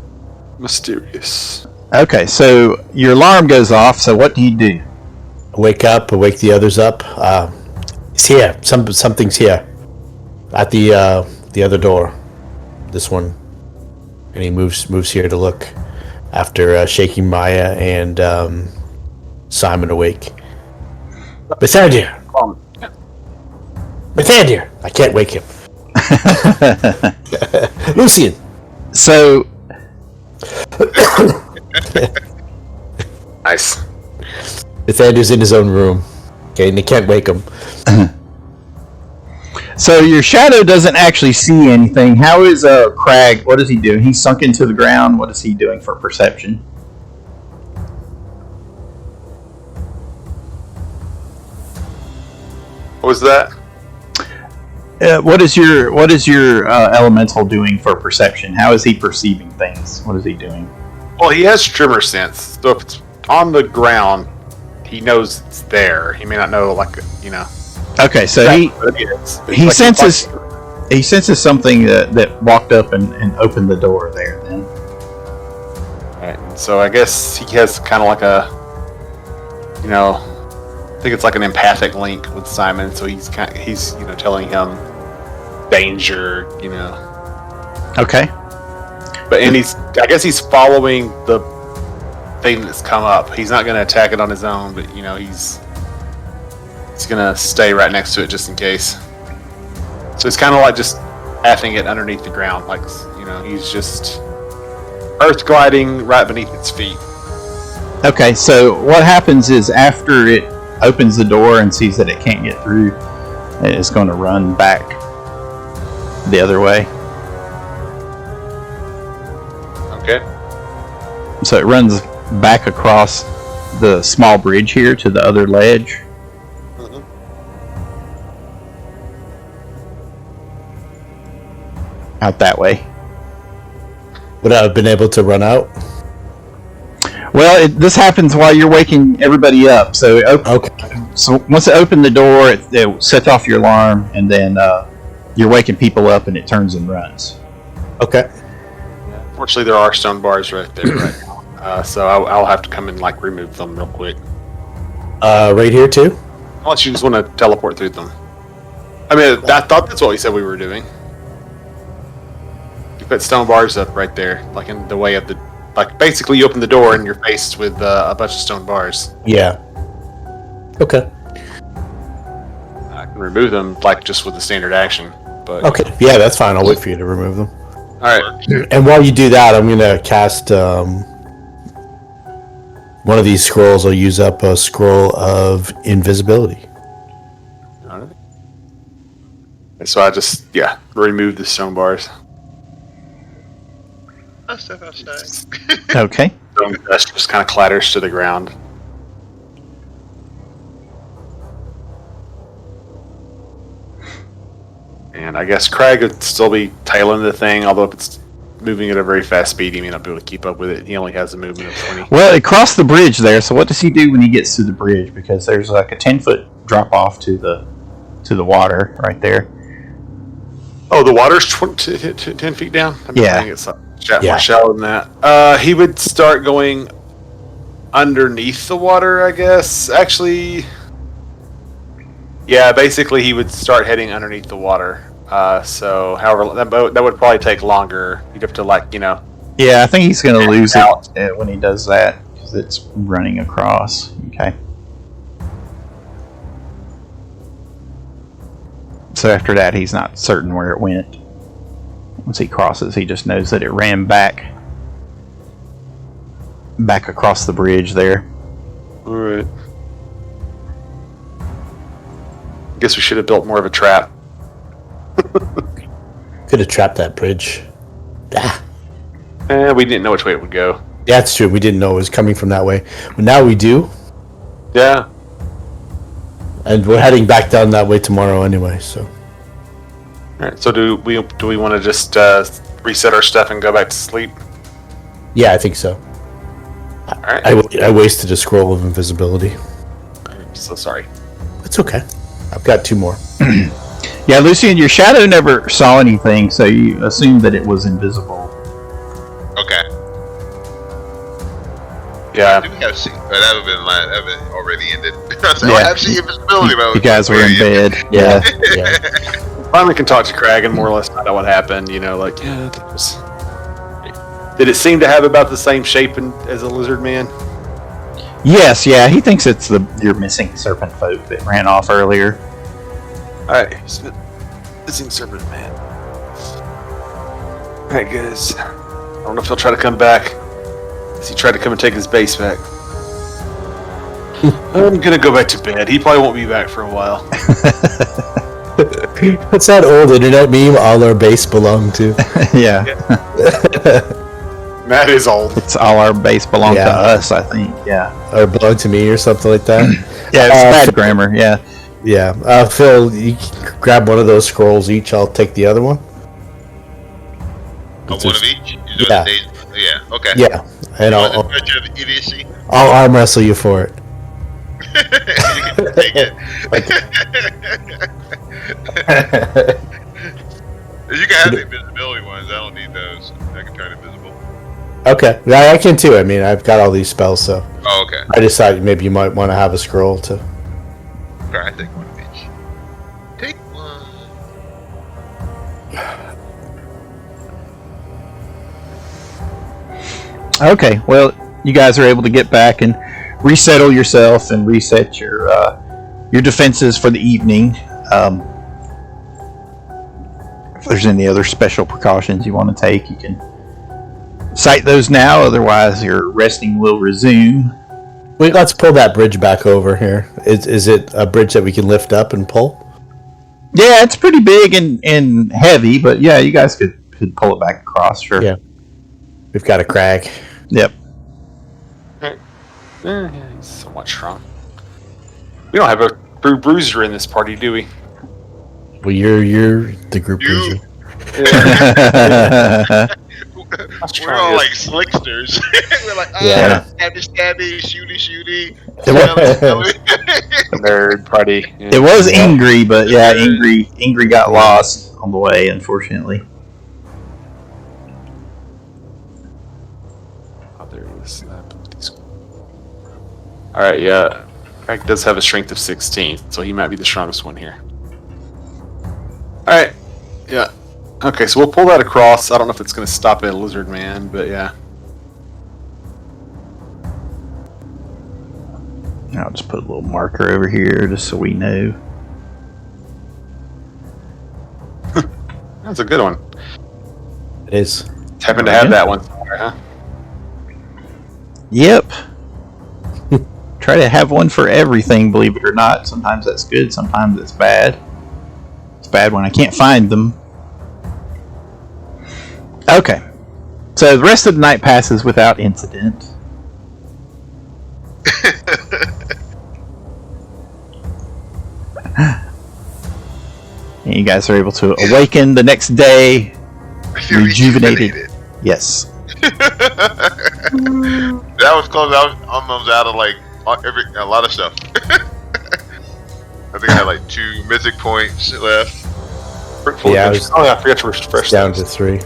mysterious. Okay, so your alarm goes off, so what do you do? I wake up, I wake the others up. It's here. Something's here. At the other door. This one. And he moves here to look after shaking Maya and Simon awake. Mythandir! Mythandir! I can't wake him. Lucien! So, Nice. Mythandir's in his own room. Okay, and they can't wake him. so your shadow doesn't actually see anything. How is Crag? What is he doing? He's sunk into the ground. What is he doing for perception? What was that? What is your elemental doing for perception? How is he perceiving things? What is he doing? Well, he has tremor sense. So if it's on the ground, he knows it's there. He may not know, Okay, so he senses something that walked up and opened the door there. Then. Right. So I guess he has kind of like a, I think it's like an empathic link with Simon. So he's telling him danger. Okay. But I guess he's following the thing that's come up. He's not going to attack it on his own, but he's going to stay right next to it just in case. So it's kind of like just pathing it underneath the ground, like he's just earth gliding right beneath its feet. Okay, so what happens is after it opens the door and sees that it can't get through, it's going to run back the other way. Okay. So it runs back across the small bridge here to the other ledge. Mm-hmm. Out that way. Would I have been able to run out? Well, this happens while you're waking everybody up. So, so once it opened the door, it sets off your alarm, and then you're waking people up, and it turns and runs. Okay. Fortunately, there are stone bars right there right now. So I'll have to come and remove them real quick. Right here too? Unless you just want to teleport through them. I mean, I thought that's what we said we were doing. You put stone bars up right there, in the way of the... basically you open the door and you're faced with a bunch of stone bars. Yeah. Okay. I can remove them, just with the standard action. But Okay. Yeah, that's fine. I'll wait for you to remove them. Alright. And while you do that, I'm going to cast... one of these scrolls. I'll use up a scroll of invisibility. Alright. So I just, remove the stone bars. I'll step outside. Okay. Stone dust just kind of clatters to the ground. And I guess Craig would still be tailing the thing, although if it's moving at a very fast speed, he may not be able to keep up with it. He only has a movement of 20. Well, it crossed the bridge there, so what does he do when he gets to the bridge? Because there's a 10-foot drop off to the water right there. Oh, the water's 10 feet down? I think it's more shallow than that. He would start going underneath the water, I guess. Actually, yeah, basically he would start heading underneath the water. So, however, that would probably take longer. You'd have to, Yeah, I think he's going to lose it when he does that, because it's running across. Okay. So after that, he's not certain where it went. Once he crosses, he just knows that it ran back across the bridge there. Alright. Guess we should have built more of a trap. Could have trapped that bridge. We didn't know which way it would go. Yeah, that's true. We didn't know it was coming from that way. But now we do. Yeah. And we're heading back down that way tomorrow anyway, so. Alright, so do we want to just reset our stuff and go back to sleep? Yeah, I think so. Alright. I wasted a scroll of invisibility. I'm so sorry. It's okay. I've got 2 more. Yeah, Lucien, your shadow never saw anything, so you assumed that it was invisible. Okay. Yeah. Do we have seen? That would have been already ended. I was like, Yeah. I have seen invisibility, but You guys were in bed. Yeah. Finally can talk to Craig and more or less find out what happened. Did it seem to have about the same shape as a lizard man? Yes, yeah, he thinks it's your missing serpent folk that ran off earlier. Alright, missing serpent man. Alright, guys. I don't know if he'll try to come back. He tried to come and take his base back. I'm gonna go back to bed. He probably won't be back for a while. What's that old internet meme all our base belong to? Yeah. That is old. It's all our base belong to us, I think. Yeah. Or belong to me or something like that. Yeah, it's bad grammar, yeah. Yeah. Phil, you can grab one of those scrolls each. I'll take the other one. One of each? Yeah. Yeah, okay. Yeah. And I'll idiocy. I'll arm wrestle you for it. You can take it. You can have the invisibility ones. I don't need those. I can turn invisible. Okay. Yeah, I can too. I mean, I've got all these spells, so. Oh, okay. I decided maybe you might want to have a scroll to. Okay, I take one of each. Take one. Okay, well, you guys are able to get back and resettle yourself and reset your defenses for the evening. If there's any other special precautions you want to take, you can cite those now. Otherwise, your resting will resume. Wait, let's pull that bridge back over here. Is it a bridge that we can lift up and pull? Yeah, it's pretty big and heavy, but yeah, you guys could pull it back across, sure. Yeah. We've got a crag. Yep. Yeah, he's somewhat strong. We don't have a bruiser in this party, do we? Well, you're the group bruiser. We're all like slicksters. We're like, stabby, shooty. Nerd party. Yeah. It was angry, but yeah, angry got lost on the way, unfortunately. Oh, there he is. All right, yeah. Craig does have a strength of 16, so he might be the strongest one here. All right, yeah. Okay, so we'll pull that across. I don't know if it's going to stop a lizard man, but yeah. I'll just put a little marker over here just so we know. That's a good one. It is. Happen to have that one somewhere, huh? Yep. Try to have one for everything, believe it or not. Sometimes that's good, sometimes it's bad. It's bad when I can't find them. Okay. So the rest of the night passes without incident. And you guys are able to awaken the next day, rejuvenated. Yes. That was close. I was almost out of like a lot of stuff. I think I had like 2 mythic points left. Yeah, I forgot to refresh down to 3.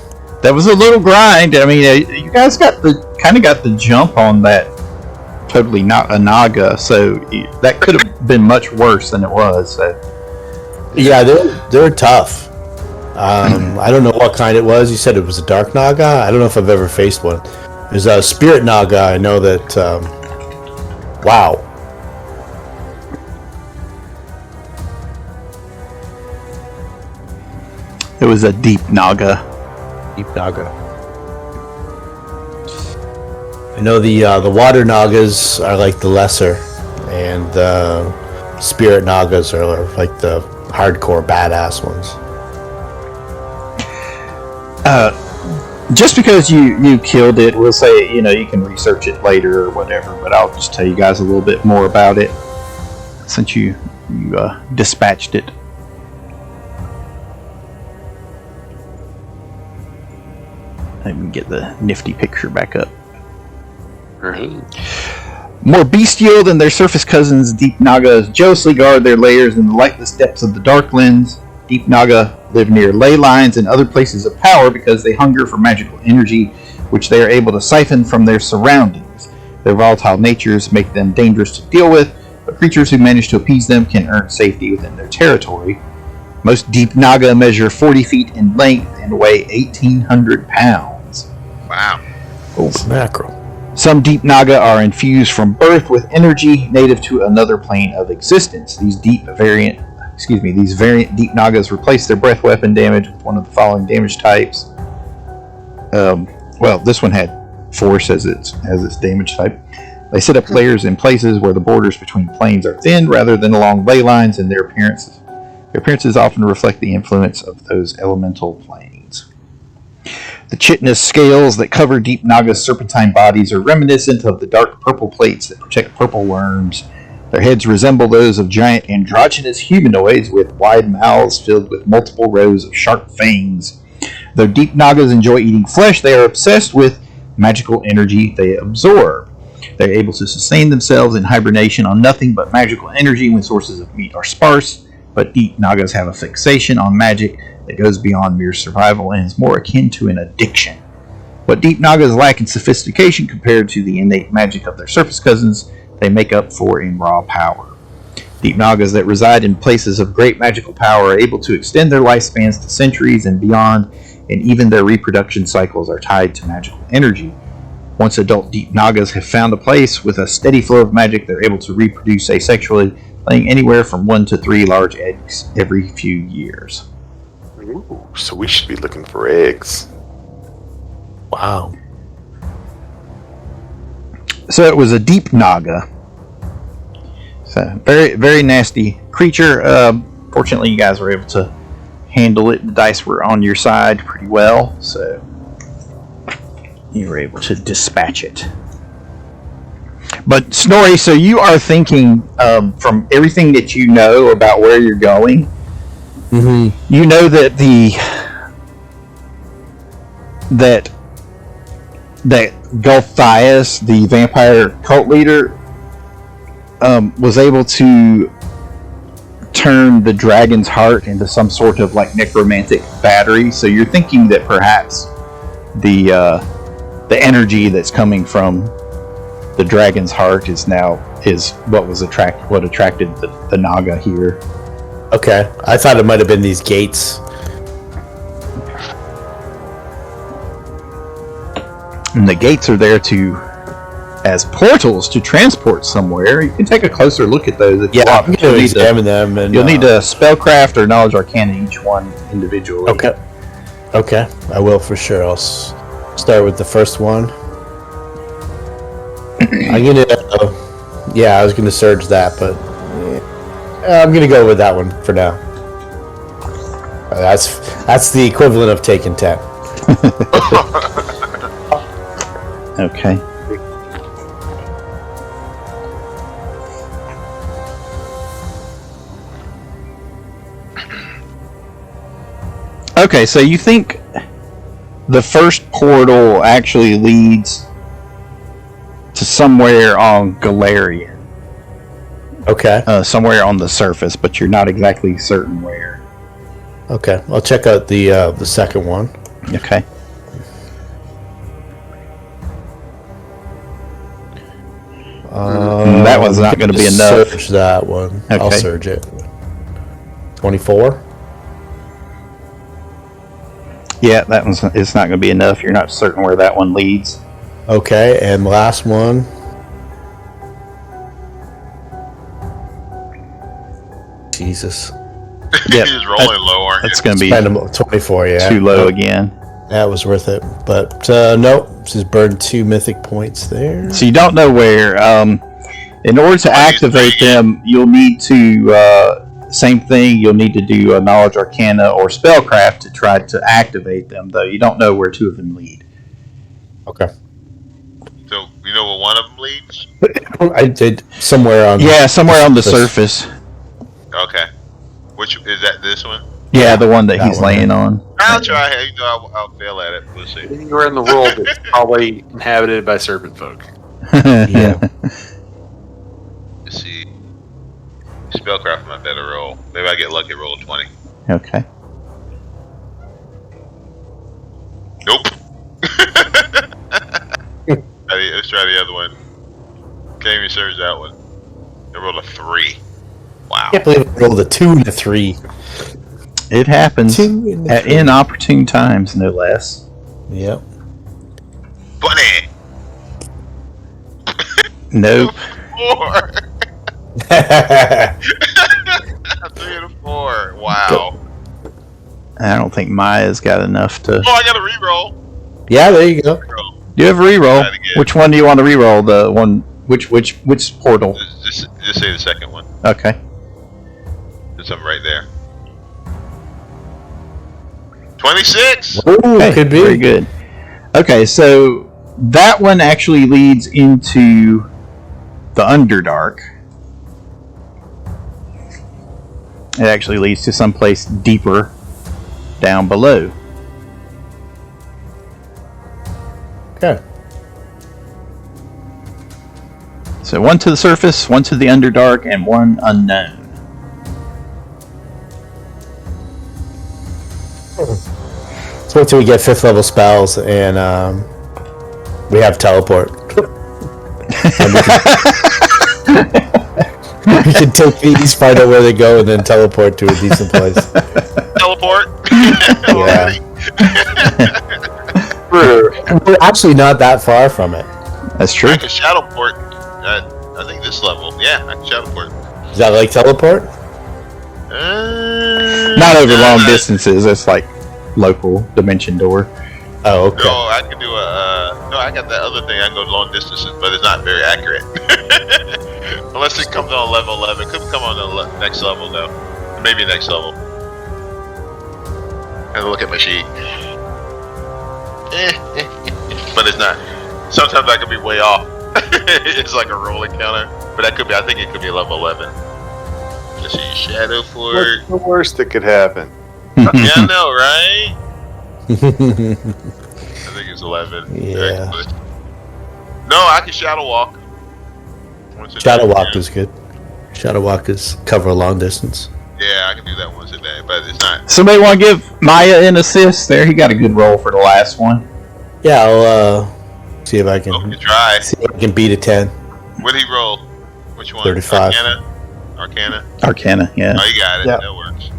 That was a little grind. I mean, you guys got the jump on that. Totally not a Naga, so that could have been much worse than it was. So. Yeah, they're tough. I don't know what kind it was. You said it was a dark Naga. I don't know if I've ever faced one. There's a spirit Naga. I know that. Wow. It was a deep Naga. Deep Naga. I know the water Nagas are like the lesser, and the spirit Nagas are like the hardcore badass ones. Just because you killed it, we'll say, you can research it later or whatever, but I'll just tell you guys a little bit more about it since you dispatched it. Let me get the nifty picture back up. More bestial than their surface cousins, Deep Nagas jealously guard their lairs in the lightless depths of the Darklands. Deep Naga live near ley lines and other places of power because they hunger for magical energy, which they are able to siphon from their surroundings. Their volatile natures make them dangerous to deal with, but creatures who manage to appease them can earn safety within their territory. Most Deep Naga measure 40 feet in length and weigh 1,800 pounds. Wow. Oh, mackerel. Some Deep Naga are infused from birth with energy native to another plane of existence. These variant Deep Nagas replace their breath weapon damage with one of the following damage types. This one had force as its damage type. They set up layers in places where the borders between planes are thin rather than along ley lines, and their appearances often reflect the influence of those elemental planes. The chitinous scales that cover Deep Naga's serpentine bodies are reminiscent of the dark purple plates that protect purple worms. Their heads resemble those of giant androgynous humanoids with wide mouths filled with multiple rows of sharp fangs. Though Deep Nagas enjoy eating flesh, they are obsessed with magical energy they absorb. They're able to sustain themselves in hibernation on nothing but magical energy when sources of meat are sparse, but Deep Nagas have a fixation on magic that goes beyond mere survival and is more akin to an addiction. What Deep Nagas lack in sophistication compared to the innate magic of their surface cousins, they make up for in raw power. Deep Nagas that reside in places of great magical power are able to extend their lifespans to centuries and beyond, and even their reproduction cycles are tied to magical energy. Once adult Deep Nagas have found a place with a steady flow of magic, they're able to reproduce asexually, laying anywhere from 1 to 3 large eggs every few years. Ooh, so we should be looking for eggs. Wow. So it was a Deep Naga. So very, very nasty creature. Fortunately, you guys were able to handle it. The dice were on your side pretty well, so you were able to dispatch it. But Snorri, so you are thinking from everything that you know about where you're going, you know that that Gulthias, the vampire cult leader, was able to turn the dragon's heart into some sort of like necromantic battery. So you're thinking that perhaps the energy that's coming from the dragon's heart is what attracted the Naga here. Okay, I thought it might have been these gates. And the gates are there as portals to transport somewhere. You can take a closer look at those if you want. I'm going to examine them. And, you'll need to spellcraft or knowledge arcana each one individually. Okay, I will for sure. I'll start with the first one. I'm going to... I was going to surge that, but... I'm going to go with that one for now. That's the equivalent of taking 10. Okay. Okay, so you think the first portal actually leads to somewhere on Galarian. Okay. Somewhere on the surface, but you're not exactly certain where. Okay, I'll check out the second one. Okay. That one's not going to be enough. Surge that one. Okay. I'll surge it. 24. Yeah, that one's. It's not going to be enough. You're not certain where that one leads. Okay, and the last one. Jesus. Yeah, He's rolling low, aren't you? That's going to be 24. Yeah. too low again. That was worth it, but nope. Just burned 2 mythic points there. So you don't know where. In order to activate them, you'll need to. Same thing. You'll need to do a knowledge arcana or spellcraft to try to activate them. Though you don't know where 2 of them lead. Okay. So you know where one of them leads? I did somewhere on. Yeah, somewhere on the surface. Okay. Which is that? This one? Yeah, the one that he's one, laying on. I'll try. You know, I'll fail at it. We'll see. Anywhere in the world that's probably inhabited by serpent folk. Yeah. Let's see. Spellcraft my better roll. Maybe I get lucky. Roll a 20. Okay. Nope. Let's try the other one. Can't even surge that one. I rolled a 3. Wow. I can't believe I rolled a 2 and a 3. It happens 2 and a at 3. inopportune times, no less. Yep. Bunny! Nope. 4! 3 and a 4. Wow. I don't think Maya's got enough to. Oh, I got a reroll. Yeah, there you go. Reroll. Do you have a reroll? Try it again. Which one do you want to reroll? The one. Which portal? Just say the second one. Okay. There's something right there. 26. Ooh, Hey, could be. very good. Okay, so that one actually leads into the Underdark. It actually leads to someplace deeper down below. Okay. So one to the surface, one to the Underdark, and one unknown. Let's wait till we get 5th level spells and we have teleport. We can take these, find out where they go, and then teleport to a decent place. Teleport. Yeah. We're actually not that far from it. That's true. I can shadow port. I think this level. Yeah, I can shadow port. Is that like teleport? Not over long distances. It's like local dimension door. Oh, okay. No, I can do no, I got that other thing. I can go long distances, but it's not very accurate. Unless it comes on level 11. It could come on the next level, though. Maybe next level. Have a look at my sheet. But it's not. Sometimes I could be way off. It's like a rolling counter. But that could be, I think it could be level 11. Let's see, Shadow Fort. What's the worst that could happen? Yeah, I know, right? I think it's is 11. Yeah. No, I can shadow walk. Shadow walk is good. Shadow walk is cover a long distance. Yeah, I can do that once a day, but it's not. Somebody want to give Maya an assist there? He got a good roll for the last one. Yeah, I'll see if I can. Try. See if I can beat a 10. What did he roll? Which one? 35. Arcana? Yeah. Oh, you got it. Yeah. That works.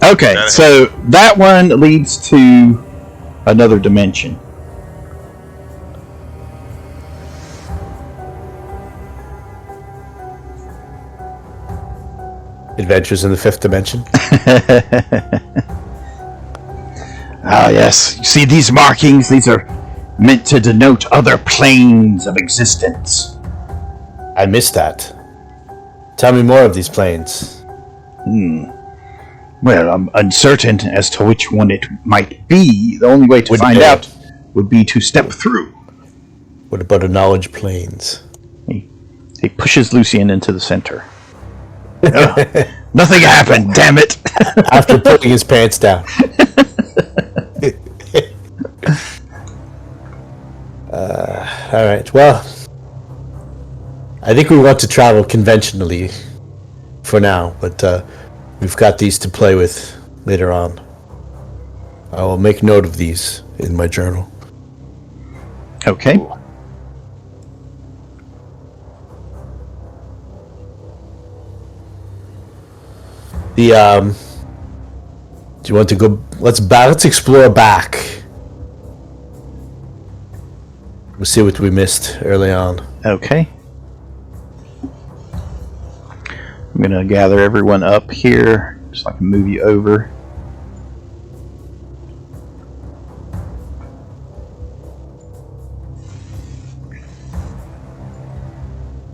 Okay, so that one leads to another dimension. Adventures in the Fifth Dimension. Ah, yes. You see these markings? These are meant to denote other planes of existence. I missed that. Tell me more of these planes. Well, I'm uncertain as to which one it might be. The only way to find out would be to step through. What about the knowledge planes? He pushes Lucien into the center. Nothing happened, damn it. After putting his pants down. Alright, well, I think we want to travel conventionally for now, but we've got these to play with later on. I will make note of these in my journal. Okay. Do you want to go? Let's explore back. We'll see what we missed early on. Okay. I'm going to gather everyone up here so I can move you over.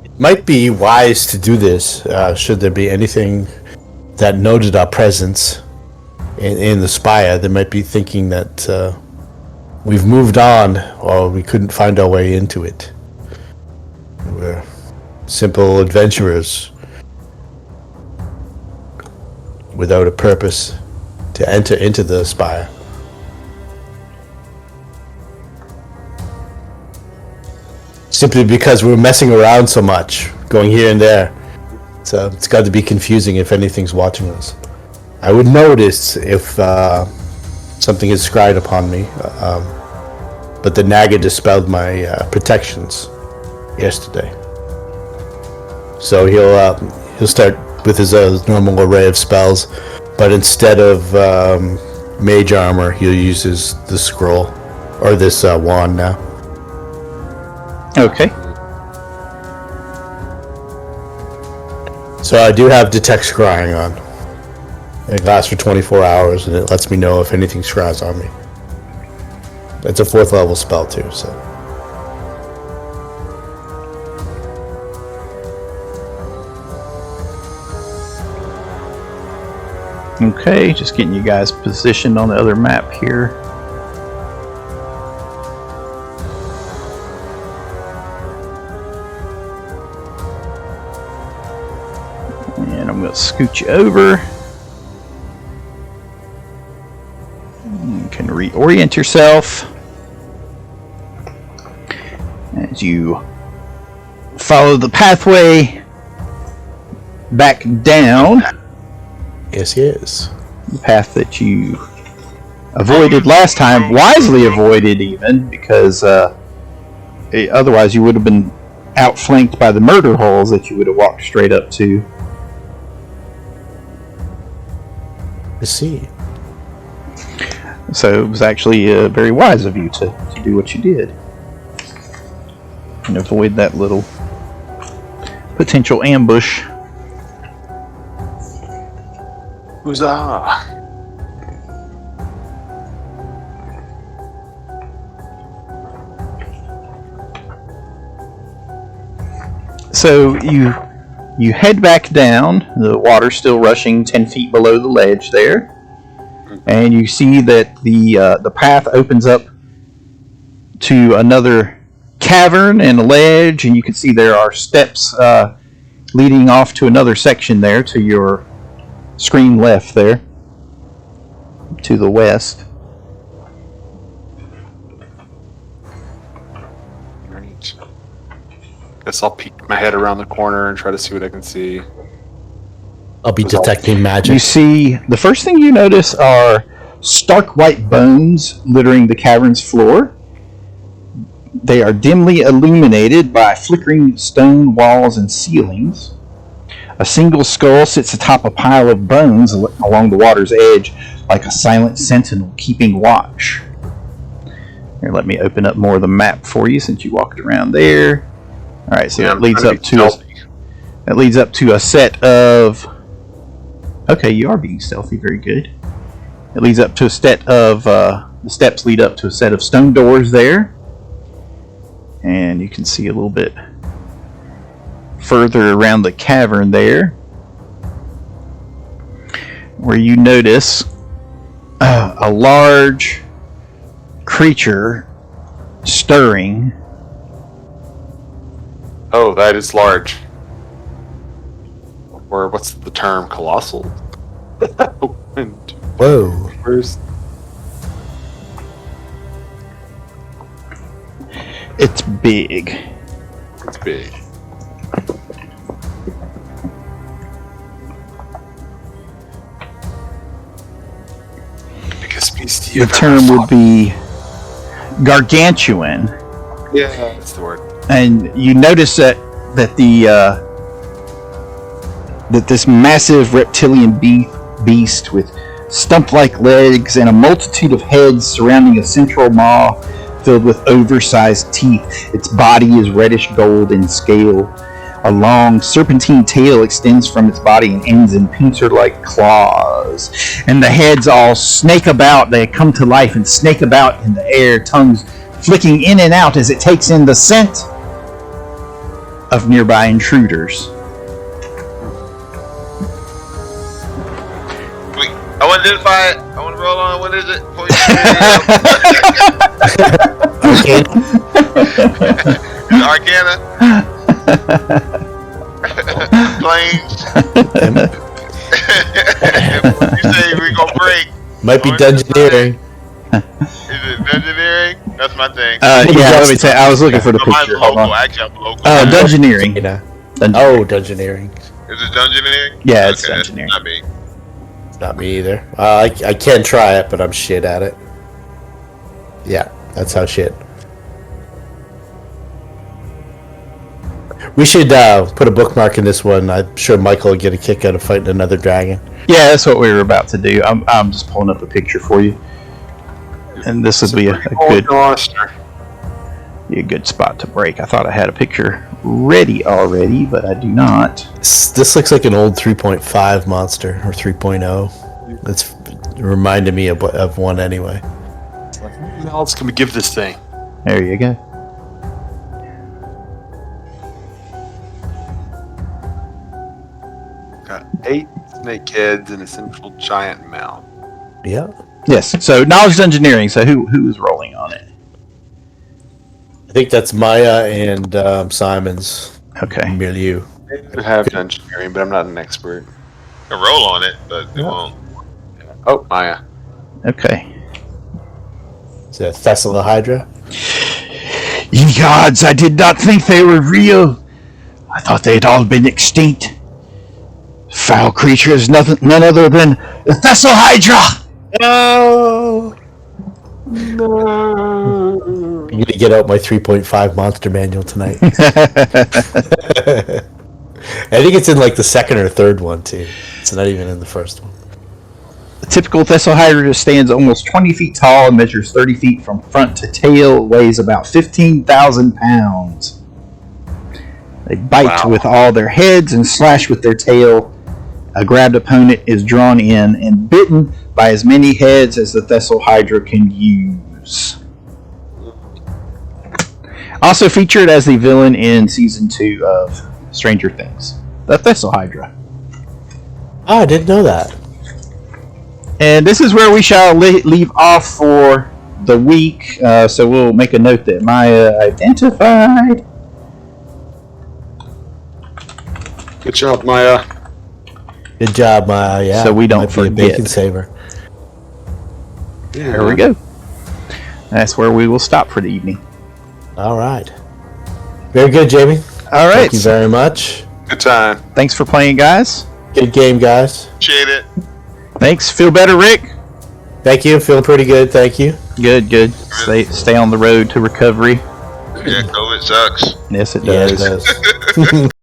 It might be wise to do this, should there be anything that noted our presence in the spire. They might be thinking that we've moved on, or we couldn't find our way into it. We're simple adventurers without a purpose to enter into the spire. Simply because we're messing around so much, going here and there. So it's got to be confusing if anything's watching us. I would notice if something is scryed upon me, but the Naga dispelled my protections yesterday. So he'll start with his normal array of spells, but instead of mage armor, he'll use the scroll or this wand now. Okay. So I do have detect scrying on. It lasts for 24 hours, and it lets me know if anything scries on me. It's a 4th level spell too, so. Okay, just getting you guys positioned on the other map here. And I'm going to scoot you over. You can reorient yourself as you follow the pathway back down. Yes. The path that you avoided last time, wisely avoided even, because otherwise you would have been outflanked by the murder holes that you would have walked straight up to. I see. So it was actually very wise of you to do what you did and avoid that little potential ambush. Huzzah! So you head back down. The water's still rushing 10 feet below the ledge there, and you see that the path opens up to another cavern and a ledge, and you can see there are steps leading off to another section there to your screen left there, to the west. range. Guess I'll peek my head around the corner and try to see what I can see. I'll be detecting magic. You see, the first thing you notice are stark white bones littering the cavern's floor. They are dimly illuminated by flickering stone walls and ceilings. A single skull sits atop a pile of bones along the water's edge, like a silent sentinel keeping watch. Here, let me open up more of the map for you since you walked around there. All right, so that leads up to a set of. Okay, you are being stealthy. Very good. It leads up to a set of. The steps lead up to a set of stone doors there, and you can see a little bit further around the cavern there, where you notice a large creature stirring. Oh, that is large. Or what's the term? Colossal. Whoa. Where's... It's big. It's big. Biggest beast The term would be gargantuan. Yeah, that's the word. And you notice that this massive reptilian beast with stump-like legs and a multitude of heads surrounding a central maw filled with oversized teeth. Its body is reddish gold in scale. A long serpentine tail extends from its body and ends in pincer-like claws. And the heads all snake about. They come to life and snake about in the air, tongues flicking in and out as it takes in the scent of nearby intruders. Wait, I want to identify it. I want to roll on. What is it? Arcana. Planes. What you say we gonna break? Might be dungeoneering. Is it dungeoneering? That's my thing. Yeah, let me tell you, I was looking for the So mine's picture. Hold local. on. Actually, I'm local. Dungeoneering. Oh, dungeoneering. Is it dungeoneering? Yeah, it's Okay, that's dungeoneering. not me. Not me either. I can try it, but I'm shit at it. Yeah, that's how shit. We should put a bookmark in this one. I'm sure Michael will get a kick out of fighting another dragon. Yeah, that's what we were about to do. I'm just pulling up a picture for you, and this would be a good spot to break. I thought I had a picture ready already, but I do not. This looks like an old 3.5 monster or 3.0. That's reminded me of one anyway. Who else can we give this thing? There you go. Got 8 snake heads and a central giant mouth. Yeah. Yes. So knowledge engineering. So who is rolling on it? I think that's Maya and Simon's Okay. I milieu. could have engineering, but I'm not an expert. I can roll on it, but it won't. Oh, Maya. Okay. Is that Thessala Hydra? Ye gods, I did not think they were real. I thought they had all been extinct. Foul creature is none other than the Thessal Hydra! No! No! I'm gonna get out my 3.5 monster manual tonight. I think it's in like the second or third one too. It's not even in the first one. The typical Thessal Hydra stands almost 20 feet tall and measures 30 feet from front to tail, weighs about 15,000 pounds. They bite with all their heads and slash with their tail. A grabbed opponent is drawn in and bitten by as many heads as the Thessal Hydra can use. Also featured as the villain in Season 2 of Stranger Things, the Thessal Hydra. Oh, I didn't know that. And this is where we shall leave off for the week. So we'll make a note that Maya identified. Good job, Maya. Good job, Maya. Yeah, So we don't might be a forget. bacon saver. Yeah. There we go. That's where we will stop for the evening. All right. Very good, Jamie. All right. Thank you very much. Good time. Thanks for playing, guys. Good game, guys. Appreciate it. Thanks. Feel better, Rick? Thank you. Feeling pretty good. Thank you. Good. Stay on the road to recovery. Yeah, COVID sucks. Yes, it Yeah, does. it does.